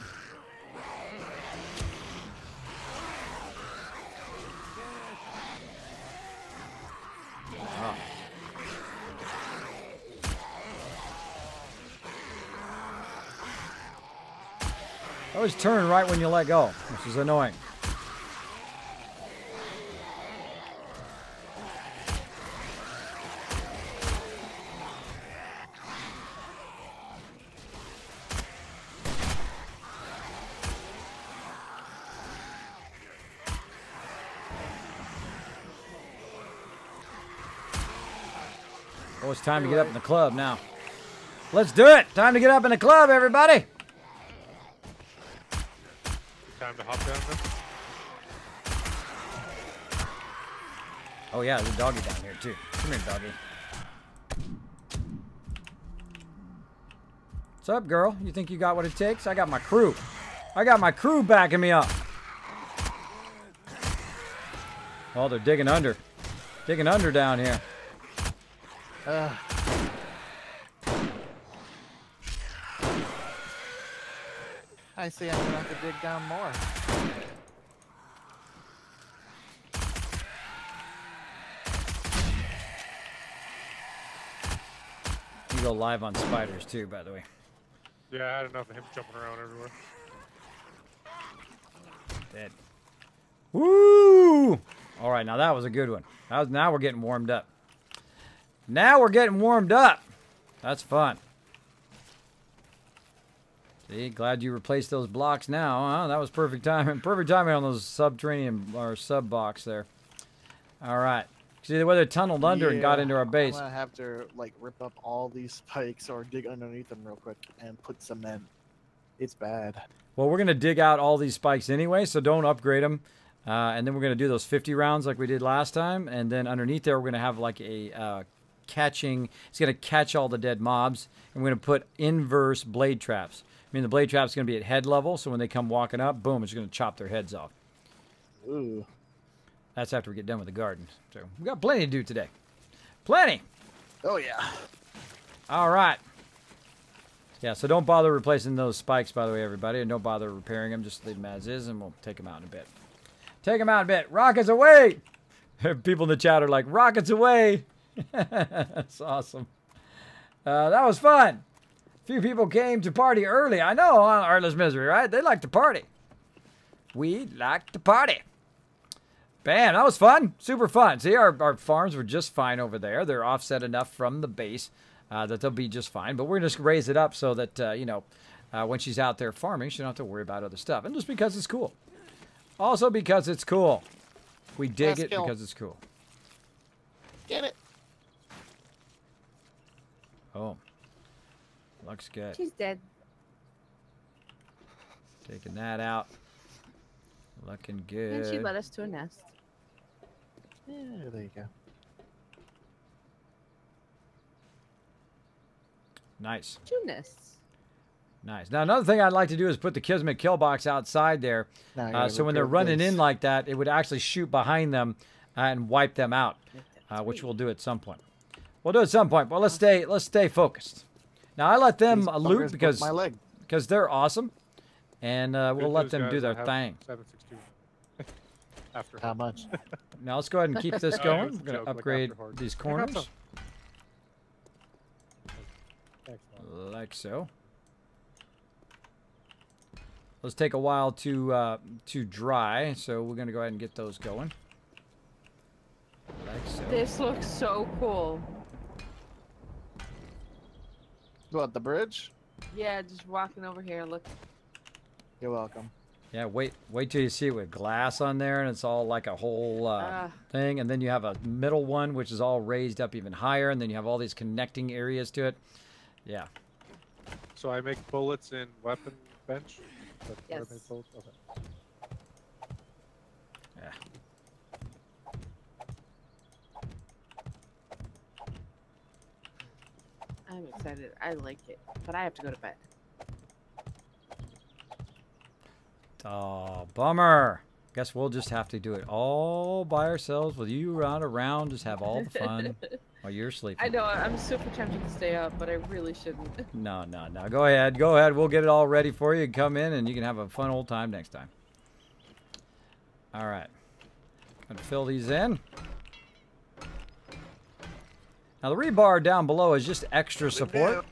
Wow. I always turn right when you let go, which is annoying. Oh, it's time to get up in the club now. Let's do it. Time to get up in the club, everybody. Time to hop down there. Oh, yeah, there's a doggy down here, too. Come here, doggy. What's up, girl? You think you got what it takes? I got my crew. I got my crew backing me up. Oh, they're digging under. Digging under down here. I see I'm gonna have to dig down more. You go live on spiders, too, by the way. Yeah, I had enough of him jumping around everywhere. Dead. Woo! All right, now that was a good one. Now we're getting warmed up. Now we're getting warmed up. That's fun. See, glad you replaced those blocks now, huh? That was perfect timing. Perfect timing on those subterranean or sub box there. All right. See the way they tunneled under and got into our base. I'm gonna have to like rip up all these spikes or dig underneath them real quick and put cement. It's bad. Well, we're gonna dig out all these spikes anyway, so don't upgrade them. And then we're gonna do those 50 rounds like we did last time, and then underneath there we're gonna have like a catching. It's gonna catch all the dead mobs, and we're gonna put inverse blade traps. I mean, the blade trap's gonna be at head level, so when they come walking up, boom, it's gonna chop their heads off. Ooh. That's after we get done with the garden. So we got plenty to do today. Plenty. Oh yeah. All right. Yeah, so don't bother replacing those spikes, by the way, everybody, and don't bother repairing them. Just leave them as is, and we'll take them out in a bit. Take them out in a bit. Rockets away! People in the chat are like, rockets away! That's awesome. That was fun. A few people came to party early. I know, Artless Misery, right? They like to party. We like to party. Bam, that was fun. Super fun. See, our farms were just fine over there. They're offset enough from the base that they'll be just fine. But we're going to raise it up so that, you know, when she's out there farming, she don't have to worry about other stuff. And just because it's cool. Also because it's cool. We dig it because it's cool. Get it. Oh. Looks good. She's dead. Taking that out. Looking good. And she led us to a nest. Yeah, there you go. Nice. 2 nests. Nice. Now, another thing I'd like to do is put the Kismet kill box outside there. So when they're running in like that, it would actually shoot behind them and wipe them out, which we'll do at some point. We'll do it at some point, but let's stay focused. Now, I let them loot because they're awesome, and we'll let them do their thing. 762. After How much? Now, let's go ahead and keep this going. We're going to upgrade these corners. Like so. Let's take a while to dry, so we're going to go ahead and get those going. Like so. This looks so cool. What, the bridge? Yeah, just walking over here. Look. You're welcome. Yeah, wait till you see it with glass on there, and it's all like a whole thing. And then you have a middle one, which is all raised up even higher, and then you have all these connecting areas to it. Yeah. So I make bullets in weapon bench? Yes. Okay. Yeah. I'm excited. I like it, but I have to go to bed. Oh, bummer. Guess we'll just have to do it all by ourselves with you around, just have all the fun while you're sleeping. I know, I'm super tempted to stay up, but I really shouldn't. No. Go ahead. We'll get it all ready for you. Come in and you can have a fun old time next time. All right. Gonna fill these in. Now the rebar down below is just extra support.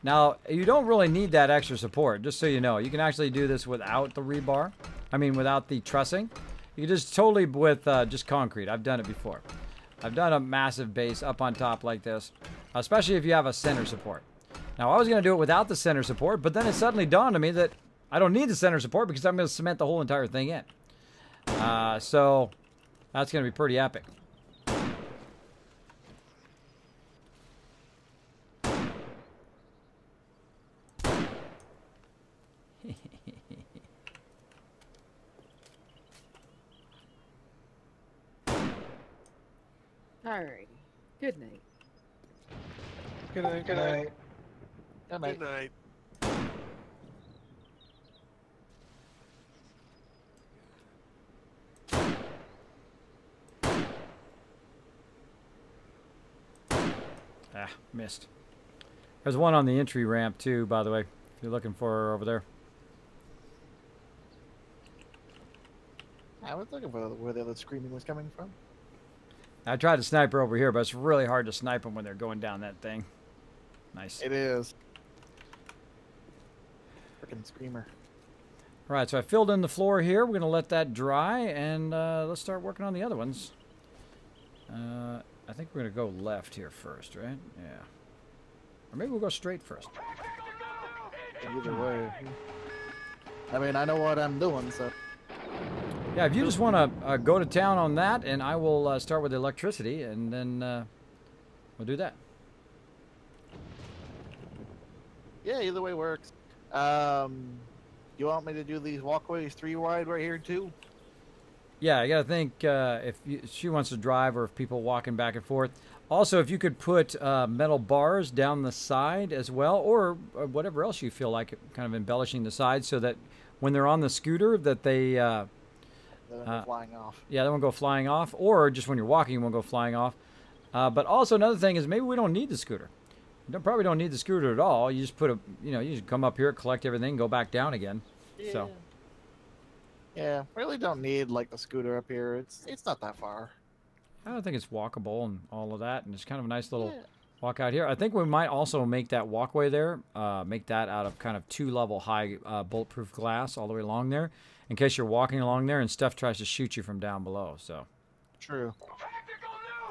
Now, you don't really need that extra support, just so you know. You can actually do this without the rebar. I mean, without the trussing. You can just totally with just concrete. I've done it before. I've done a massive base up on top like this, especially if you have a center support. Now, I was going to do it without the center support, but then it suddenly dawned on me that I don't need the center support because I'm going to cement the whole entire thing in. So, that's going to be pretty epic. Alrighty. Good night. Good night. Good night. Good night. Ah, missed. There's one on the entry ramp too, by the way. If you're looking for her over there. I was looking for where the other screaming was coming from. I tried to snipe her over here, but it's really hard to snipe them when they're going down that thing. Nice. It is. Freaking screamer. All right, so I filled in the floor here. We're going to let that dry, and let's start working on the other ones. I think we're going to go left here first, right? Yeah. Or maybe we'll go straight first. Either way. I mean, I know what I'm doing, so. Yeah, if you just want to go to town on that, and I will start with the electricity, and then we'll do that. Yeah, either way works. You want me to do these walkways 3 wide right here too? Yeah, I gotta think if she wants to drive or if people walking back and forth. Also, if you could put metal bars down the side as well, or whatever else you feel like, kind of embellishing the side so that when they're on the scooter that they They'll go flying off. yeah, they won't go flying off, or just when you're walking, you won't go flying off. But also another thing is maybe we don't need the scooter. Probably don't need the scooter at all. You just put you just come up here, collect everything, go back down again. Yeah. So. Yeah, really don't need like the scooter up here. It's not that far. I don't think it's walkable and all of that, and it's kind of a nice little Yeah. walk out here. I think we might also make that walkway there, make that out of kind of 2-level high bulletproof glass all the way along there, in case you're walking along there and stuff tries to shoot you from down below. So True.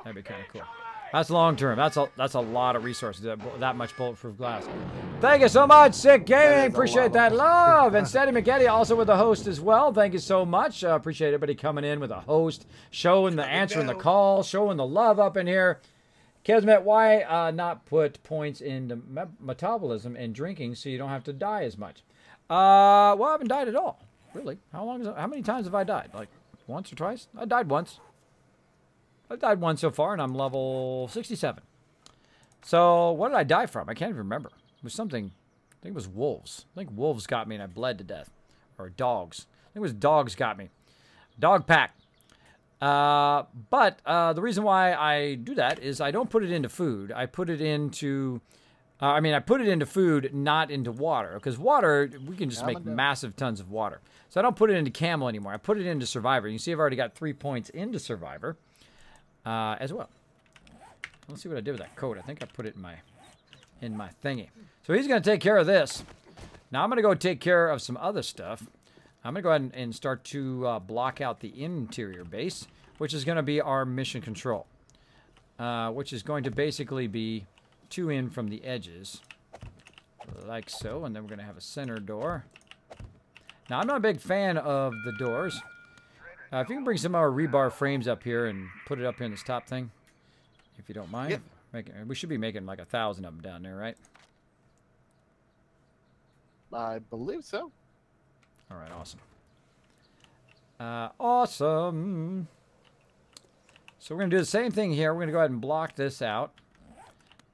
that'd be kind of cool. That's long term. That's a lot of resources. That much bulletproof glass. Thank you so much, Sick Gaming. Appreciate that love. And Steady McGetty also with the host as well. Thank you so much. Appreciate everybody coming in with a host, showing the answering the call, showing the love up in here. Kismet, why not put points into metabolism and drinking so you don't have to die as much? Well, I haven't died at all. Really? How many times have I died? Like once or twice? I died once. I've died once so far, and I'm level 67. So, what did I die from? I can't even remember. It was something, I think it was wolves. I think wolves got me and I bled to death. Or dogs. I think it was dogs got me. Dog pack. But the reason why I do that is I don't put it into food. I put it into, I put it into food, not into water. Because water, we can just make massive tons of water. So I don't put it into camel anymore. I put it into survivor. You can see I've already got 3 points into survivor. As well. Let's see what I did with that coat. I think I put it in my thingy. So he's going to take care of this. Now I'm going to go take care of some other stuff. I'm going to go ahead and start to block out the interior base, which is going to be our mission control, which is going to basically be 2 in from the edges, like so, and then we're going to have a center door. Now I'm not a big fan of the doors. If you can bring some of our rebar frames up here and put it up here in this top thing, if you don't mind. Yep. We should be making like 1,000 of them down there, right? I believe so. All right, awesome. Awesome. So we're going to do the same thing here. We're going to go ahead and block this out.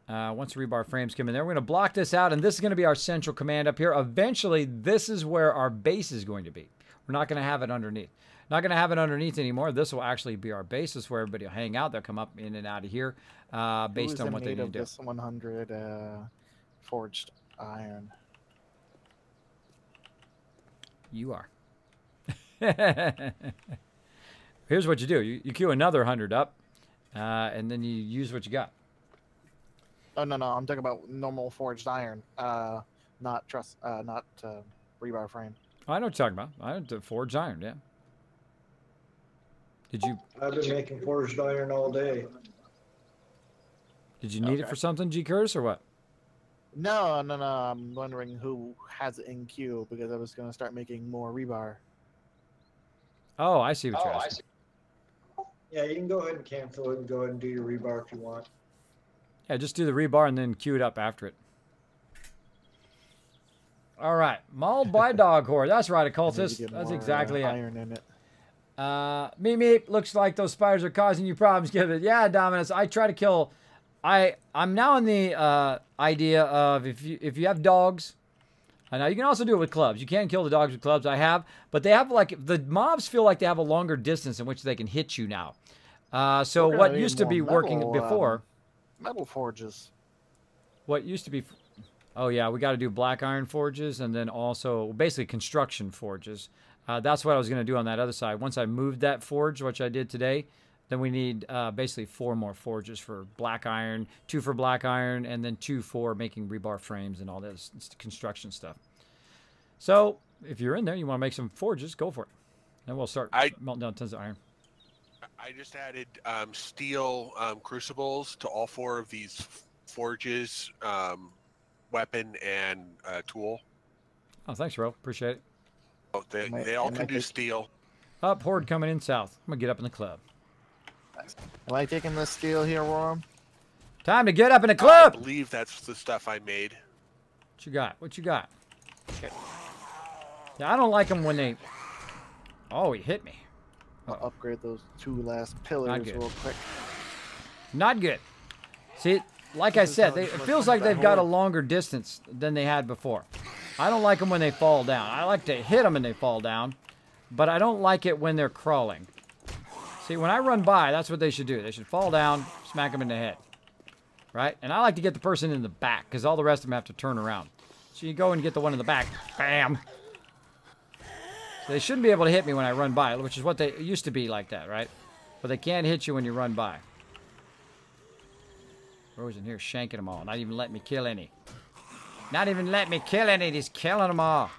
Once the rebar frames come in there, we're going to block this out, and this is going to be our central command up here. Eventually, this is where our base is going to be. We're not going to have it underneath. Not going to have it underneath anymore. This will actually be our base. This is where everybody will hang out. They'll come up in and out of here based on what they need to do. This 100 forged iron. You are. Here's what you do. You queue another 100 up, and then you use what you got. Oh no, I'm talking about normal forged iron, not rebar frame. I know what you're talking about. I know forged iron, yeah. I've been making forged iron all day. Did you need it for something, G. Curtis, or what? No. I'm wondering who has it in queue because I was going to start making more rebar. Oh, I see what you're asking. Yeah, you can go ahead and cancel it and go ahead and do your rebar if you want. Yeah, just do the rebar and then queue it up after it. All right, mauled by dog whore. That's right, occultist. That's exactly it. Iron in it. Meep meep. Looks like those spiders are causing you problems. Give it. Yeah, Dominus. I try to kill. I'm now in the idea of if you have dogs. Now you can also do it with clubs. You can kill the dogs with clubs. I have, but they have like the mobs feel like they have a longer distance in which they can hit you now. So We're gonna what need used to more be working metal, before. Metal forges. What used to be. Oh yeah, we got to do black iron forges and then also basically construction forges. That's what I was going to do on that other side. Once I moved that forge, which I did today, then we need basically 4 more forges for black iron, 2 for black iron, and then 2 for making rebar frames and all this construction stuff. So if you're in there, you want to make some forges, go for it. And we'll start melting down tons of iron. I just added steel crucibles to all 4 of these forges, weapon and tool. Oh, thanks, bro. Appreciate it. Oh, they all can do steel. Up, horde coming in south. I'm going to get up in the club. Am I taking this steel here, Worm? Time to get up in the club! I believe that's the stuff I made. What you got? What you got? Yeah, I don't like them when they... Oh, he hit me. I'll upgrade those 2 last pillars real quick. Not good. See, like I said, it feels like they've got a longer distance than they had before. I don't like them when they fall down. I like to hit them and they fall down, but I don't like it when they're crawling. See, when I run by, that's what they should do. They should fall down, smack them in the head. Right? And I like to get the person in the back, because all the rest of them have to turn around. So you go and get the one in the back. Bam! So they shouldn't be able to hit me when I run by, which is what they used to be like that, right? But they can't hit you when you run by. Bro's in here shanking them all. Not even letting me kill any. Not even letting me kill any. He's killing them all.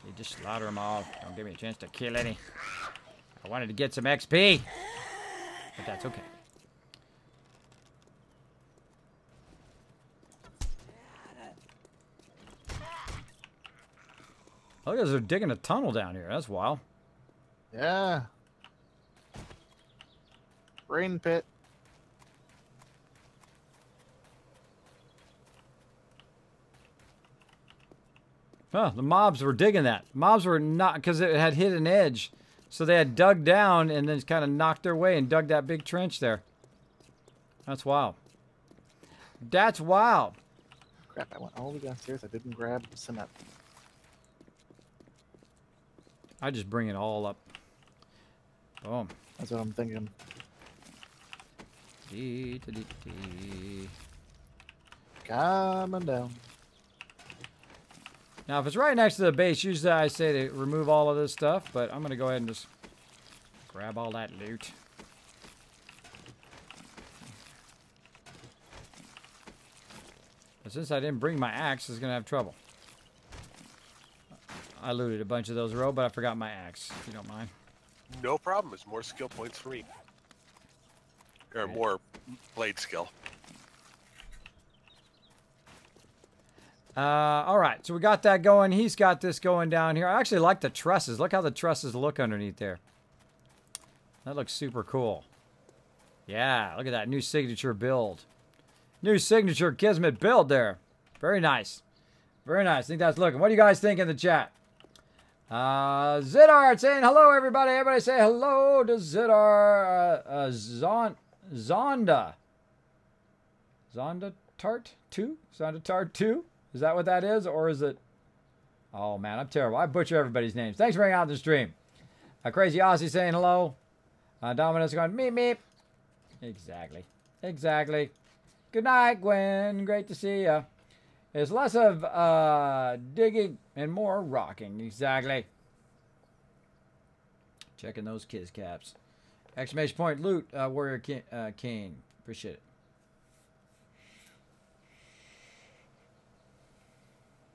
He just slaughter them all. Don't give me a chance to kill any. I wanted to get some XP. But that's okay. Look, they're digging a tunnel down here. That's wild. Yeah. Rain pit. Huh, the mobs were digging that. Mobs were not, because it had hit an edge. So they had dug down and then kind of knocked their way and dug that big trench there. That's wild. That's wild. Crap, I went all the way downstairs. I didn't grab cement. I just bring it all up. Boom. That's what I'm thinking. Coming down. Now, if it's right next to the base, usually I say to remove all of this stuff, but I'm going to go ahead and just grab all that loot. But since I didn't bring my axe, it's going to have trouble. I looted a bunch of those row, but I forgot my axe, if you don't mind. No problem. It's more skill points for me. Or more blade skill. All right, so we got that going. He's got this going down here. I actually like the trusses. Look how the trusses look underneath there. That looks super cool. Yeah, look at that new signature build. New signature Kismet build there. Very nice. Very nice. I think that's looking. What do you guys think in the chat? Zidar saying hello, everybody. Everybody say hello to Zidar. Zonda. Zonda Tart 2? Zonda Tart 2? Is that what that is? Or is it... Oh, man, I'm terrible. I butcher everybody's names. Thanks for hanging out on the stream. Crazy Aussie saying hello. Dominus going, meep, meep. Exactly. Exactly. Good night, Gwen. Great to see ya. It's less of digging and more rocking. Exactly. Checking those kids caps. Exclamation point loot, Warrior Kane. Appreciate it.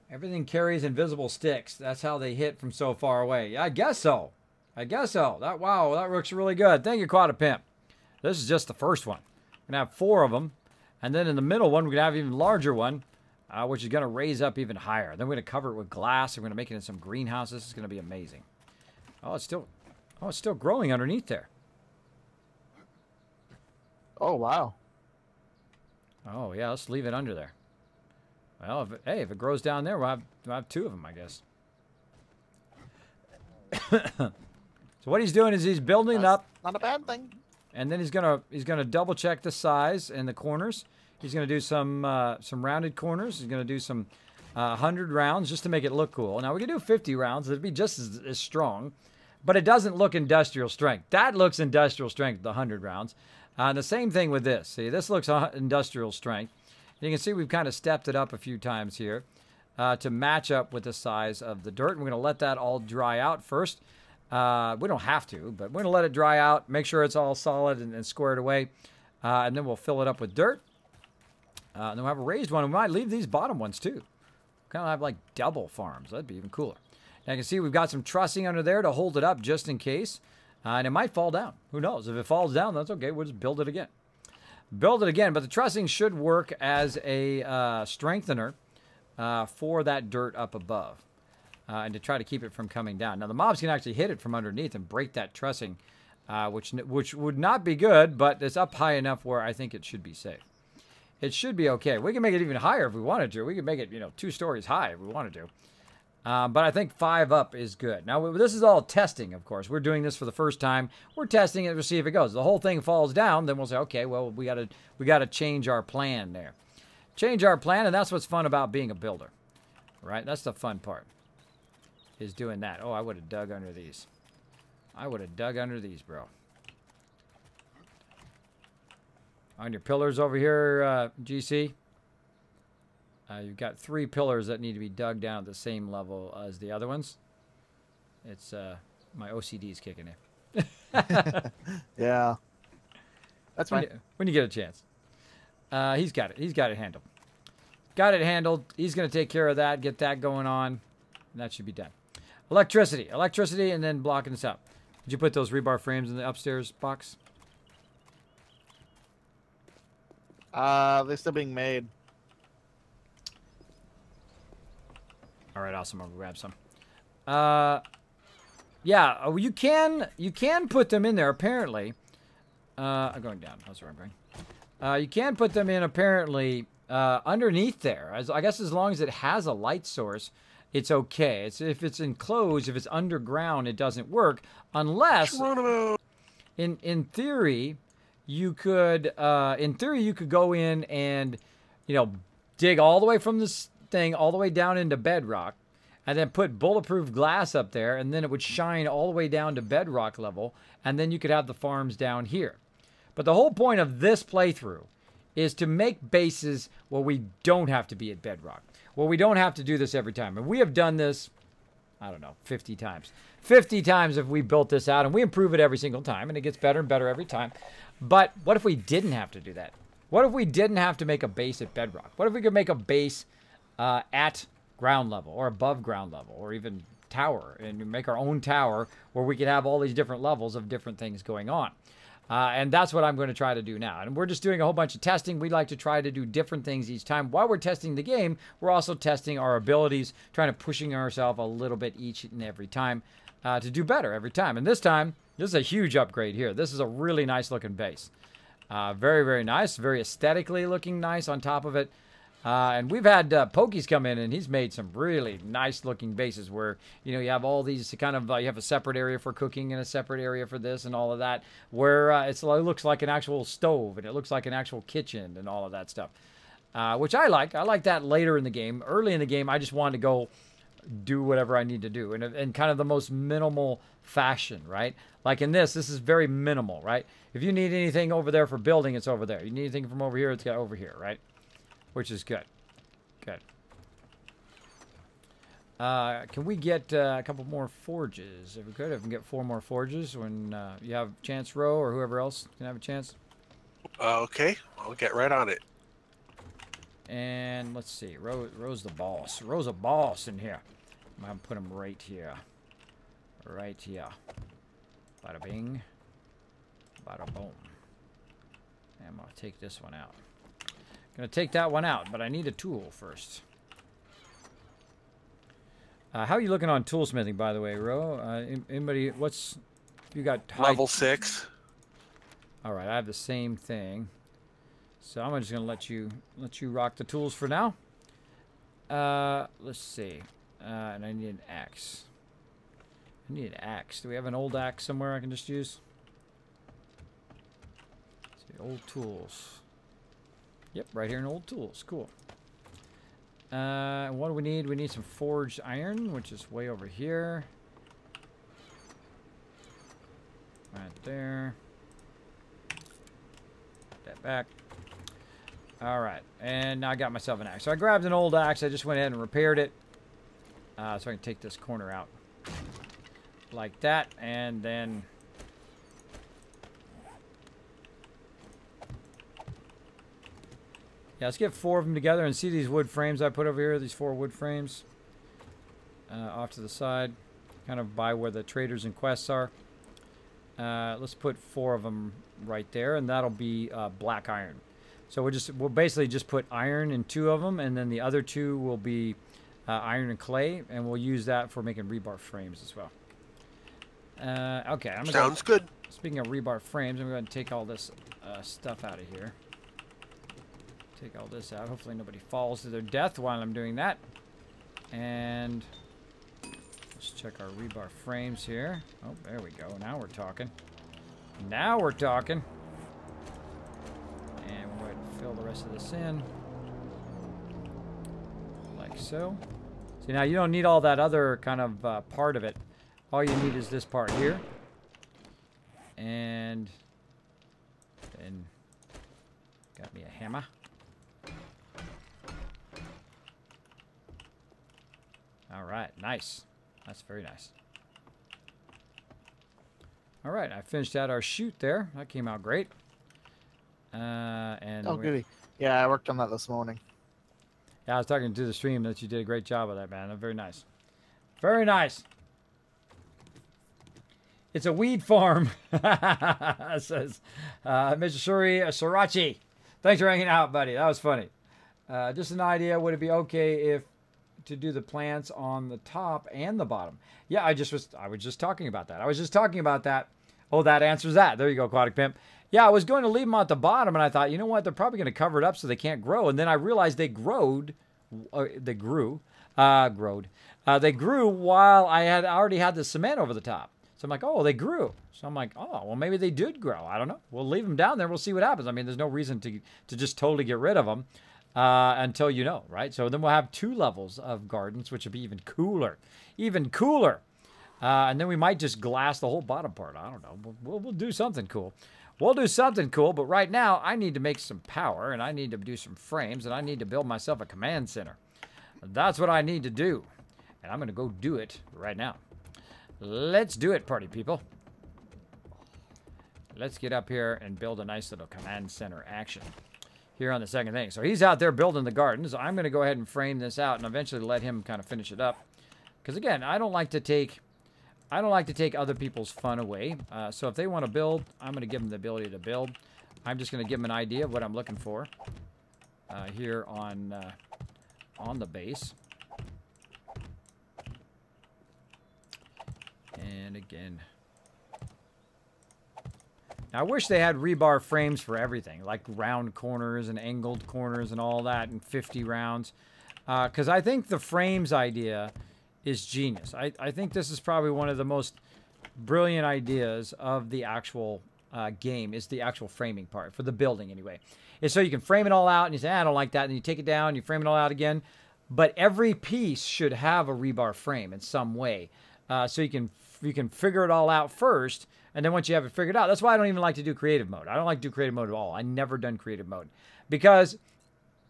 Everything carries invisible sticks. That's how they hit from so far away. Yeah, I guess so. I guess so. Wow, that looks really good. Thank you, Quad Pimp. This is just the first one. We're going to have 4 of them. And then in the middle one, we're going to have an even larger one, which is going to raise up even higher. Then we're going to cover it with glass. We're going to make it in some greenhouses. It's going to be amazing. Oh, it's still growing underneath there. Oh, wow. Oh, yeah, let's leave it under there. Well, if it grows down there, we'll have 2 of them, I guess. So So what he's doing is he's building That's up, not a bad thing. and then he's gonna double check the size and the corners. He's gonna do some rounded corners. He's gonna do some 100 rounds just to make it look cool. Now we can do 50 rounds. It'd be just as strong, but it doesn't look industrial strength. That looks industrial strength, the 100 rounds. The same thing with this. See, this looks industrial strength. You can see we've kind of stepped it up a few times here to match up with the size of the dirt. And we're going to let that all dry out first. We don't have to, but we're going to let it dry out, make sure it's all solid and squared away. And then we'll fill it up with dirt. And then we'll have a raised one. We might leave these bottom ones too. Kind of have like double farms. That'd be even cooler. Now you can see we've got some trussing under there to hold it up just in case. And it might fall down. Who knows? If it falls down, that's okay. We'll just build it again. Build it again. But the trussing should work as a strengthener for that dirt up above. And to try to keep it from coming down. Now the mobs can actually hit it from underneath and break that trussing, which would not be good, but it's up high enough where I think it should be safe. It should be okay. We can make it even higher if we wanted to. We can make it, 2 stories high if we wanted to. But I think 5 up is good. Now, this is all testing, of course. We're doing this for the first time. We're testing it to see if it goes. The whole thing falls down, then we'll say, okay, well, we gotta change our plan there. Change our plan, and that's what's fun about being a builder, right? That's the fun part, is doing that. Oh, I would have dug under these. I would have dug under these, bro. On your pillars over here, GC, you've got 3 pillars that need to be dug down at the same level as the other ones. It's my OCD's kicking in. Yeah, that's fine. When you get a chance. He's got it. He's got it handled. Got it handled. He's going to take care of that, get that going on, and that should be done. Electricity, and then blocking this out. Did you put those rebar frames in the upstairs box? They're still being made. All right, awesome. I'll grab some. Yeah, you can put them in there apparently. I'm going down. That's where I'm going. You can put them in apparently underneath there. I guess as long as it has a light source, it's okay. If it's enclosed, if it's underground, it doesn't work unless in theory you could go in and dig all the way from this thing all the way down into bedrock and then put bulletproof glass up there, and then it would shine all the way down to bedrock level, and then you could have the farms down here. But the whole point of this playthrough is to make bases where we don't have to be at bedrock, where we don't have to do this every time. And we have done this, I don't know, 50 times. 50 times if we built this out, and we improve it every single time, and it gets better and better every time. But what if we didn't have to do that? What if we didn't have to make a base at bedrock? What if we could make a base at ground level or above ground level or even tower, and make our own tower where we could have all these different levels of different things going on? And that's what I'm going to try to do now. And we're just doing a whole bunch of testing. We'd like to try to do different things each time. While we're testing the game, we're also testing our abilities, trying to pushing ourselves a little bit each and every time to do better every time. And this time, this is a huge upgrade here. This is a really nice looking base. Very, very nice. Very aesthetically looking nice on top of it. And we've had Pokey's come in, and he's made some really nice looking bases where, you have all these kind of, you have a separate area for cooking and a separate area for this and all of that, where it looks like an actual stove and it looks like an actual kitchen and all of that stuff, which I like. I like that later in the game. Early in the game, I just wanted to go do whatever I need to do in kind of the most minimal fashion, right? Like in this is very minimal, right? If you need anything over there for building, it's over there. You need anything from over here, it's got over here, right? Which is good. Good. Can we get a couple more forges? If we could, if we can get 4 more forges when you have a chance, Ro, or whoever else can have a chance. Okay, I'll get right on it. And let's see. Ro's the boss. Ro's a boss in here. I'm going to put him right here. Right here. Bada bing. Bada boom. And I'm going to take this one out. Gonna take that one out, but I need a tool first. How are you looking on toolsmithing, by the way, Ro? Anybody? What's you got? Level 6. All right, I have the same thing, so I'm just gonna let you rock the tools for now. Let's see, and I need an axe. I need an axe. Do we have an old axe somewhere I can just use? Let's see, old tools. Yep, right here in old tools. Cool. What do we need? We need some forged iron, which is way over here. Right there. Put that back. All right, and now I got myself an axe. So I grabbed an old axe. I just went ahead and repaired it. So I can take this corner out. Like that, and then... Yeah, let's get 4 of them together and see these wood frames I put over here. These 4 wood frames. Off to the side. Kind of by where the traders and quests are. Let's put 4 of them right there, and that'll be black iron. So we'll basically just put iron in 2 of them, and then the other 2 will be iron and clay, and we'll use that for making rebar frames as well. Okay, Sounds good. Speaking of rebar frames, I'm going to take all this stuff out of here. Take all this out. Hopefully nobody falls to their death while I'm doing that. And let's check our rebar frames here. Oh, there we go. Now we're talking. Now we're talking. And we'll go ahead and fill the rest of this in. Like so. See, now you don't need all that other kind of part of it. All you need is this part here. And then got me a hammer. All right, nice. That's very nice. All right, I finished out our chute there. That came out great. And Oh, goody. Yeah, I worked on that this morning. Yeah, I was talking to the stream that you did a great job of that, man. Very nice. Very nice. It's a weed farm, says Mr. Shuri Sorachi. Thanks for hanging out, buddy. That was funny. Just an idea. Would it be okay if to do the plants on the top and the bottom? Yeah, I was just talking about that. I was just talking about that. Oh, that answers that. There you go, Aquatic Pimp. Yeah, I was going to leave them at the bottom, and I thought, you know what? They're probably going to cover it up so they can't grow. And then I realized they grew. They grew while I had already had the cement over the top. So I'm like, oh, they grew. So I'm like, oh, well, maybe they did grow. I don't know. We'll leave them down there. We'll see what happens. I mean, there's no reason to just totally get rid of them until you know, right? So then we'll have 2 levels of gardens, which will be even cooler. Even cooler. And then we might just glass the whole bottom part. I don't know. We'll do something cool. We'll do something cool, but right now I need to make some power, and I need to do some frames, and I need to build myself a command center. That's what I need to do. And I'm going to go do it right now. Let's do it, party people. Let's get up here and build a nice little command center action here on the second thing. So he's out there building the gardens. I'm going to go ahead and frame this out and eventually let him kind of finish it up. Because again, I don't like to take other people's fun away. So if they want to build, I'm going to give them the ability to build. I'm just going to give them an idea of what I'm looking for here on the base. And again, now, I wish they had rebar frames for everything, like round corners and angled corners and all that, and 50 rounds. Because I think the frames idea is genius. I think this is probably one of the most brilliant ideas of the actual game, is the actual framing part, for the building anyway. Is so you can frame it all out, and you say, I don't like that, and you take it down, you frame it all out again. But every piece should have a rebar frame in some way. So you can figure it all out first, and then once you have it figured out, that's why I don't even like to do creative mode. I don't like to do creative mode at all. I never done creative mode. Because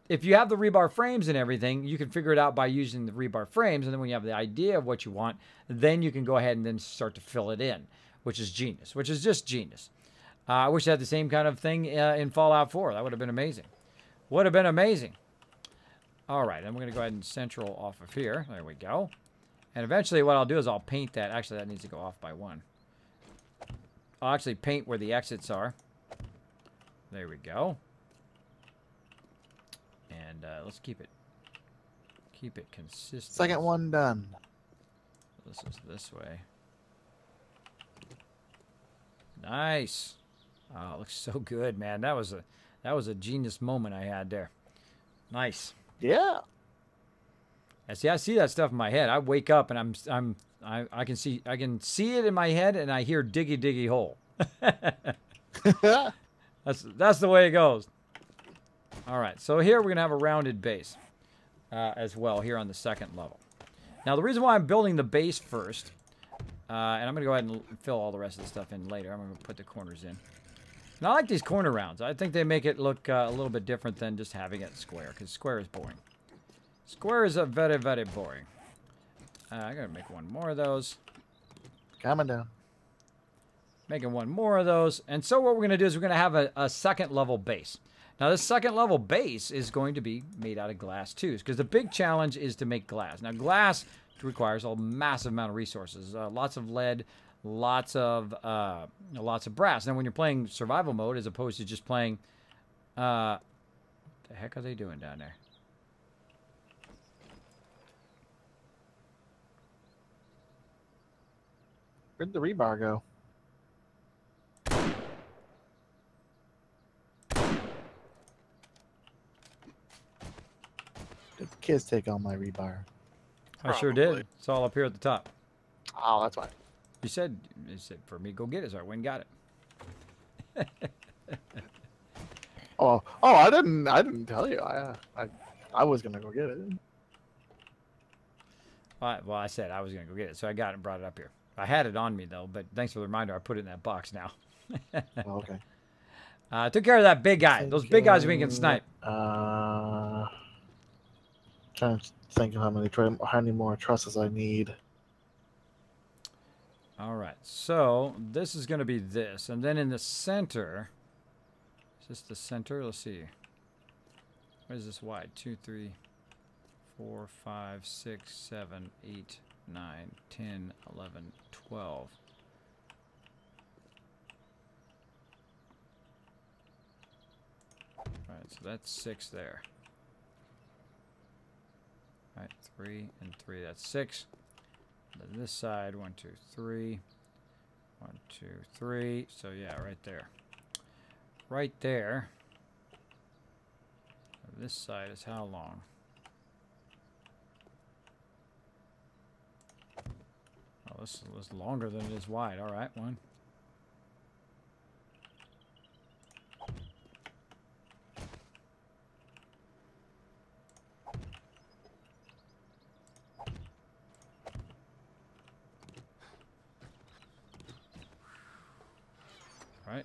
if you have the rebar frames and everything, you can figure it out by using the rebar frames, and then when you have the idea of what you want, then you can go ahead and then start to fill it in, which is genius, which is just genius. I wish I had the same kind of thing in Fallout 4. That would have been amazing. Would have been amazing. All right, and we're going to go ahead and central off of here. There we go. And eventually what I'll do is I'll paint that. Actually, that needs to go off by 1. I'll actually paint where the exits are. There we go. And let's keep it consistent. Second one done. This is this way. Nice. Oh, it looks so good, man. That was a genius moment I had there. Nice. Yeah. I see that stuff in my head. I wake up and I'm I can see it in my head, and I hear diggy diggy hole. That's the way it goes. All right, so here we're gonna have a rounded base as well here on the second level. Now the reason why I'm building the base first, and I'm gonna go ahead and fill all the rest of the stuff in later. I'm gonna put the corners in. And I like these corner rounds. I think they make it look a little bit different than just having it square, because square is boring. Square is a very, very boring. I gotta make one more of those. Coming down. Making one more of those. And so what we're going to do is we're going to have a second level base. Now this second level base is going to be made out of glass too, because the big challenge is to make glass. Now glass requires a massive amount of resources. Lots of lead, lots of brass. Now when you're playing survival mode as opposed to just playing... what the heck are they doing down there? Where'd the rebar go? Did the kids take all my rebar? I sure did. It's all up here at the top. Oh, that's why. You said for me to go get it, so I went and got it. Oh, I didn't tell you. I was gonna go get it. Well, I said I was gonna go get it, so I got it and brought it up here. I had it on me though, but thanks for the reminder. I put it in that box now. Oh, okay. Took care of that big guy. Those big guys we can snipe. Trying to think of how many more trusses I need. All right, so this is going to be this, and then in the center, is this the center? Let's see. What is this wide? 2, 3, 4, 5, 6, 7, 8, 9, 10, 11, 12. All right, so that's 6 there. All right, 3 and 3, that's 6. Then this side, 1, 2, 3. 1, 2, 3. So yeah, right there. Right there. This side is how long? Oh, this is longer than it is wide. All right, 1. Right?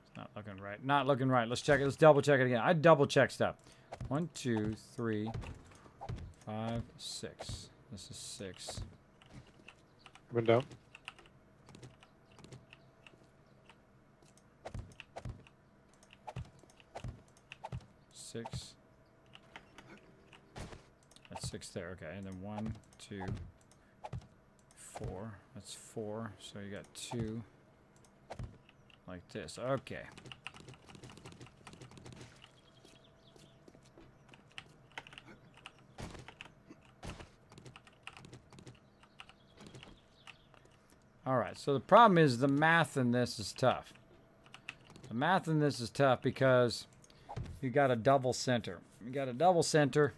It's not looking right. Not looking right. Let's check it. Let's double check it again. I double check stuff. 1, 2, 3, 5, 6. This is 6. Coming down. Six. That's 6 there. Okay, and then 1, 2, 4. That's 4. So you got 2 like this. Okay. All right. So the problem is the math in this is tough. The math in this is tough because you got a double center. You got a double center,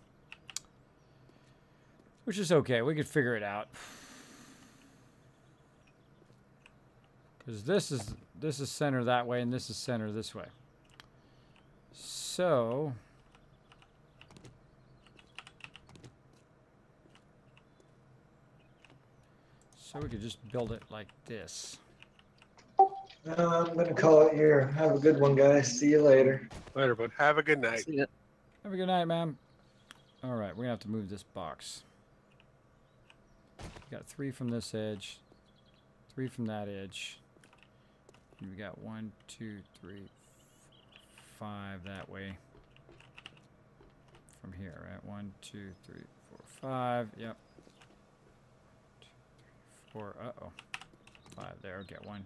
which is okay. We could figure it out. Because this is center that way and this is center this way. So we could just build it like this. I'm going to call it here. Have a good one, guys. See you later. Later, bud. Have a good night. See ya. Have a good night, ma'am. All right, we're gonna have to move this box. We got 3 from this edge, 3 from that edge. And we got 1, 2, 3, 5 that way. From here, right? 1, 2, 3, 4, 5. Yep. 2, 3, 4. Uh-oh. 5 there. Okay, 1,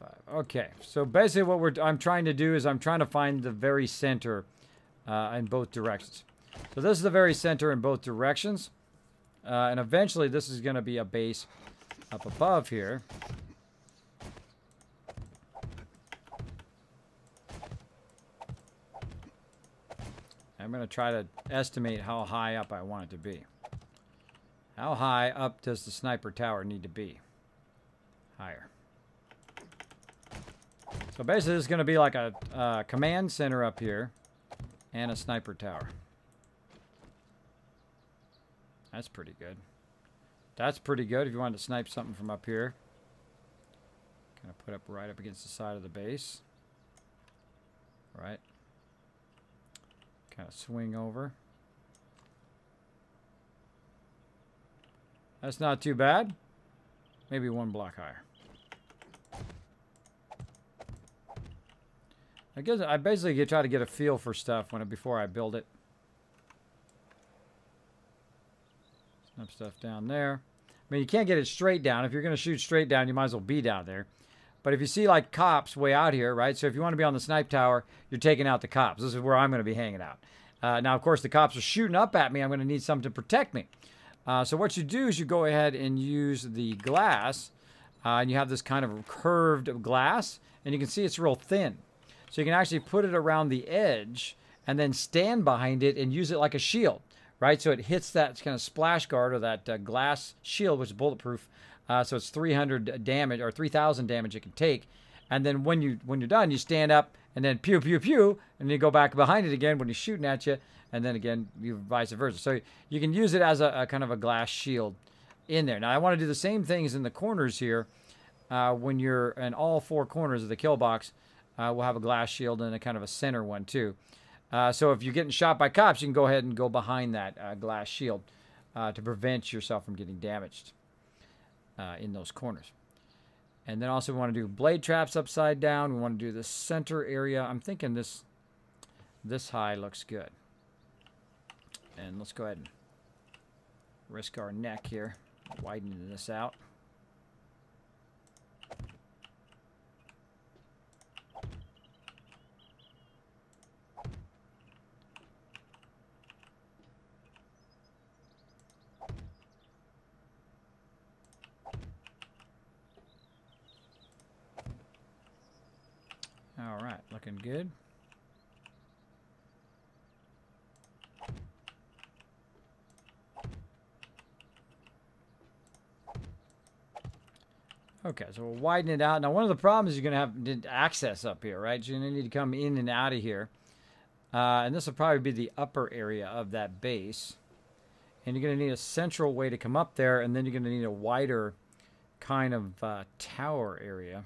5. Okay, so basically what I'm trying to do is I'm trying to find the very center in both directions. So this is the very center in both directions. And eventually this is going to be a base up above here. I'm going to try to estimate how high up I want it to be. How high up does the sniper tower need to be? Higher. So basically, this is going to be like a command center up here and a sniper tower. That's pretty good. That's pretty good if you wanted to snipe something from up here. Kind of put up right up against the side of the base. Right. Kind of swing over. That's not too bad. Maybe one block higher. I guess I basically try to get a feel for stuff before I build it. Snap stuff down there. I mean, you can't get it straight down. If you're going to shoot straight down, you might as well be down there. But if you see like cops way out here, right? So if you want to be on the snipe tower, you're taking out the cops. This is where I'm going to be hanging out. Now, of course, the cops are shooting up at me. I'm going to need something to protect me. So what you do is you go ahead and use the glass. And you have this kind of curved glass. And you can see it's real thin. So you can actually put it around the edge and then stand behind it and use it like a shield, right? So it hits that kind of splash guard or that glass shield, which is bulletproof. So it's 300 damage or 3,000 damage it can take. And then when you're done, you stand up and then pew, pew, pew, and you go back behind it again when he's shooting at you. And then again, you vice versa. So you can use it as a kind of a glass shield in there. Now I want to do the same things in the corners here. When you're in all four corners of the kill box, we'll have a glass shield and a kind of a center one too. So if you're getting shot by cops, you can go ahead and go behind that glass shield to prevent yourself from getting damaged in those corners. And then also we want to do blade traps upside down. We want to do the center area. I'm thinking this high looks good. And let's go ahead and risk our neck here, widening this out. All right, looking good. Okay, so we'll widen it out. Now, one of the problems is you're going to have access up here, right? So you're going to need to come in and out of here. And this will probably be the upper area of that base. And you're going to need a central way to come up there, and then you're going to need a wider kind of tower area.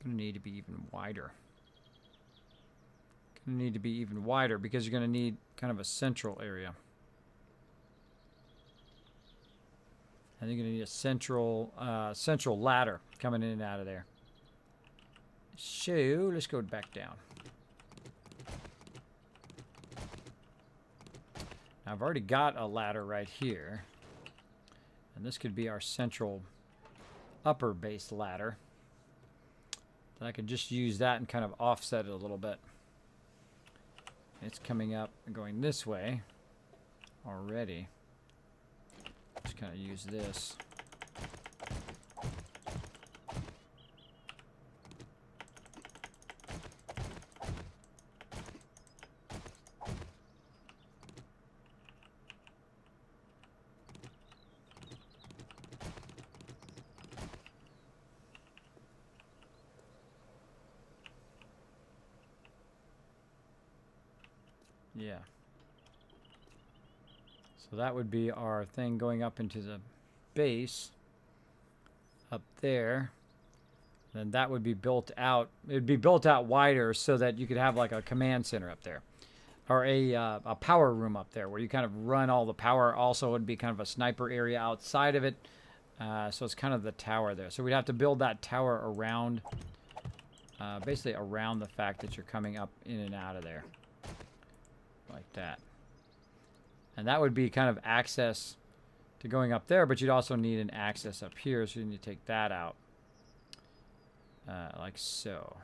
Going to need to be even wider. Going to need to be even wider because you're going to need kind of a central area. And you're going to need a central ladder coming in and out of there. So let's go back down. Now, I've already got a ladder right here. And this could be our central upper base ladder. I could just use that and kind of offset it a little bit. It's coming up and going this way already. Just kind of use this. Yeah. So that would be our thing going up into the base up there. Then that would be built out. It would be built out wider so that you could have like a command center up there. Or a power room up there where you kind of run all the power. Also, it would be kind of a sniper area outside of it. So it's kind of the tower there. So we'd have to build that tower around, basically around the fact that you're coming up in and out of there. Like that. And that would be kind of access to going up there, but you'd also need an access up here, so you need to take that out. Like so.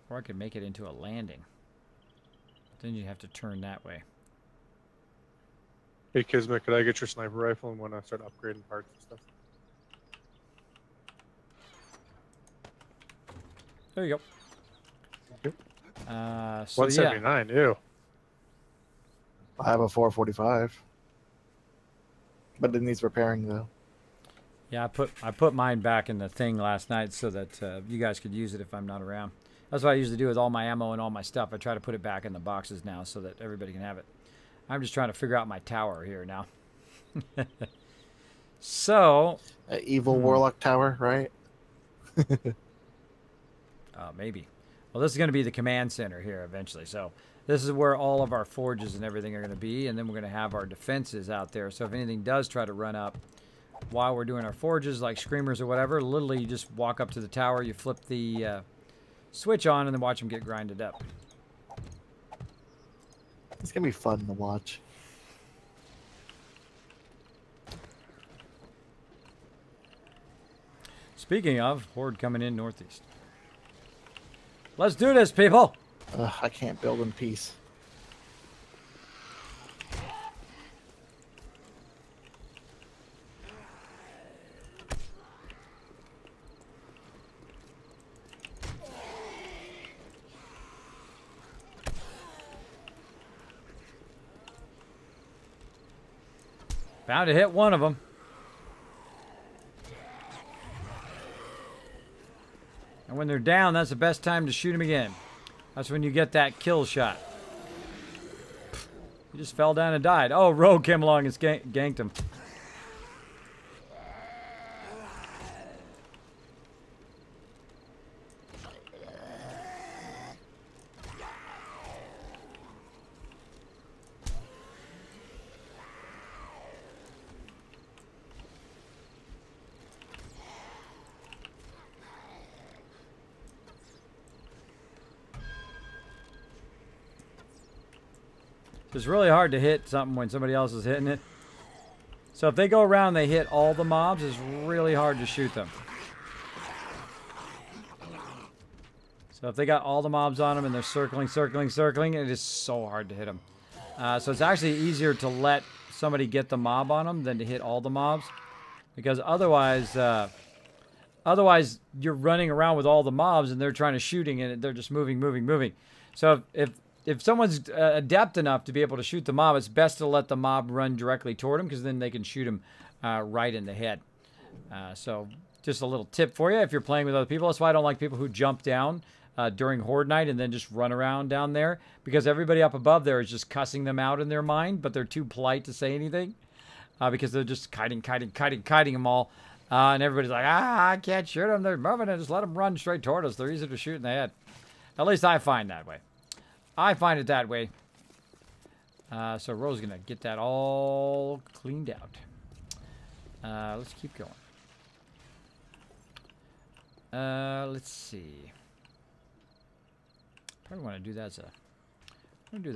Or I could make it into a landing. Then you have to turn that way. Hey Kismet, could I get your sniper rifle and when I start upgrading parts and stuff? There you go. Okay. So yeah. 179, ew. I have a 445, but it needs repairing though. Yeah, I put mine back in the thing last night so that you guys could use it if I'm not around. That's what I usually do with all my ammo and all my stuff. I try to put it back in the boxes now so that everybody can have it. I'm just trying to figure out my tower here now. So, Evil Warlock Tower, right? maybe. Well, this is going to be the command center here eventually. So this is where all of our forges and everything are going to be. And then we're going to have our defenses out there. So if anything does try to run up while we're doing our forges, like screamers or whatever, literally you just walk up to the tower, you flip the switch on, and then watch them get grinded up. It's going to be fun to watch. Speaking of, horde coming in northeast. Let's do this, people! I can't build in peace. Bound to hit one of them. And when they're down, that's the best time to shoot them again. That's when you get that kill shot. He just fell down and died. Oh, Rogue came along and ganked him. It's really hard to hit something when somebody else is hitting it. So if they go around, they hit all the mobs, it's really hard to shoot them. So if they got all the mobs on them and they're circling, it is so hard to hit them. So it's actually easier to let somebody get the mob on them than to hit all the mobs. Because otherwise you're running around with all the mobs and they're trying to shooting and they're just moving. So if someone's adept enough to be able to shoot the mob, it's best to let the mob run directly toward him because then they can shoot him right in the head. So just a little tip for you if you're playing with other people. That's why I don't like people who jump down during Horde Night and then just run around down there because everybody up above there is just cussing them out in their mind, but they're too polite to say anything because they're just kiting them all. And everybody's like, I can't shoot them. They're moving and just let them run straight toward us. They're easy to shoot in the head. At least I find that way. I find it that way. So Ro's going to get that all cleaned out. Let's keep going. Let's see. Probably want to do that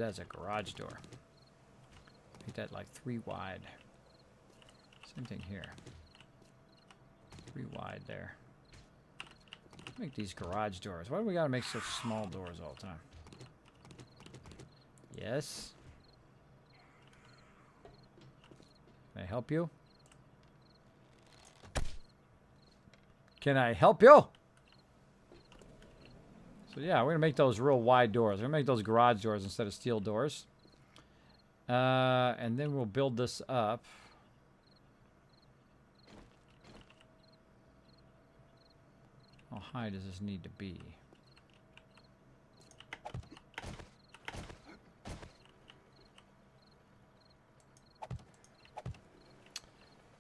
as a garage door. Make that like 3 wide. Same thing here. 3 wide there. Make these garage doors. Why do we got to make such small doors all the time? Yes. Can I help you? Can I help you? So yeah, we're gonna make those real wide doors. We're gonna make those garage doors instead of steel doors. And then we'll build this up. How high does this need to be?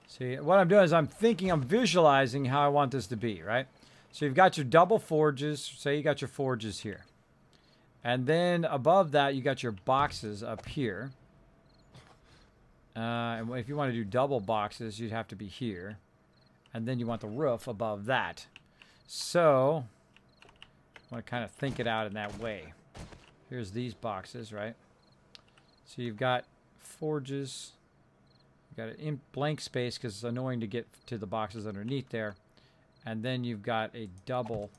See, what I'm doing is I'm visualizing how I want this to be, right? So you've got your double forges. Say you got your forges here. And then above that, you got your boxes up here. And if you want to do double boxes, you'd have to be here. And then you want the roof above that. So, I want to kind of think it out in that way. Here's these boxes, right? So you've got forges. Got it in blank space because it's annoying to get to the boxes underneath there. And then you've got a double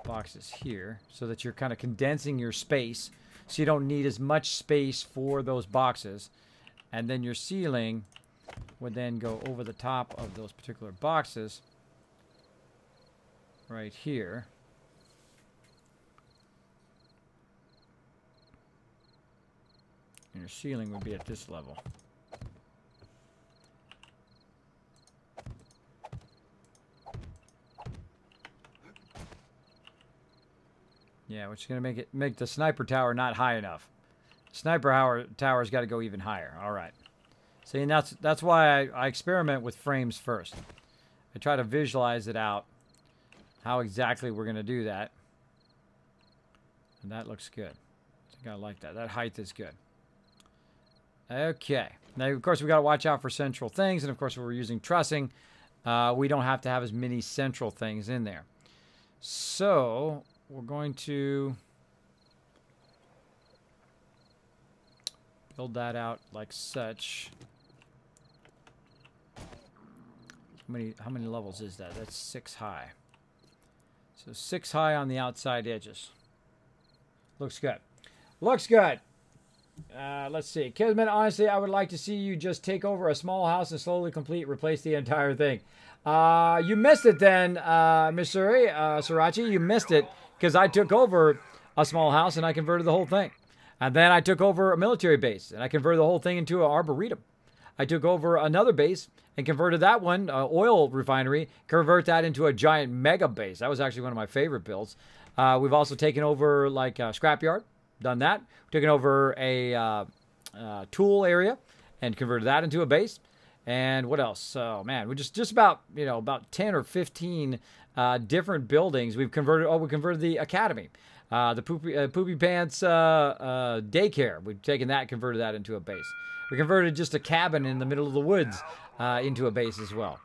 boxes here so that you're kind of condensing your space so you don't need as much space for those boxes. And then your ceiling would then go over the top of those particular boxes right here. And your ceiling would be at this level. Yeah, which is going to make the sniper tower not high enough. Sniper tower's got to go even higher. All right. See, and that's why I experiment with frames first. I try to visualize it out, how exactly we're going to do that. And that looks good. I think I like that. That height is good. Okay. Now, of course, we got to watch out for central things. And, of course, if we're using trussing, we don't have to have as many central things in there. So, we're going to build that out like such. How many levels is that? That's 6 high. So 6 high on the outside edges. Looks good. Looks good. Let's see. Kismet, honestly, I would like to see you just take over a small house and slowly replace the entire thing. You missed it then, Missouri, Sriracha. You missed it because I took over a small house and I converted the whole thing. And then I took over a military base and I converted the whole thing into an arboretum. I took over another base and converted that one, oil refinery, convert that into a giant mega base. That was actually one of my favorite builds. We've also taken over like a scrapyard, done that. Taken over a tool area and converted that into a base. And what else? So man, we just about, about 10 or 15 different buildings we've converted. Oh, we converted the academy. The Poopy Pants daycare. We've taken that, converted that into a base. We converted just a cabin in the middle of the woods into a base as well.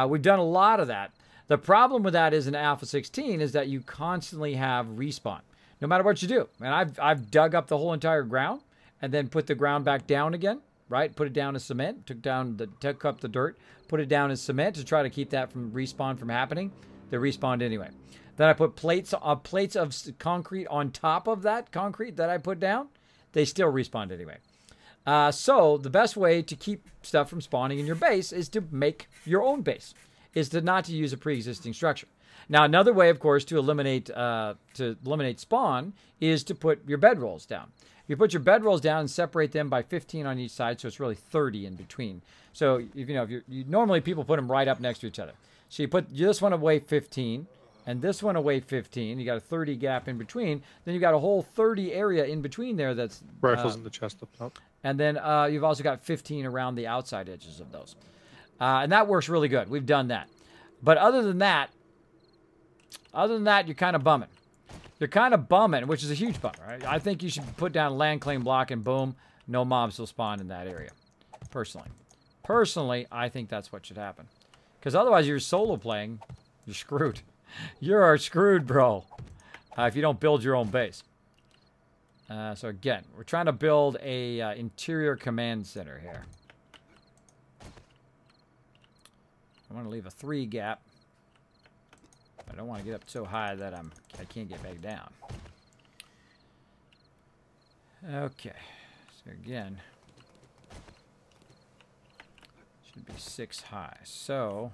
We've done a lot of that. The problem with that is in Alpha 16 is that you constantly have respawn, no matter what you do. And I've dug up the whole entire ground and then put the ground back down again, right? Put it down as cement, took up the dirt, put it down as cement to try to keep that from respawn from happening. They respawned anyway. Then I put plates of concrete on top of that concrete that I put down. They still respawned anyway. So the best way to keep stuff from spawning in your base is to make your own base, is to not to use a pre-existing structure. Now, another way, of course, to eliminate spawn is to put your bedrolls down. You put your bedrolls down and separate them by 15 on each side, so it's really 30 in between. So if normally people put them right up next to each other. So you put this one away 15. And this one away 15. You got a 30 gap in between. Then you got a whole 30 area in between there that's... Rifles in the chest up top. And then you've also got 15 around the outside edges of those. And that works really good. We've done that. But other than that, you're kind of bumming. You're kind of bumming, which is a huge bummer. Right? I think you should put down a land claim block and boom, no mobs will spawn in that area. Personally, I think that's what should happen. Because otherwise you're solo playing, you're screwed. You are screwed, bro, if you don't build your own base. So again, we're trying to build a interior command center here. I want to leave a 3 gap. I don't want to get up so high that I can't get back down. Okay, so again, should be 6 high. So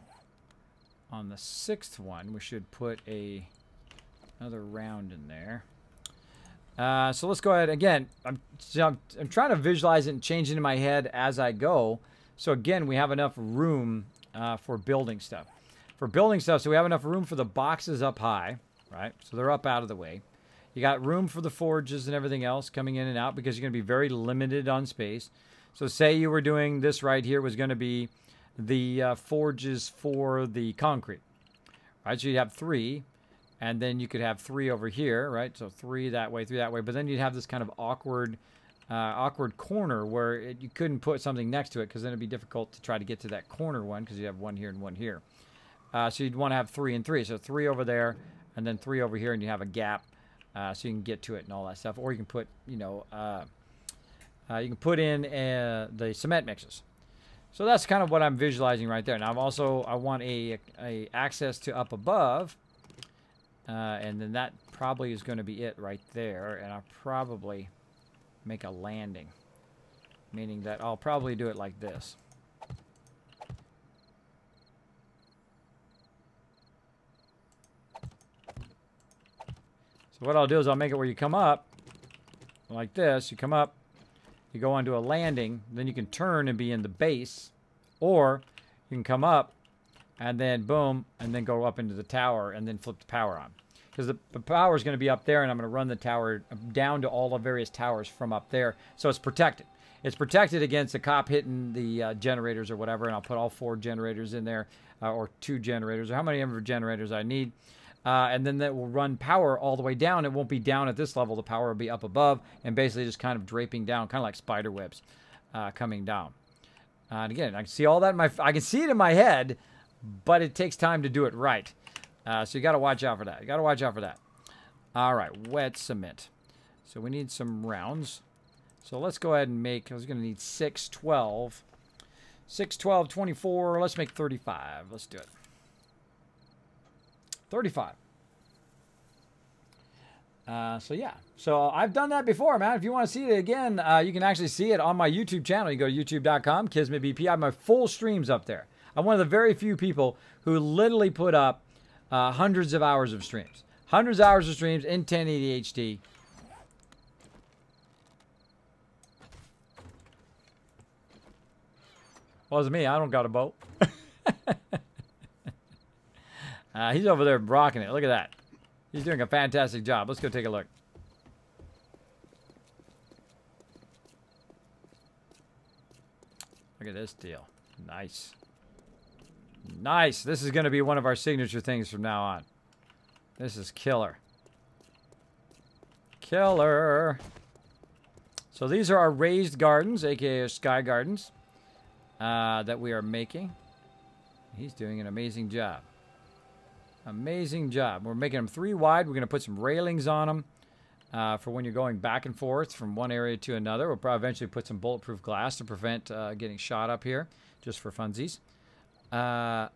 on the 6th one, we should put another round in there. So let's go ahead again. I'm trying to visualize it and change it in my head as I go. So again, we have enough room for building stuff. So we have enough room for the boxes up high, right? So they're up out of the way. You got room for the forges and everything else coming in and out because you're going to be very limited on space. So say you were doing this right here was going to be the forges for the concrete, right? So you'd have 3, and then you could have 3 over here, right? So 3 that way, 3 that way, but then you'd have this kind of awkward corner where you couldn't put something next to it because then it'd be difficult to try to get to that corner one because you have 1 here and 1 here. So you'd want to have 3 and 3. So 3 over there, and then 3 over here, and you have a gap so you can get to it and all that stuff. Or you can put, you can put in the cement mixes. So that's kind of what I'm visualizing right there. Now I want a access to up above, and then that probably is going to be it right there. And I'll probably make a landing meaning that I'll probably do it like this. So what I'll do is I'll make it where you come up like this. You come up, you go onto a landing, then you can turn and be in the base, or you can come up and then boom, and then go up into the tower and then flip the power on. Because the power is going to be up there, and I'm going to run the tower down to all the various towers from up there, so it's protected. It's protected against the cop hitting the generators or whatever, and I'll put all 4 generators in there, or 2 generators, or how many ever generators I need. And then that will run power all the way down. It won't be down at this level. The power will be up above and basically just kind of draping down, kind of like spider webs coming down. And again, I can see all that I can see it in my head, but it takes time to do it right. So you got to watch out for that. You got to watch out for that. All right, wet cement. So we need some rounds. So let's go ahead and make, I was going to need 6, 12. 6, 12, 24. Let's make 35. Let's do it. 35. So yeah. So I've done that before, man. If you want to see it again, you can actually see it on my YouTube channel. You go to youtube.com, Kismet BP. I have my full streams up there. I'm one of the very few people who literally put up hundreds of hours of streams. Hundreds of hours of streams in 1080 HD. Wasn't me. I don't got a boat. He's over there rocking it. Look at that. He's doing a fantastic job. Let's go take a look. Look at this deal. Nice. Nice. This is going to be one of our signature things from now on. This is killer. Killer. So these are our raised gardens, aka sky gardens, that we are making. He's doing an amazing job. Amazing job. We're making them 3 wide. We're going to put some railings on them for when you're going back and forth from one area to another. We'll probably eventually put some bulletproof glass to prevent getting shot up here, just for funsies. And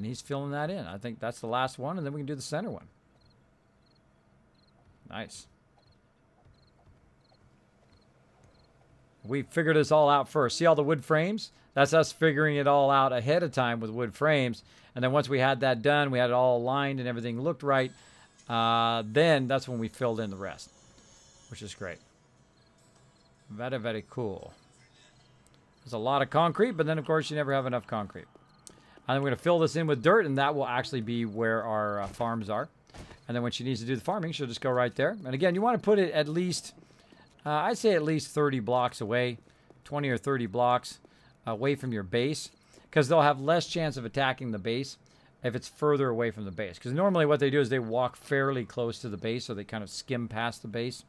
he's filling that in. I think that's the last one, and then we can do the center one. Nice. We figured this all out first. See all the wood frames? That's us figuring it all out ahead of time with wood frames. And then once we had that done, we had it all aligned and everything looked right, then that's when we filled in the rest, which is great. Very, very cool. There's a lot of concrete, but then, of course, you never have enough concrete. And then we're going to fill this in with dirt, and that will actually be where our farms are. And then when she needs to do the farming, she'll just go right there. And again, you want to put it at least, I'd say at least 30 blocks away, 20 or 30 blocks away from your base, because they'll have less chance of attacking the base if it's further away from the base. Because normally what they do is they walk fairly close to the base, so they kind of skim past the base.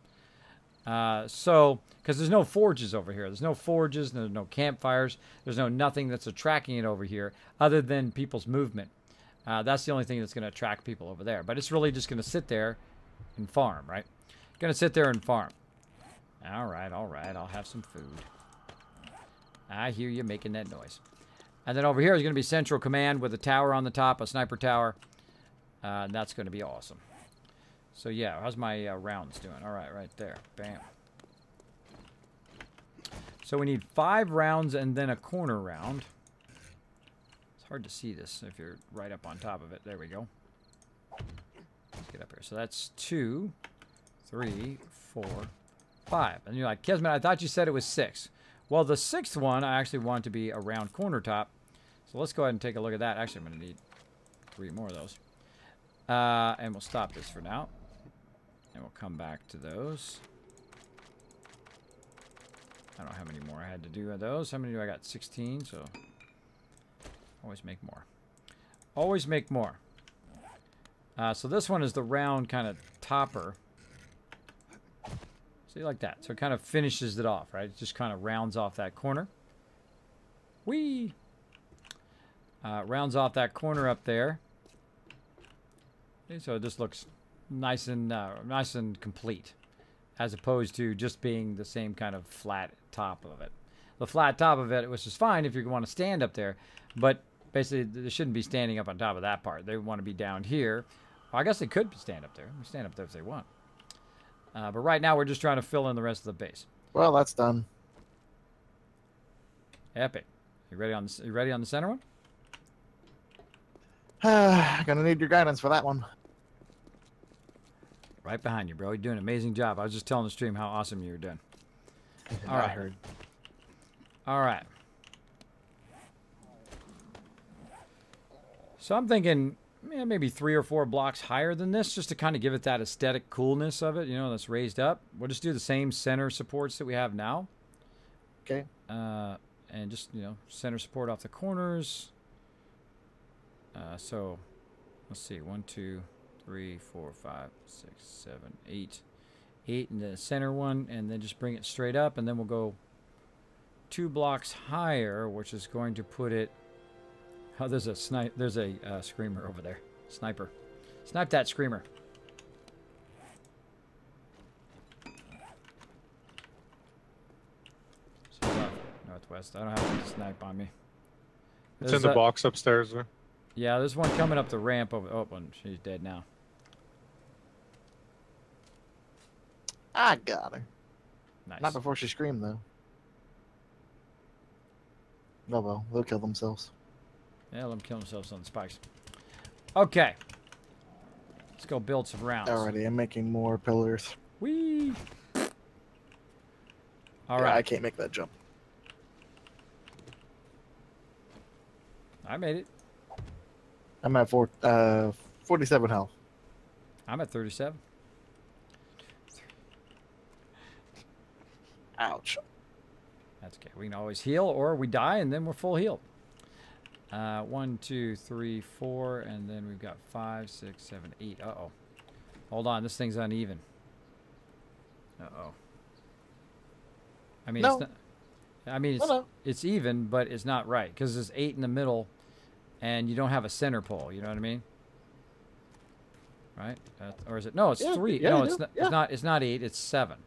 Because there's no forges over here. There's no forges, there's no campfires, there's no nothing that's attracting it over here other than people's movement. That's the only thing that's going to attract people over there. But it's really just going to sit there and farm, right? Going to sit there and farm. All right, I'll have some food. I hear you making that noise. And then over here is going to be Central Command with a tower on the top, a sniper tower. And that's going to be awesome. So yeah, how's my rounds doing? All right, right there. Bam. So we need 5 rounds and then a corner round. It's hard to see this if you're right up on top of it. There we go. Let's get up here. So that's 2, 3, 4, 5. And you're like, Kismet, I thought you said it was 6. Well, the 6th one, I actually want to be a round corner top. So let's go ahead and take a look at that. Actually, I'm going to need 3 more of those. And we'll stop this for now. And we'll come back to those. I don't know how many more I had to do of those. How many do I got? 16, so always make more. Always make more. So this one is the round kind of topper. See, like that. So it kind of finishes it off, right? It just kind of rounds off that corner. Whee! Rounds off that corner up there. Okay, so it just looks nice and complete, as opposed to just being the same kind of flat top of it. The flat top of it, which is fine if you want to stand up there, but basically they shouldn't be standing up on top of that part. They want to be down here. Well, I guess they could stand up there. They stand up there if they want. But right now we're just trying to fill in the rest of the base. Well, that's done. Epic. You ready on the center one? Gonna need your guidance for that one. Right behind you, bro. You're doing an amazing job. I was just telling the stream how awesome you were doing. All I right. heard. All right. So I'm thinking maybe 3 or 4 blocks higher than this, just to kind of give it that aesthetic coolness of it, you know, that's raised up. We'll just do the same center supports that we have now. Okay. And just, you know, center support off the corners. So let's see, 1, 2, 3, 4, 5, 6, 7, 8. 8 in the center one, and then just bring it straight up, and then we'll go 2 blocks higher, which is going to put it. Oh, there's a screamer over there. Sniper. Snipe that screamer. So northwest. I don't have to snipe on me. It's in the box upstairs there. Yeah, there's one coming up the ramp over. Oh, she's dead now. I got her. Nice. Not before she screamed, though. Oh well, they'll kill themselves. Yeah, let them kill themselves on the spikes. Okay. Let's go build some rounds. Alrighty, I'm making more pillars. Whee! All Yeah, right. I can't make that jump. I made it. I'm at 47 health. I'm at 37. Ouch. That's okay. We can always heal, or we die, and then we're full healed. 1, 2, 3, 4, and then we've got 5, 6, 7, 8. Uh-oh. Hold on. This thing's uneven. Uh-oh. I mean, No. it's not, I mean, it's even, but it's not right, because there's 8 in the middle, and you don't have a center pole. You know what I mean? Right? Or is it? No, it's 3. Yeah, no, you it's do. not. Yeah. It's not. It's not 8. It's 7.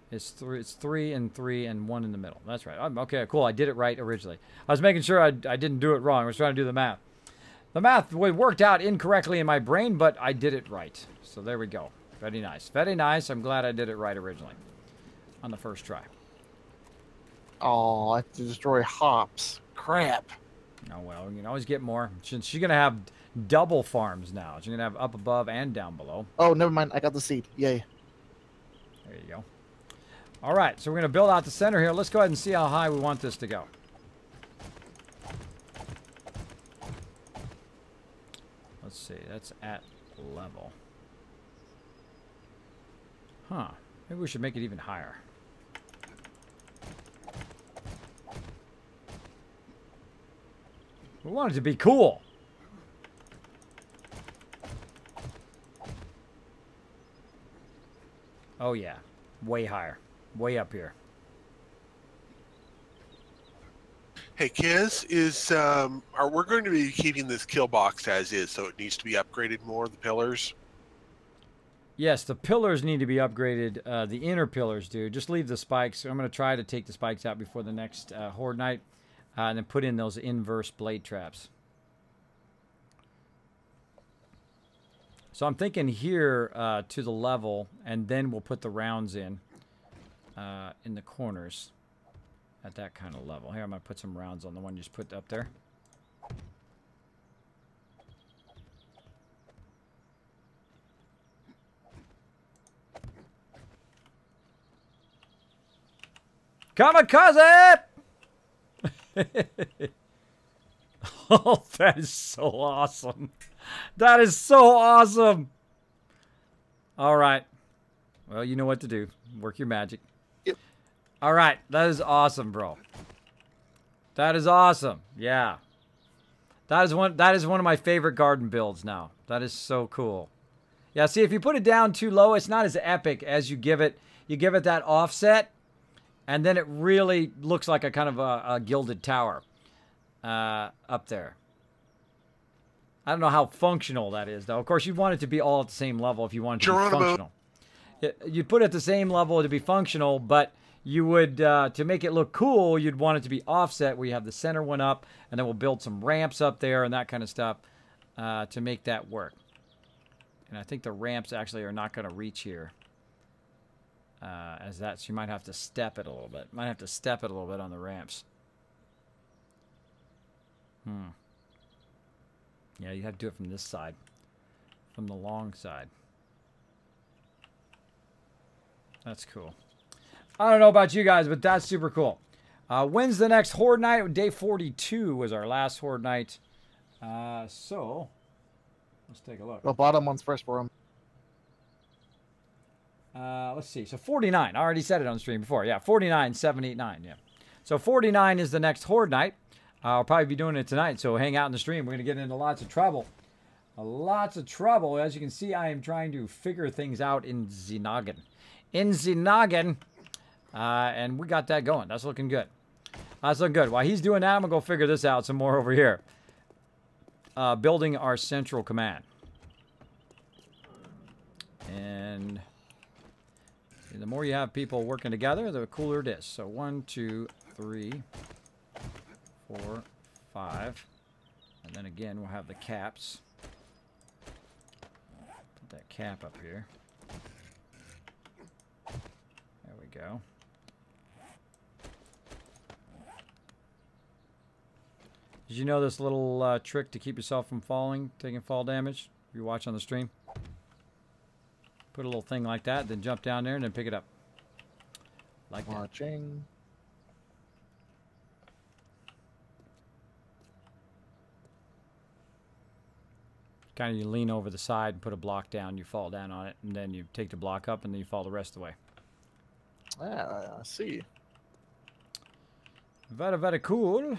It's 3 and 3 and 1 in the middle. That's right. Okay, cool. I did it right originally. I was making sure I didn't do it wrong. I was trying to do the math. The math worked out incorrectly in my brain, but I did it right. So there we go. Very nice. Very nice. I'm glad I did it right originally on the first try. Oh, I have to destroy hops. Crap. Oh, well, you can always get more. She's going to have double farms now. She's going to have up above and down below. Oh, never mind. I got the seed. Yay. There you go. All right, so we're going to build out the center here. Let's go ahead and see how high we want this to go. Let's see. That's at level. Huh. Maybe we should make it even higher. We want it to be cool. Oh, yeah. Way higher. Way up here. Hey, Kiz, we're going to be keeping this kill box as is, so it needs to be upgraded more, the pillars? Yes, the pillars need to be upgraded. The inner pillars do. Just leave the spikes. I'm going to try to take the spikes out before the next Horde Night, and then put in those inverse blade traps. So I'm thinking here to the level, and then we'll put the rounds in the corners at that kind of level. Here, I'm going to put some rounds on the one you just put up there. Kamikaze! Oh, that is so awesome. That is so awesome. All right. Well, you know what to do. Work your magic. Yep. All right. That is awesome, bro. That is awesome. Yeah. That is one of my favorite garden builds now. That is so cool. Yeah, see, if you put it down too low, it's not as epic as you give it that offset, and then it really looks like a kind of a gilded tower up there. I don't know how functional that is, though. Of course, you'd want it to be all at the same level if you wanted to be functional. You'd put it at the same level to be functional, but you would, to make it look cool, you'd want it to be offset where you have the center one up, and then we'll build some ramps up there and that kind of stuff to make that work. And I think the ramps actually are not going to reach here as that, so you might have to step it a little bit. Might have to step it a little bit on the ramps. Yeah, you have to do it from this side. From the long side. That's cool. I don't know about you guys, but that's super cool. When's the next Horde Night? Day 42 was our last Horde Night. So, let's take a look. The bottom one's first for him. Let's see. So 49. I already said it on stream before. Yeah, 49, 789. Yeah. So 49 is the next Horde Night. I'll probably be doing it tonight, so hang out in the stream. We're going to get into lots of trouble. Lots of trouble. As you can see, I am trying to figure things out in Zenoggin. And we got that going. That's looking good. That's looking good. While he's doing that, I'm going to go figure this out some more over here. Building our central command. And the more you have people working together, the cooler it is. So 1, 2, 3, 4, 5. And then again, we'll have the caps. Put that cap up here. There we go. Did you know this little trick to keep yourself from falling, taking fall damage? If you watch on the stream. Put a little thing like that, then jump down there and then pick it up. Like that. Watching. Kind of you lean over the side and put a block down, you fall down on it, and then you take the block up and then you fall the rest of the way. Yeah, I see. Very, very cool.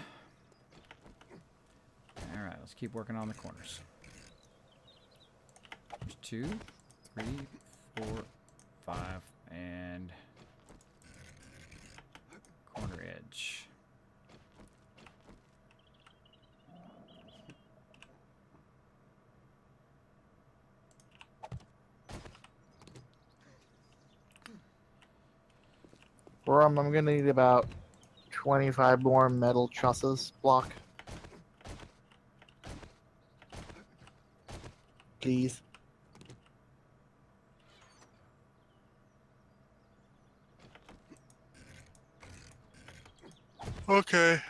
Alright, let's keep working on the corners. There's 2, 3, 4, 5, and corner edge. I'm gonna need about 25 more metal trusses block. Please. Okay.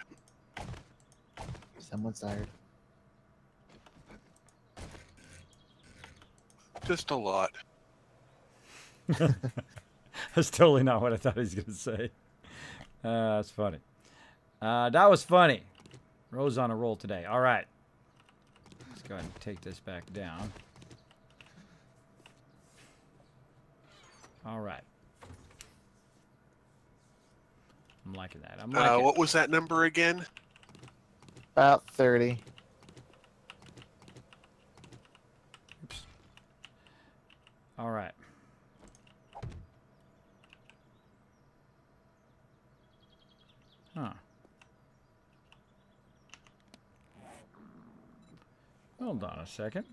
Someone's tired. Just a lot. That's totally not what I thought he was going to say. That's funny. That was funny. Rose on a roll today. All right. Let's go ahead and take this back down. All right. I'm liking that. I'm liking what was that number again? About 30. Oops. All right. Huh. Hold on a second.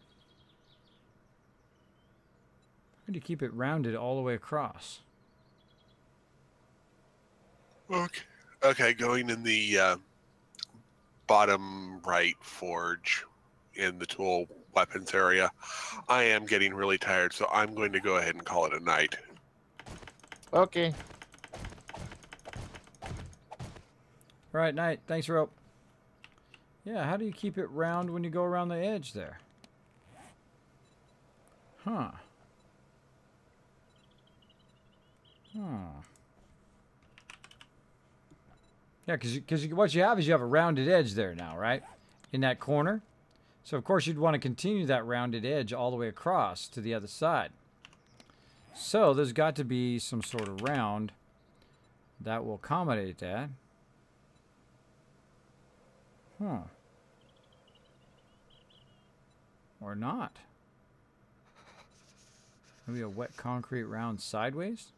How do you keep it rounded all the way across? Okay. Okay, going in the bottom right forge in the tool weapons area. I am getting really tired, so I'm going to go ahead and call it a night. Okay. All right, night. Thanks, Rope. Yeah, how do you keep it round when you go around the edge there? Huh. Yeah, because what you have is you have a rounded edge there now, right? In that corner. So, of course, you'd want to continue that rounded edge all the way across to the other side. So, there's got to be some sort of round that will accommodate that. Huh. Or not. Maybe a wet concrete round sideways?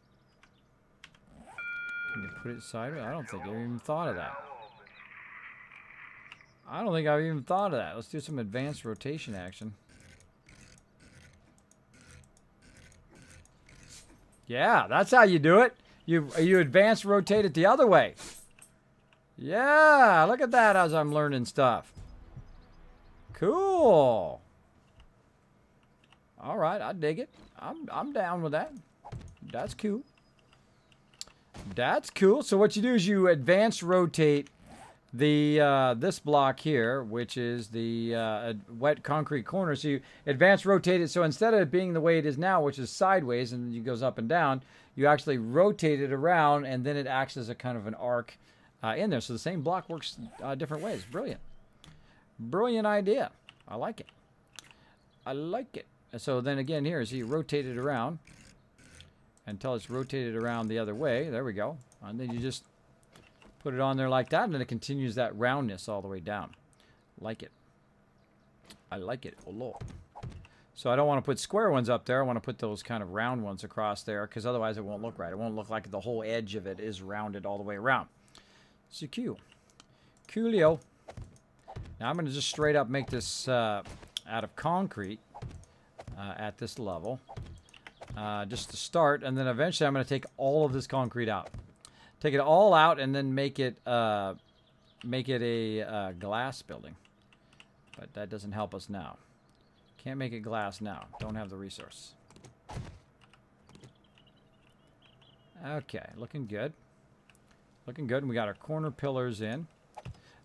Can you put it sideways? I don't think I've even thought of that. I don't think I've even thought of that. Let's do some advanced rotation action. Yeah, that's how you do it. You advance rotate it the other way. Yeah, look at that as I'm learning stuff. Cool. All right, I dig it. I'm down with that. That's cool. That's cool. So what you do is you advance rotate this block here, which is the wet concrete corner. So you advance rotate it. So instead of it being the way it is now, which is sideways and it goes up and down, you actually rotate it around, and then it acts as a kind of an arc in there. So the same block works different ways. Brilliant. Brilliant idea. I like it. I like it. So then again here, so you rotate it around until it's rotated around the other way. There we go. And then you just put it on there like that, and then it continues that roundness all the way down. Like it. I like it a lot. So I don't want to put square ones up there. I want to put those kind of round ones across there, because otherwise it won't look right. It won't look like the whole edge of it is rounded all the way around. So cool. Coolio. Now I'm going to just straight up make this out of concrete at this level. Just to start, and then eventually I'm going to take all of this concrete out. Take it all out and then make it a glass building. But that doesn't help us now. Can't make it glass now. Don't have the resource. Okay, looking good. Looking good. And we got our corner pillars in.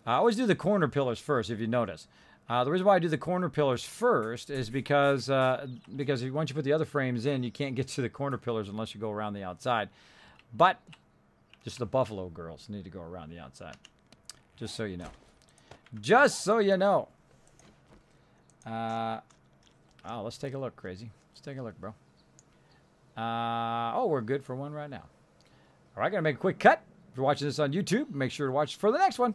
I always do the corner pillars first, if you notice. The reason why I do the corner pillars first is because once you put the other frames in, you can't get to the corner pillars unless you go around the outside. But just the Buffalo girls need to go around the outside. Just so you know. Just so you know. Oh, let's take a look, Crazy. Let's take a look, bro. Oh, we're good for one right now. All right, gonna make a quick cut. If you're watching this on YouTube, make sure to watch for the next one.